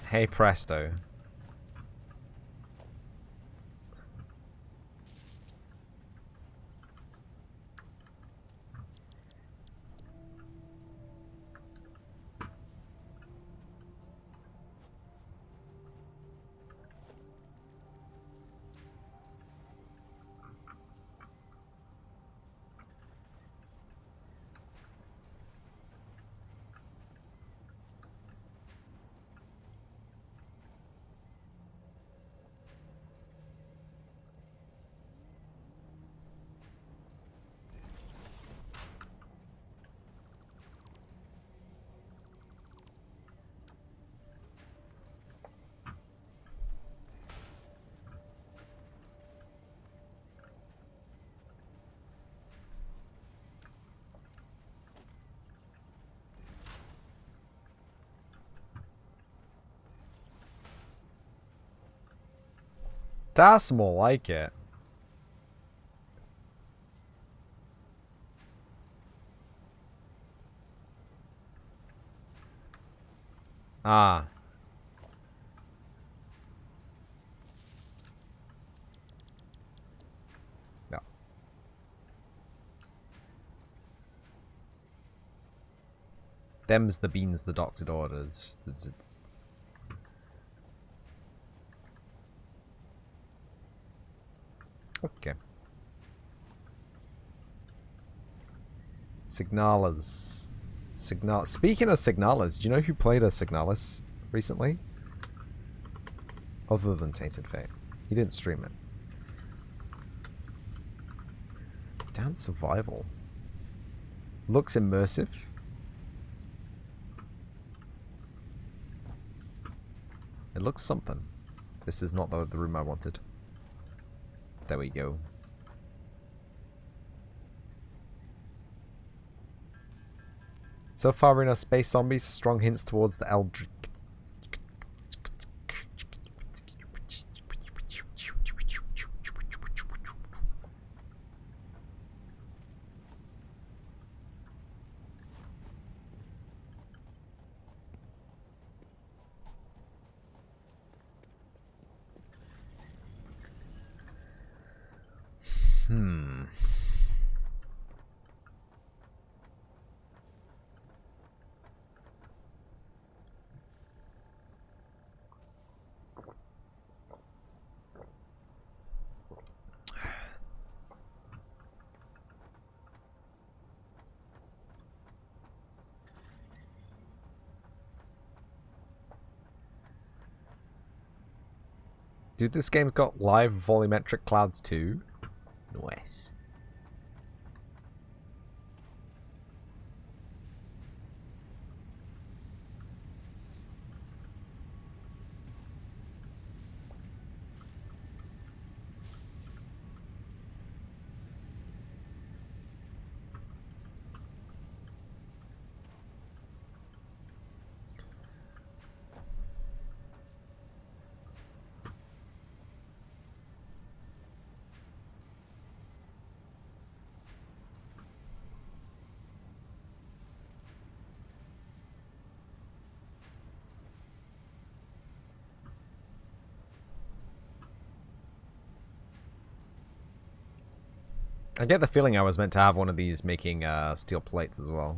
Hey presto. That's more like it. Ah. No. Them's the beans the doctor orders. It's... Okay. Signalas. Speaking of Signalas, do you know who played a Signalis recently? Other than Tainted Fate. He didn't stream it. Down survival. Looks immersive. It looks something. This is not the room I wanted. There we go. So far in our space zombies, strong hints towards the Eldritch. Dude, this game's got live volumetric clouds too. Nice. I get the feeling I was meant to have one of these making steel plates as well.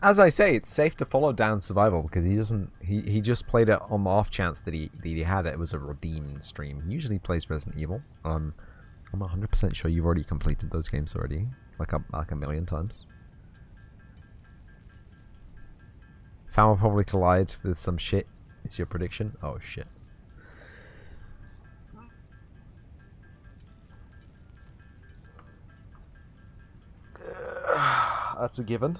As I say, it's safe to follow down survival because he doesn't. He just played it on the off chance that he had it. It was a redeemed stream. He usually plays Resident Evil. I'm 100% sure you've already completed those games already, like a million times. Fan will probably collide with some shit. It's your prediction. Oh shit. That's a given.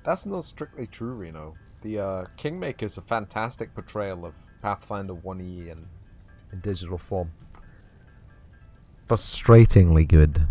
That's not strictly true, Reno. The Kingmaker is a fantastic portrayal of Pathfinder 1E in digital form. Frustratingly good.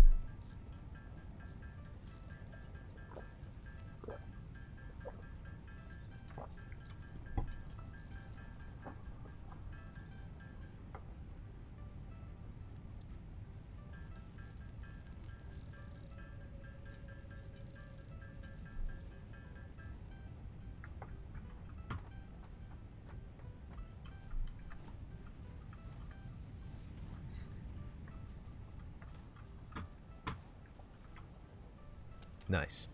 Nice.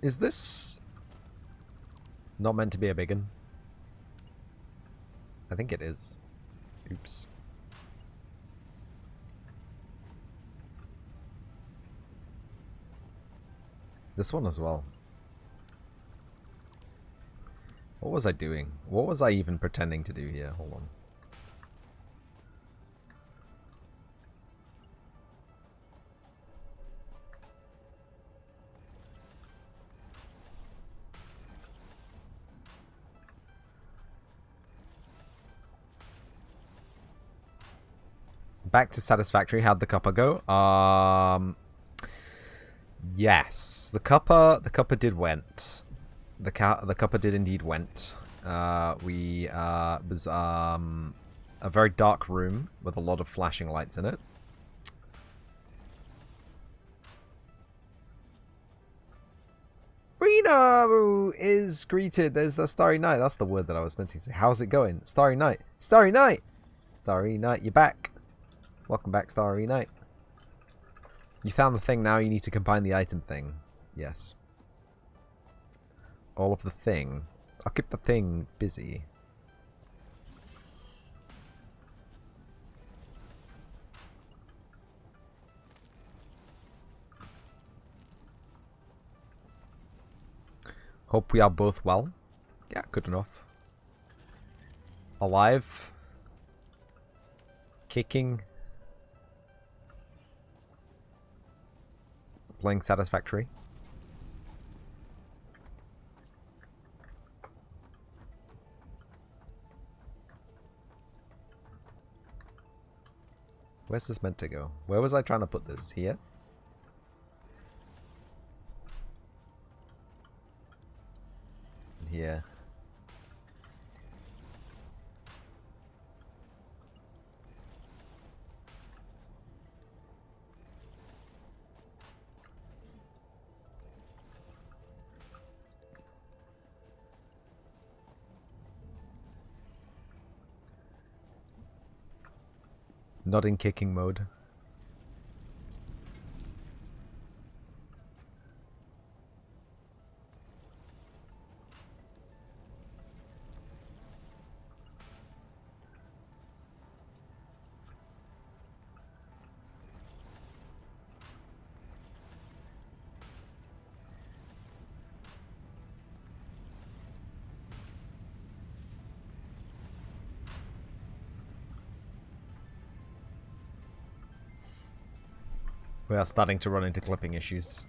Is this not meant to be a big one? I think it is. Oops. This one as well. What was I doing? What was I even pretending to do here? Hold on. Back to Satisfactory. How'd the cuppa go? Yes, the cuppa did went. The cuppa did indeed went. We was a very dark room with a lot of flashing lights in it. Reno is greeted. There's the Starry Night. That's the word that I was meant to say. How's it going? Starry Night. Starry Night. Starry Night, you're back. Welcome back, Starry Night. You found the thing, now you need to combine the item thing. Yes. All of the thing. I'll keep the thing busy. Hope we are both well. Yeah, good enough. Alive. Kicking. Playing Satisfactory. Where's this meant to go? Where was I trying to put this? Here? Here. Not in kicking mode. We are starting to run into clipping issues.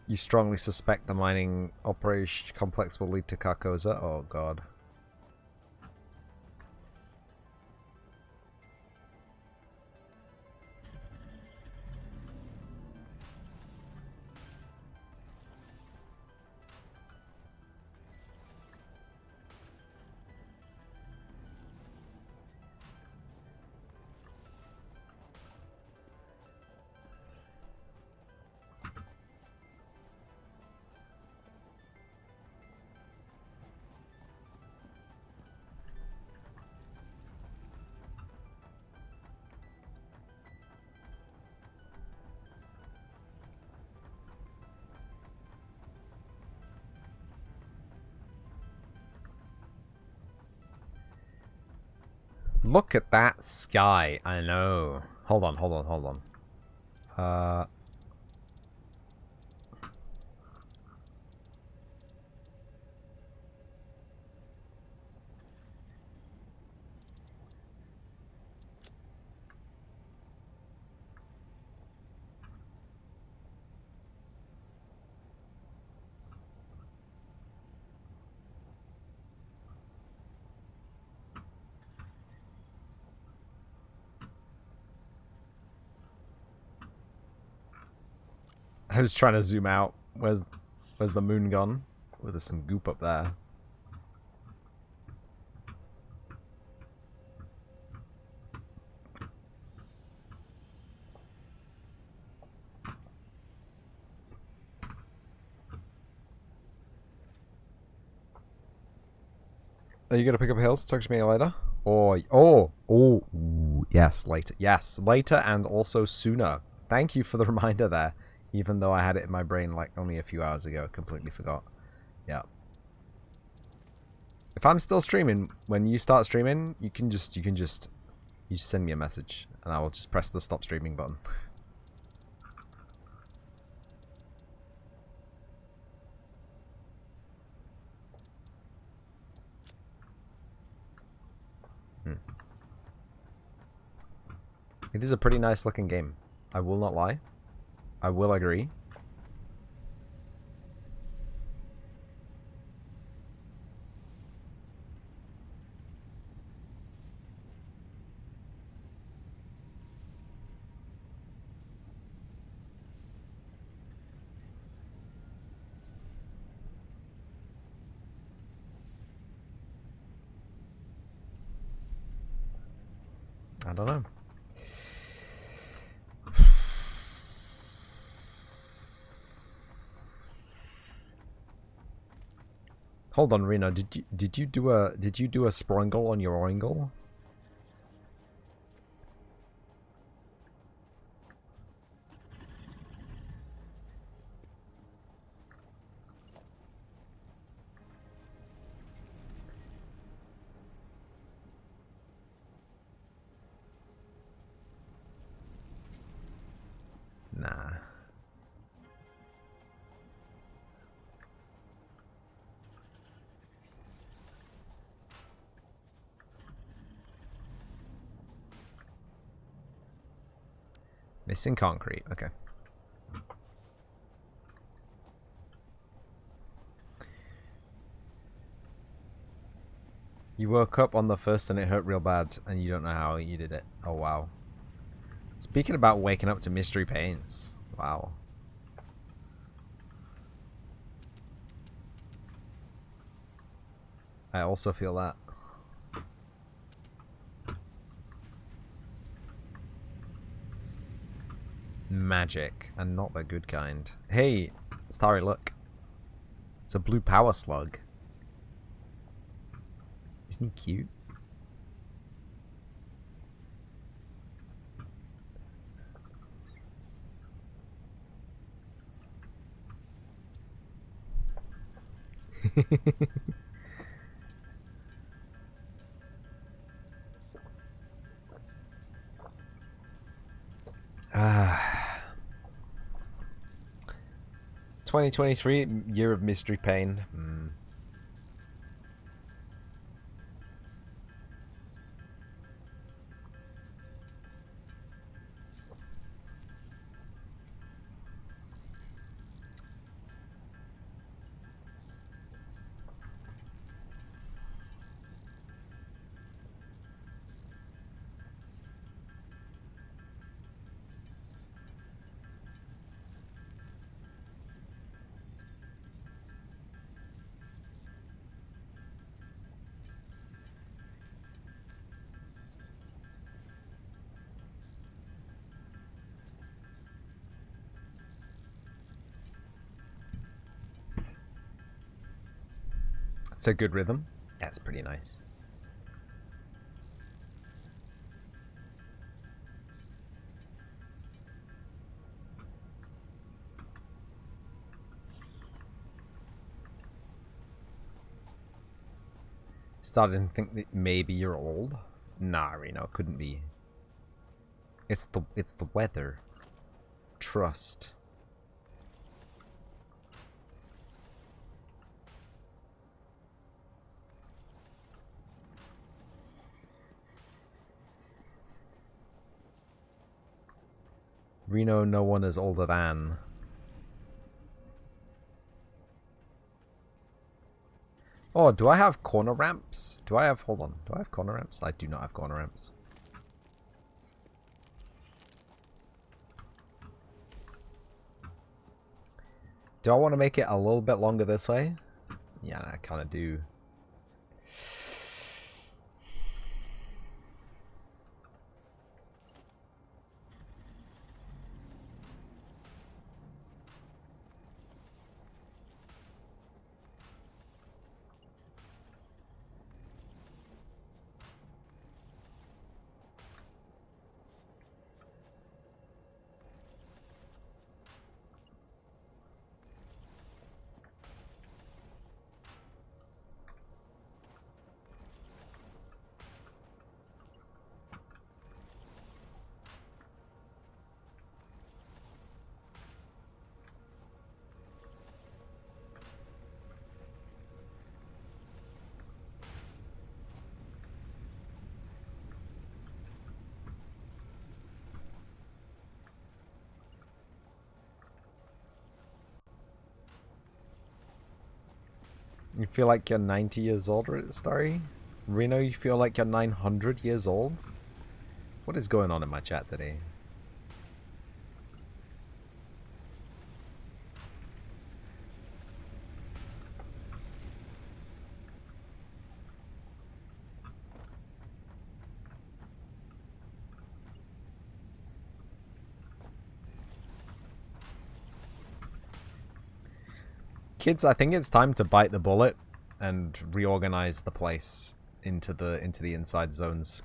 You strongly suspect the mining operation complex will lead to Carcosa? Oh god. Look at that sky. I know. Hold on, hold on, hold on. I was trying to zoom out. Where's the moon gone? Oh, there's some goop up there. Are you gonna pick up hills? Talk to me later. Ooh, yes, later. Yes, later and also sooner. Thank you for the reminder there. Even though I had it in my brain like only a few hours ago, completely forgot. Yeah. If I'm still streaming, when you start streaming, you just send me a message and I will just press the stop streaming button. It is a pretty nice looking game. I will not lie. I will agree. I don't know. Hold on, Reno. Did you do a sprongle on your oingle? Nah. Missing concrete. Okay. You woke up on the first and it hurt real bad, and you don't know how you did it. Oh, wow. Speaking about waking up to mystery pains. Wow. I also feel that. Magic, and not the good kind. Hey, Starry, look. It's a blue power slug. Isn't he cute? Ah. 2023, year of mystery pain. It's a good rhythm. That's pretty nice. Starting to think that maybe you're old. Nah, Reno, couldn't be. It's the weather. Trust. Reno, no one is older than. Oh, do I have corner ramps? Hold on. Do I have corner ramps? I do not have corner ramps. Do I want to make it a little bit longer this way? Yeah, I kind of do. You feel like you're 90 years old, Starry? Reno, you feel like you're 900 years old? What is going on in my chat today? Kids, I think it's time to bite the bullet and reorganize the place into the inside zones.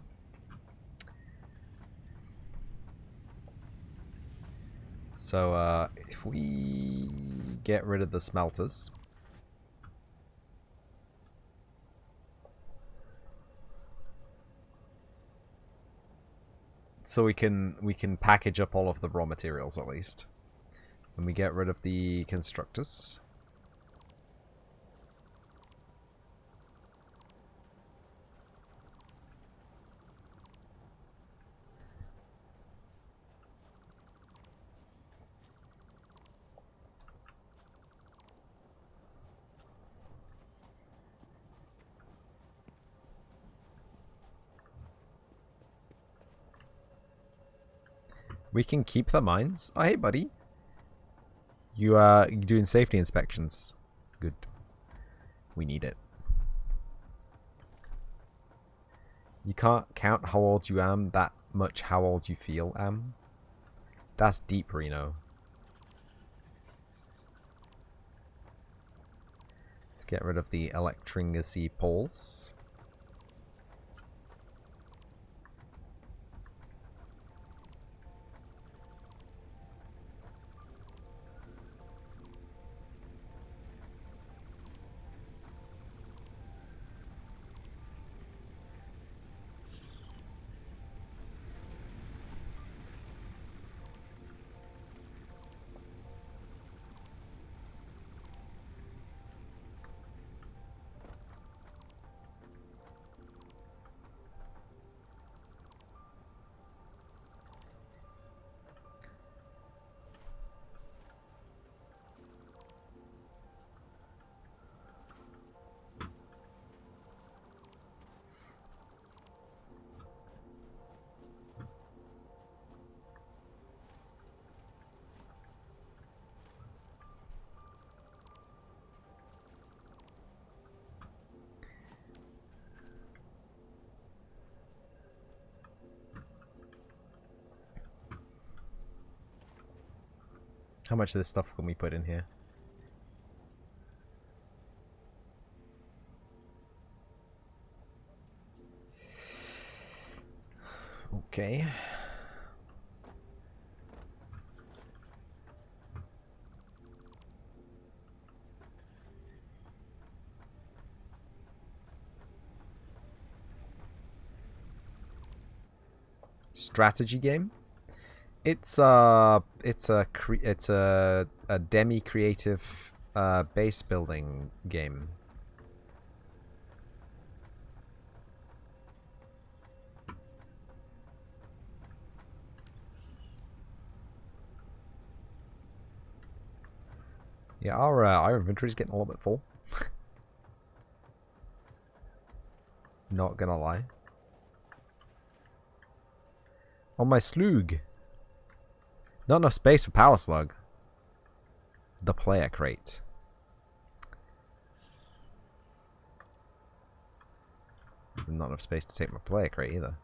So if we get rid of the smelters, so we can package up all of the raw materials at least, and we get rid of the constructors. We can keep the mines. Oh, hey, buddy. You are doing safety inspections. Good. We need it. You can't count how old you am that much how old you feel am. That's deep, Reno. Let's get rid of the electricity poles. How much of this stuff can we put in here? Okay. Strategy game? It's a demi-creative base building game. Yeah, our inventory's getting a little bit full. Not gonna lie. On my slug. Not enough space for power slug. The player crate. Not enough space to take my player crate either.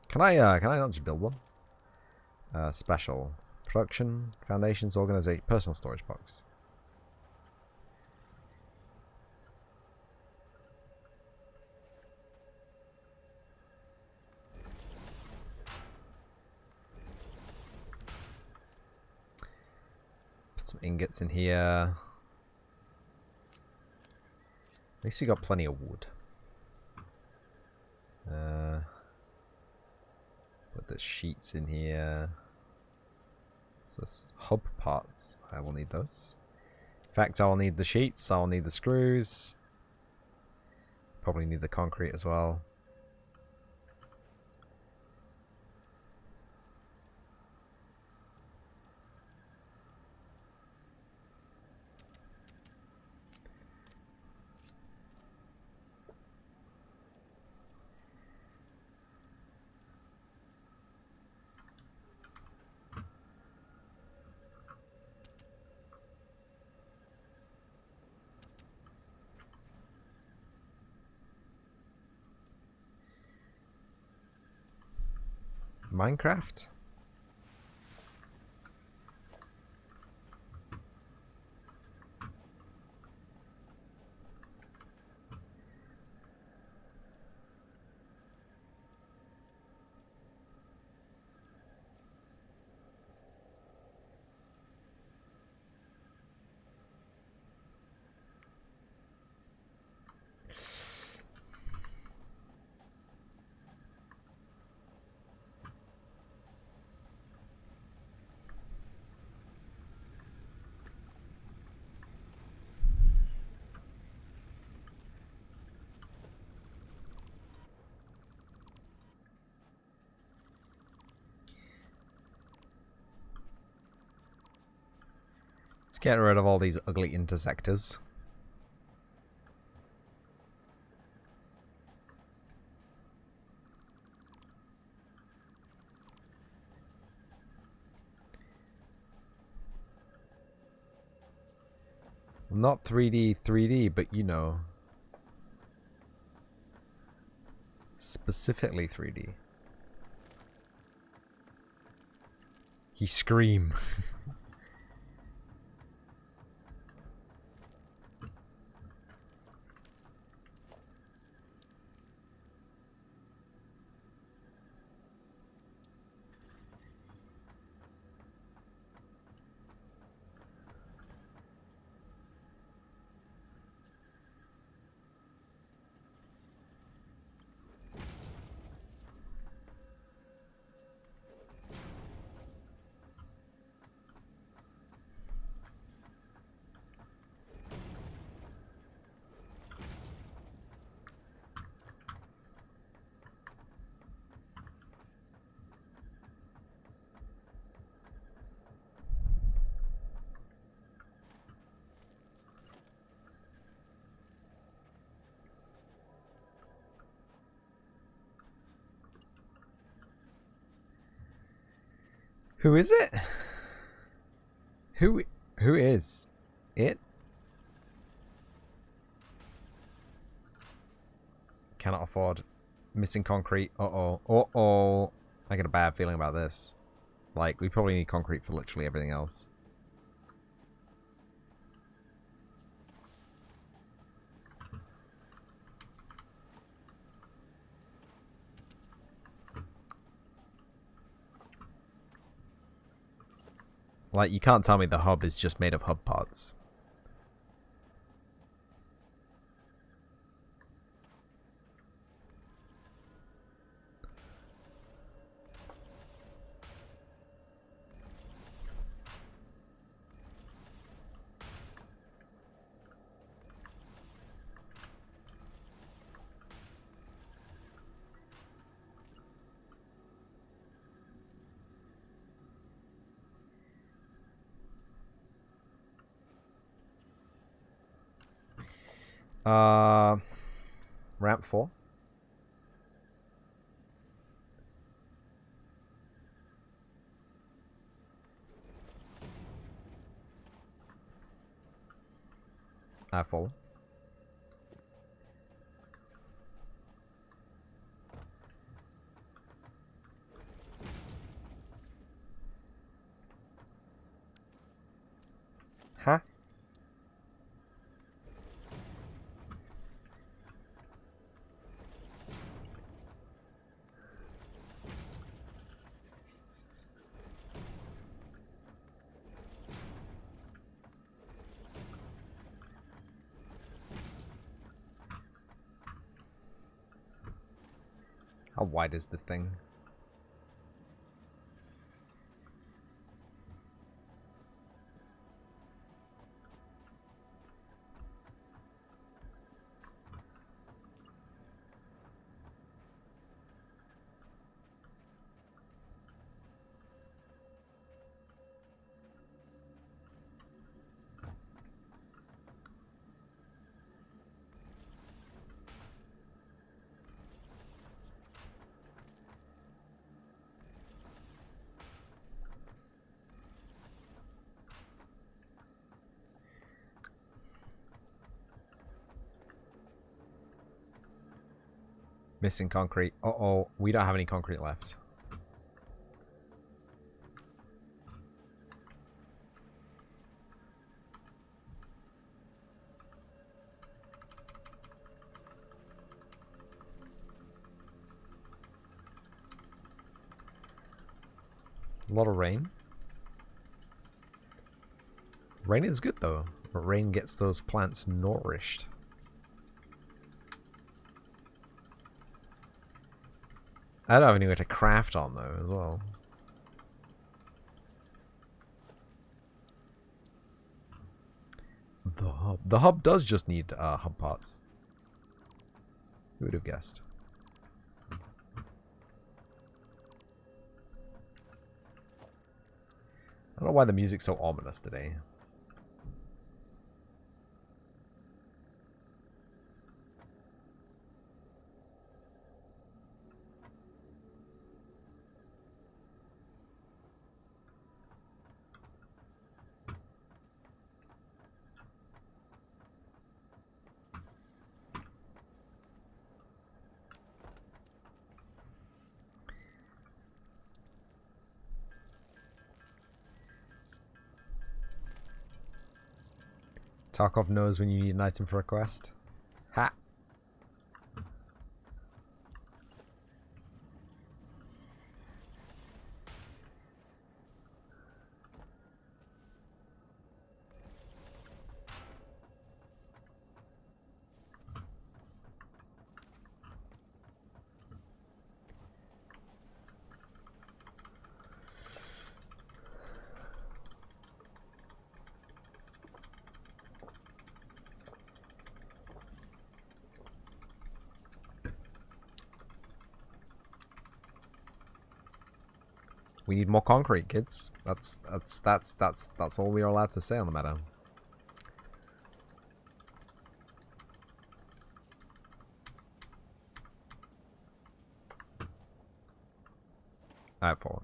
Can I not just build one? Special. Production, foundations, organization, personal storage box. Put some ingots in here. At least we got plenty of wood. Put the sheets in here. What's this? Hub parts. I will need those. In fact, I will need the sheets. I will need the screws. Probably need the concrete as well. Minecraft? Let's get rid of all these ugly intersectors. Not 3D, but you know. Specifically 3D. He scream. Who is it? Who is it? Cannot afford. Missing concrete. Uh-oh. Uh-oh. I get a bad feeling about this. Like, we probably need concrete for literally everything else. Like, you can't tell me the hub is just made of hub parts. Ramp 4. I follow. Huh? How wide is this thing? Missing concrete. Uh-oh, we don't have any concrete left. A lot of rain. Rain is good though. Rain gets those plants nourished. I don't have anywhere to craft on though as well. The hub. The hub does just need hub parts. Who would have guessed? I don't know why the music's so ominous today. Tarkov knows when you need an item for a quest. Ha! We need more concrete, kids. That's all we are allowed to say on the matter. Alright, forward.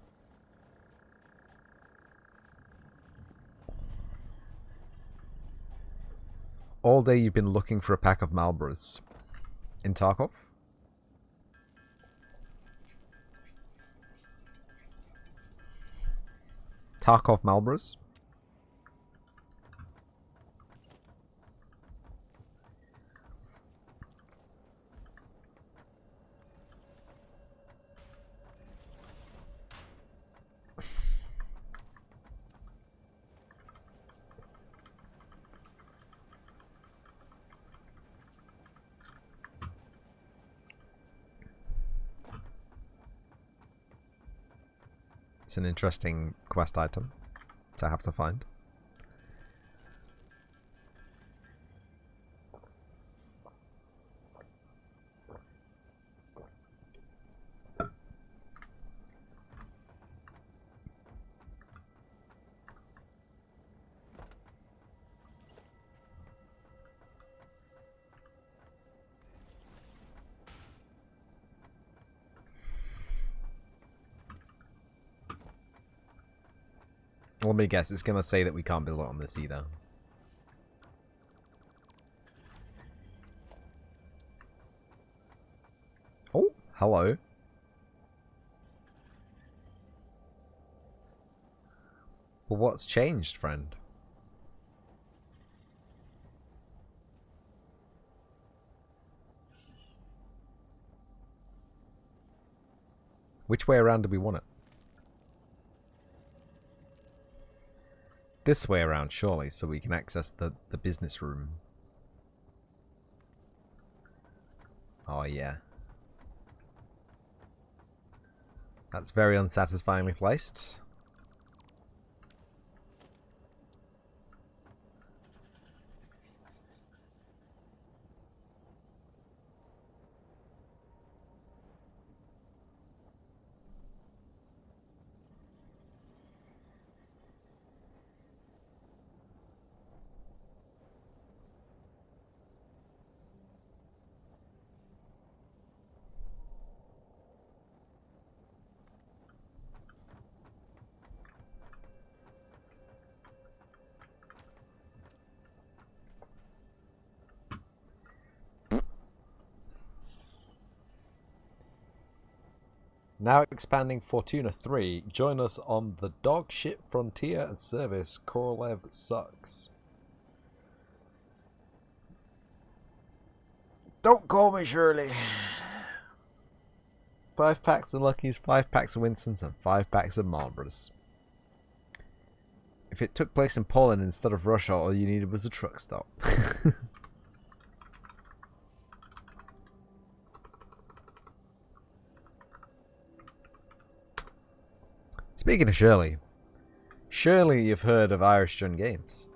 All day you've been looking for a pack of Marlboros in Tarkov? Tarkov Marlboros? It's an interesting quest item to have to find. Let me guess, it's going to say that we can't build it on this either. Oh, hello. Well, what's changed, friend? Which way around do we want it? This way around, surely, so we can access the business room. Oh, yeah. That's very unsatisfyingly placed. Now expanding Fortuna 3, join us on the dog shit frontier and service. Korolev sucks. Don't call me Shirley. 5 packs of Luckies, 5 packs of Winstons, and 5 packs of Marlboros. If it took place in Poland instead of Russia, all you needed was a truck stop. Speaking of Shirley, surely you've heard of Irish Jun Games.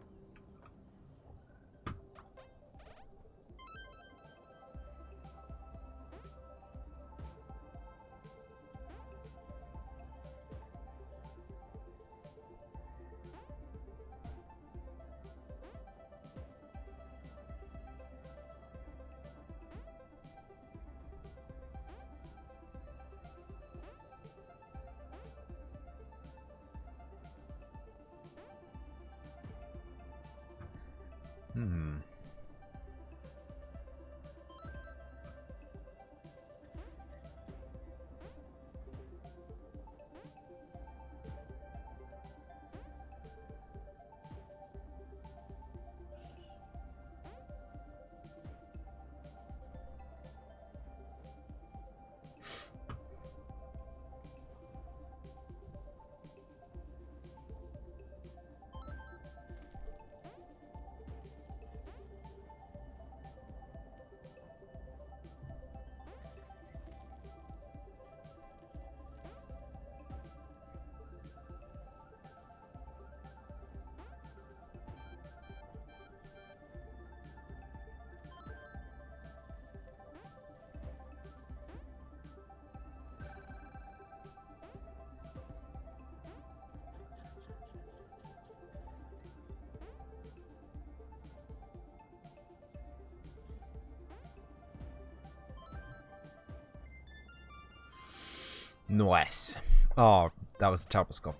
Nice. Oh, that was a terrible score.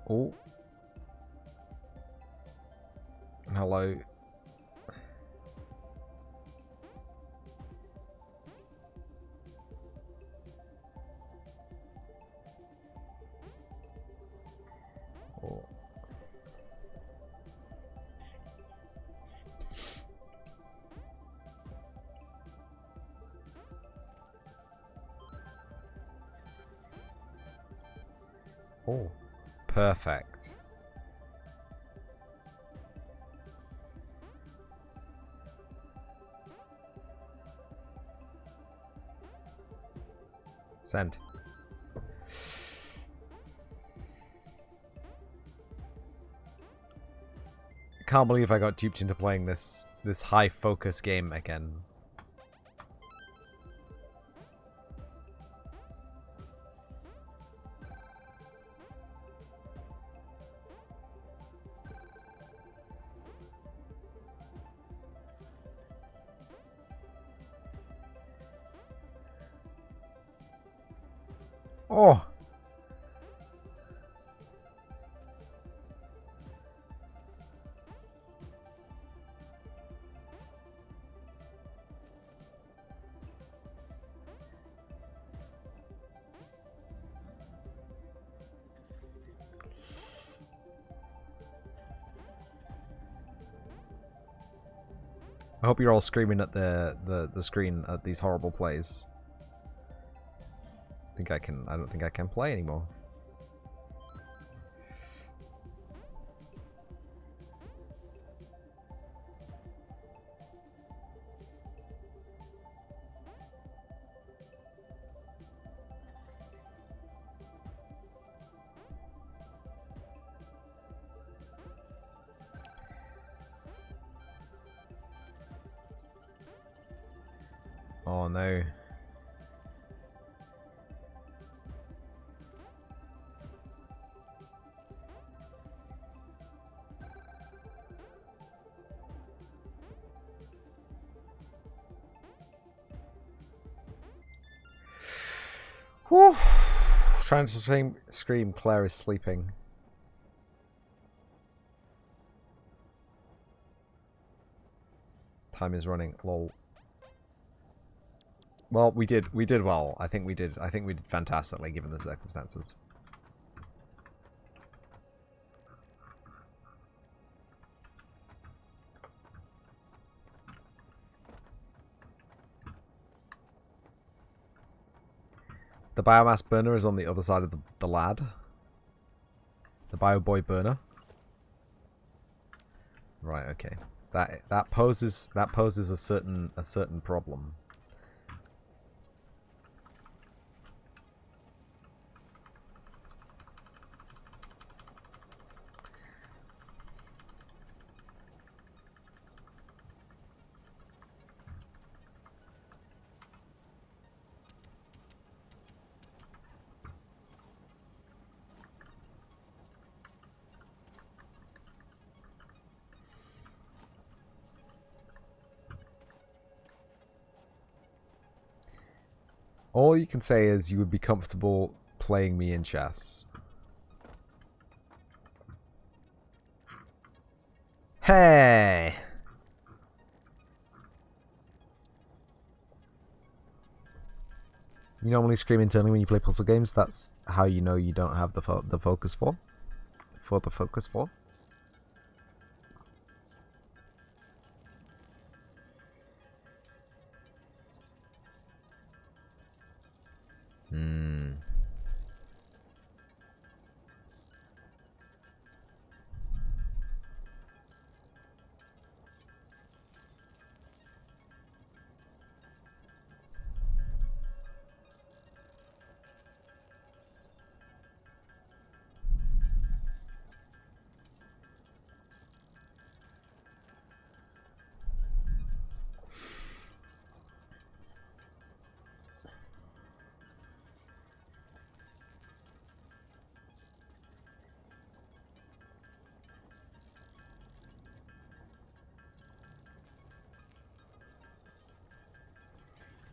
Oh. Hello. Oh. Oh. Perfect. Send. Can't believe I got duped into playing this high focus game again. Oh. I hope you're all screaming at the screen at these horrible plays. I don't think I can play anymore. Oh no. Whew. Trying to scream. Claire is sleeping. Time is running. Lol. Well, we did well. I think we did fantastically given the circumstances. The biomass burner is on the other side of the lad. The bioboy burner. Right, okay. That poses a certain problem. All you can say is you would be comfortable playing me in chess. Hey! You normally scream internally when you play puzzle games. That's how you know you don't have the focus for the focus for.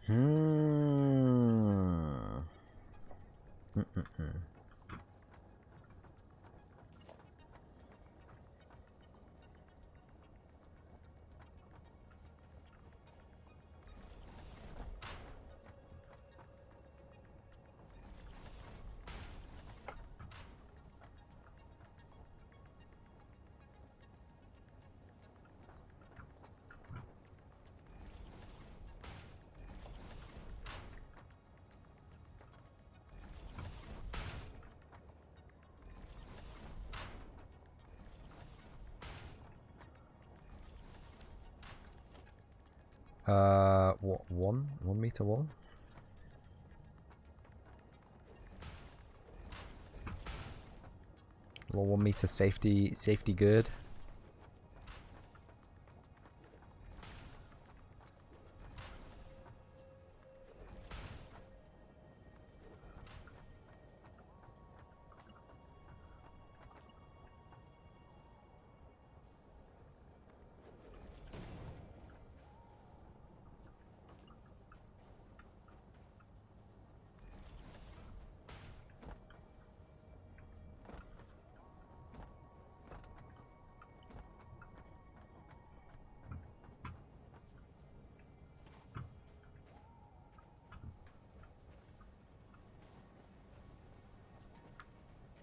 Hmm. What, 1 meter wall? Well, 1 meter safety good.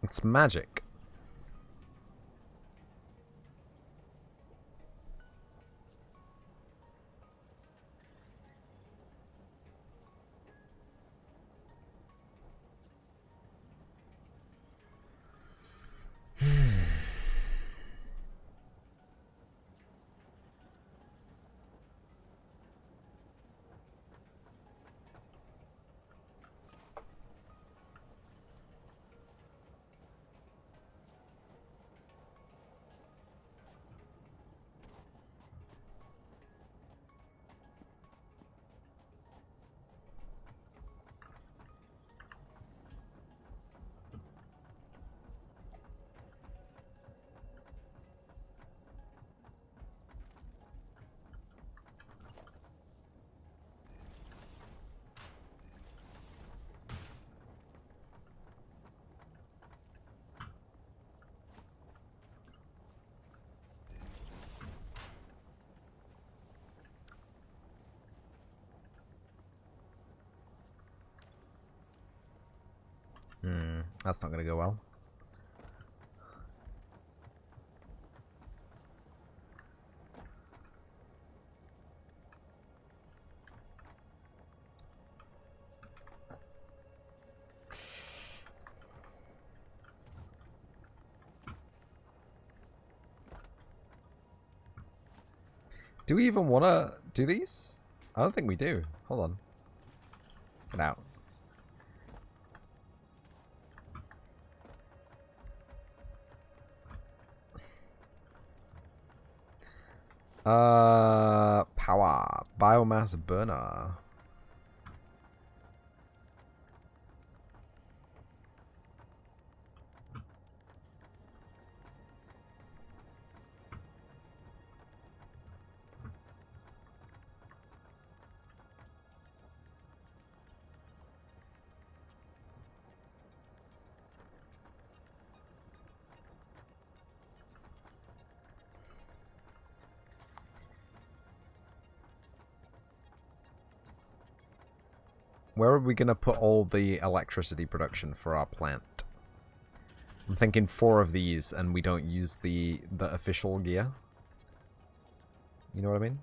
It's magic. That's not going to go well. Do we even want to do these? I don't think we do. Hold on. Get out. Power. Biomass burner. Where are we going to put all the electricity production for our plant? I'm thinking 4 of these and we don't use the official gear. You know what I mean?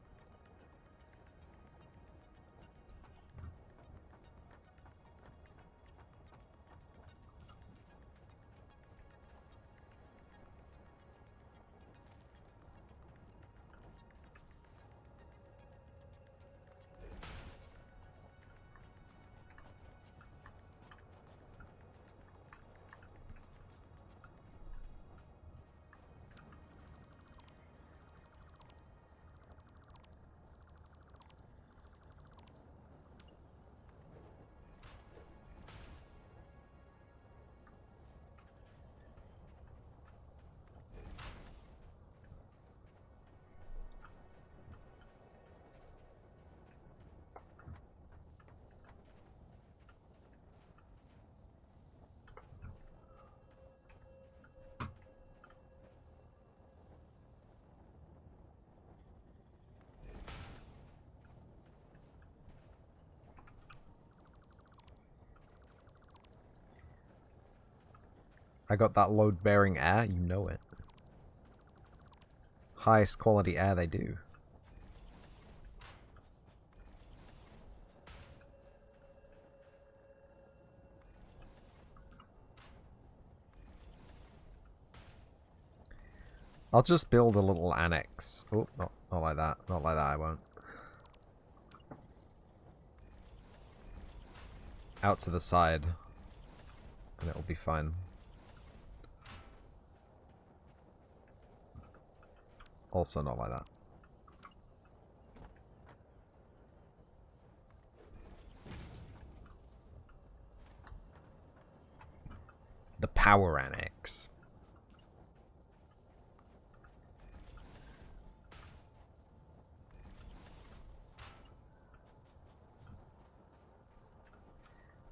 I got that load-bearing air, you know it. Highest quality air they do. I'll just build a little annex. Oh, not like that. Not like that, I won't. Out to the side. And it'll be fine. Also not like that. The power annex.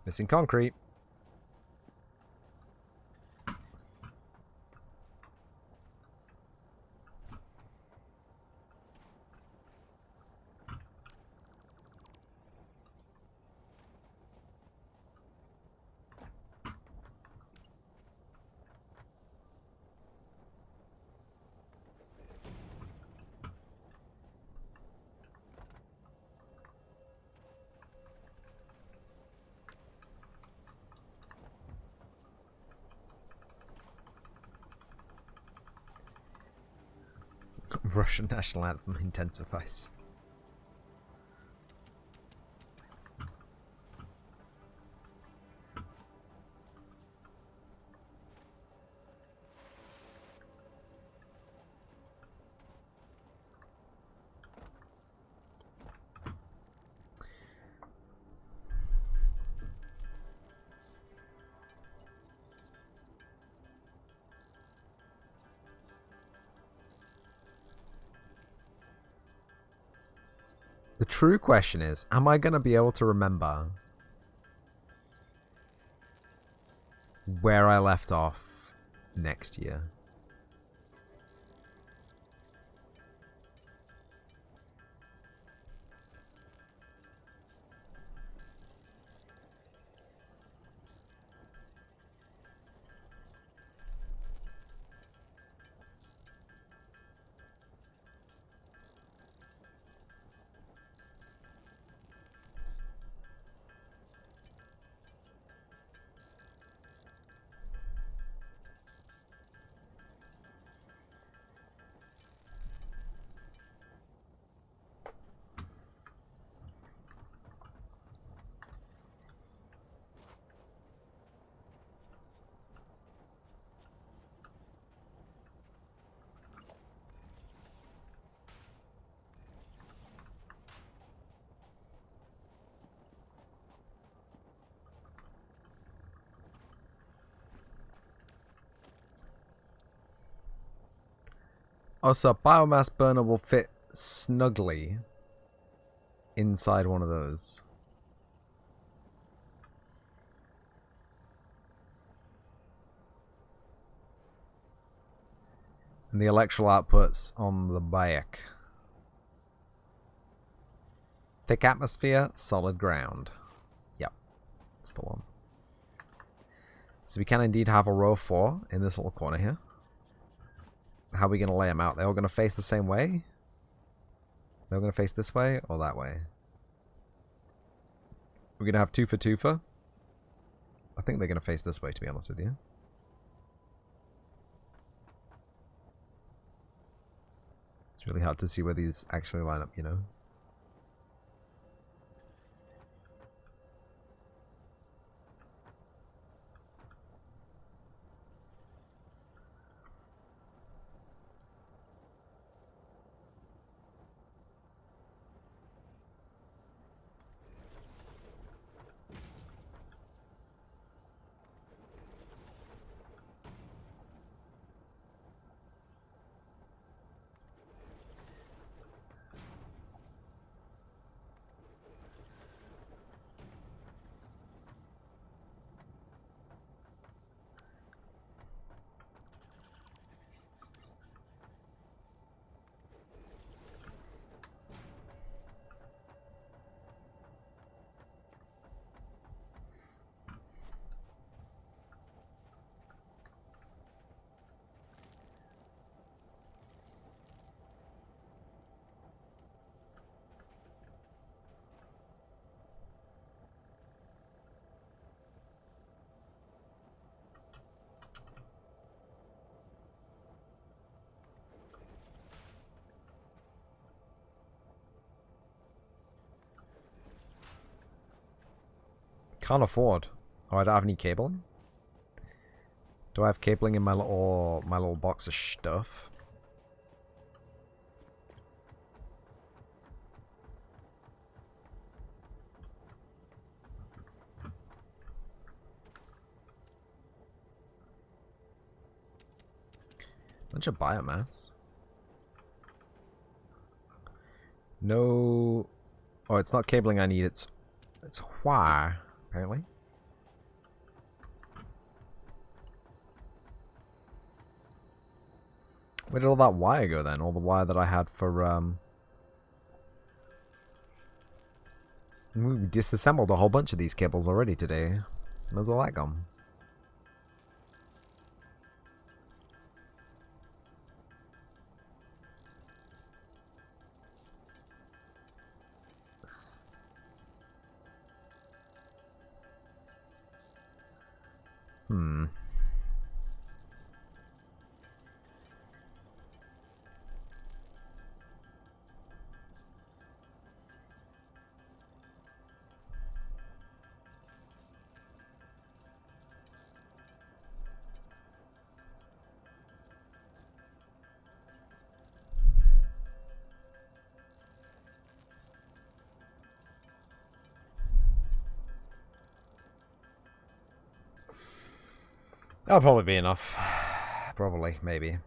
Missing concrete. Russian national anthem intensifies. The true question is, am I going to be able to remember where I left off next year? Oh, so biomass burner will fit snugly inside one of those. And the electrical outputs on the back. Thick atmosphere, solid ground. Yep, that's the one. So we can indeed have a row of 4 in this little corner here. How are we going to lay them out? They're all going to face the same way? They're going to face this way or that way? We're going to have 2 for 2 for? I think they're going to face this way, to be honest with you. It's really hard to see where these actually line up, you know? Can't afford. Oh, I don't have any cabling? Do I have cabling in my little box of stuff? Bunch of biomass. No. Oh, it's not cabling I need. It's wire, apparently. Where did all that wire go then? All the wire that I had for we disassembled a whole bunch of these cables already today. Where's all that gone? That'll probably be enough. Probably, maybe.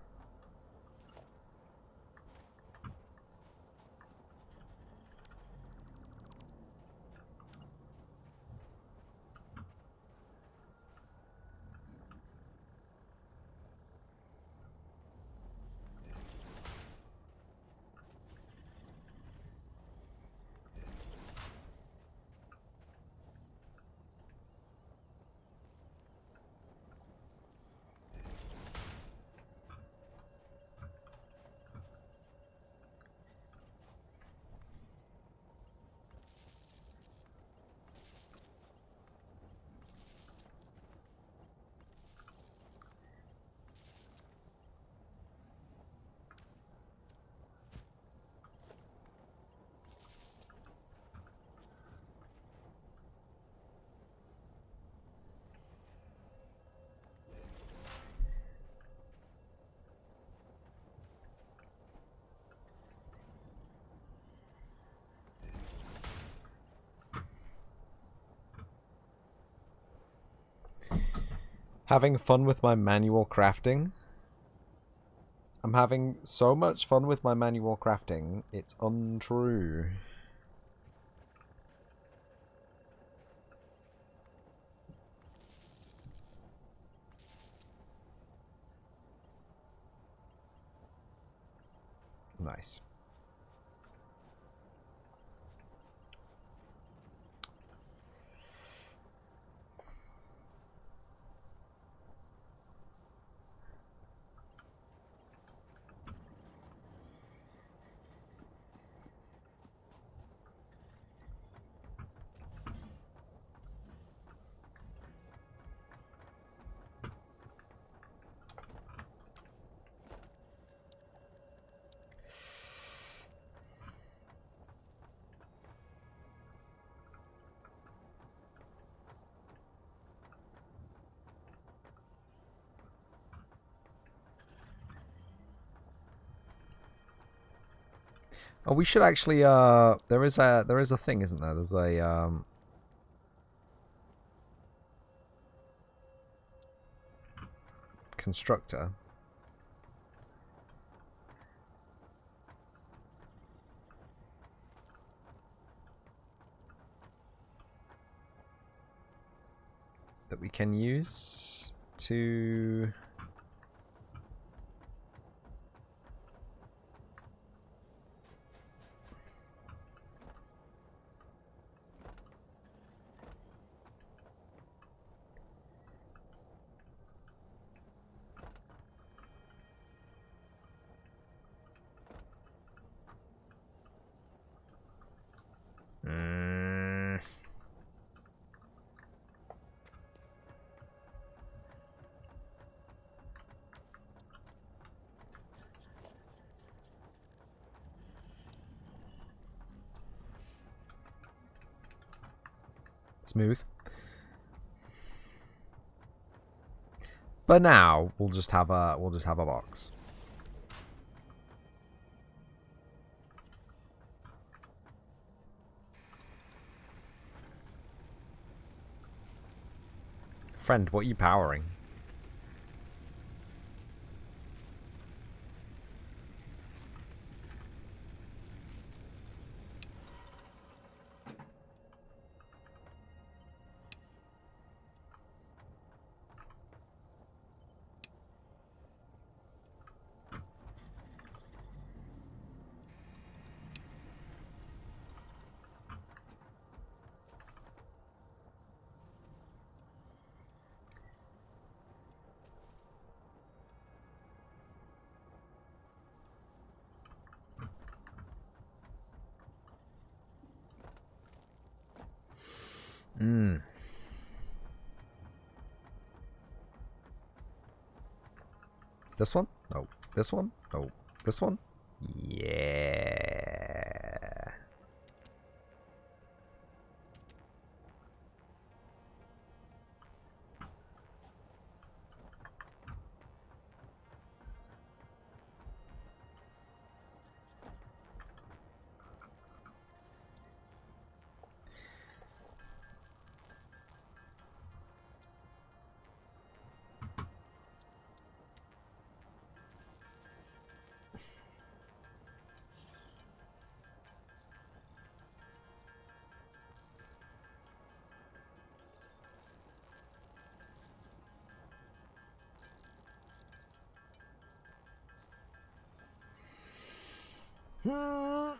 Having fun with my manual crafting. I'm having so much fun with my manual crafting, it's untrue. Nice. Oh, we should actually, there is a thing, isn't there? There's a, constructor. That we can use to... Smooth. But now we'll just have a box. Friend, what are you powering? This one? No. This one? No. This one? Yeah. The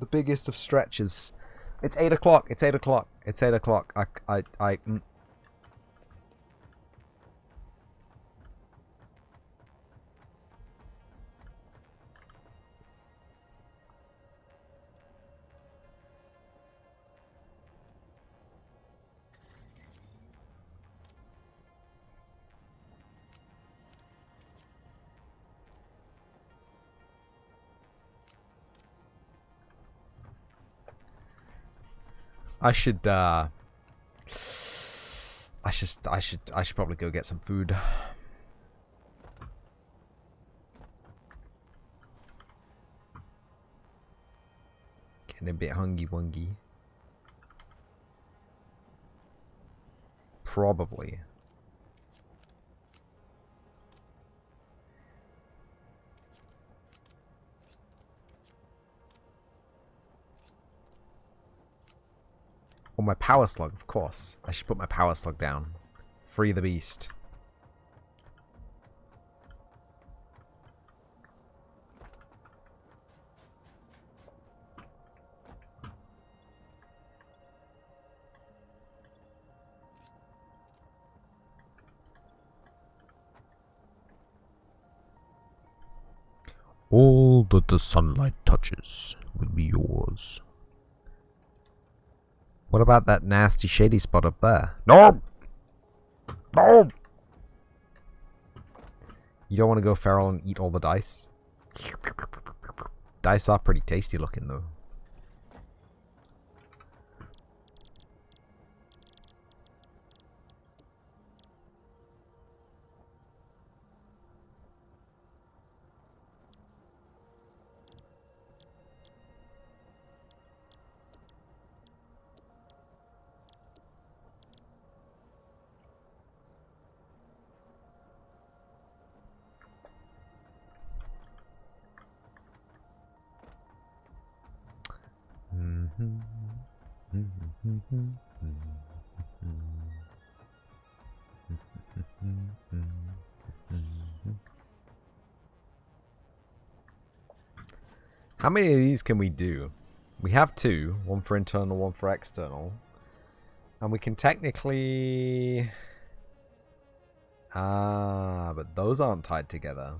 biggest of stretches. It's 8 o'clock. It's 8 o'clock. It's 8 o'clock. I should probably go get some food. Getting a bit hungry wungy. probably. Oh, my power slug, of course. I should put my power slug down. Free the beast. All that the sunlight touches will be yours. What about that nasty shady spot up there? No! No! You don't want to go feral and eat all the dice? Dice are pretty tasty looking though. How many of these can we do? We have two, one for internal, one for external. And we can technically... but those aren't tied together.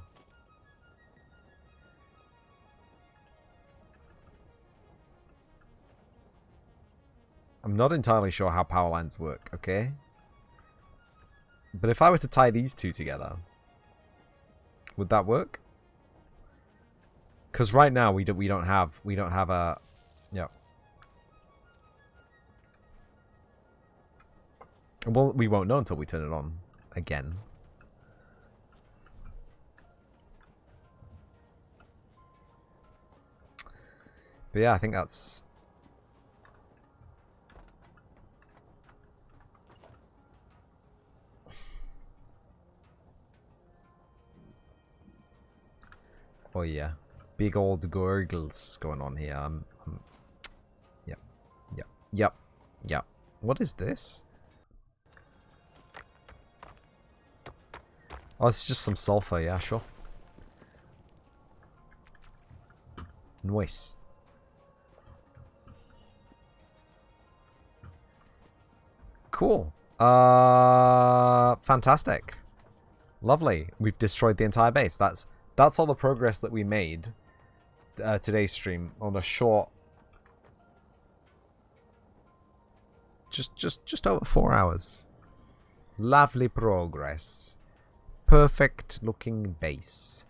I'm not entirely sure how power lines work, okay? But if I were to tie these two together, would that work? Because right now we don't have a, yeah. Well, we won't know until we turn it on again. But yeah, I think that's... Oh yeah, big old gurgles going on here. Yep. What is this? Oh, it's just some sulfur. Yeah, sure. Nice. Cool. Fantastic. Lovely. We've destroyed the entire base. That's all the progress that we made today's stream on a short, just over 4 hours. Lovely progress. Perfect looking base.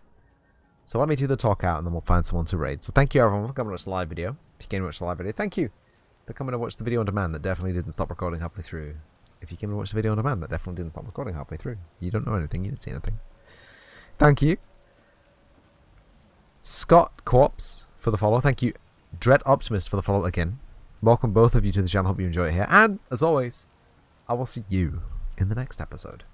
So let me do the talk out and then we'll find someone to raid. So thank you everyone for coming to watch the live video. If you came to watch the live video, thank you for coming to watch the video on demand that definitely didn't stop recording halfway through. If you came to watch the video on demand that definitely didn't stop recording halfway through. You don't know anything, you didn't see anything. Thank you. Scott Corpse for the follow. Thank you. Dread Optimist for the follow again. Welcome both of you to the channel. Hope you enjoy it here. And as always, I will see you in the next episode.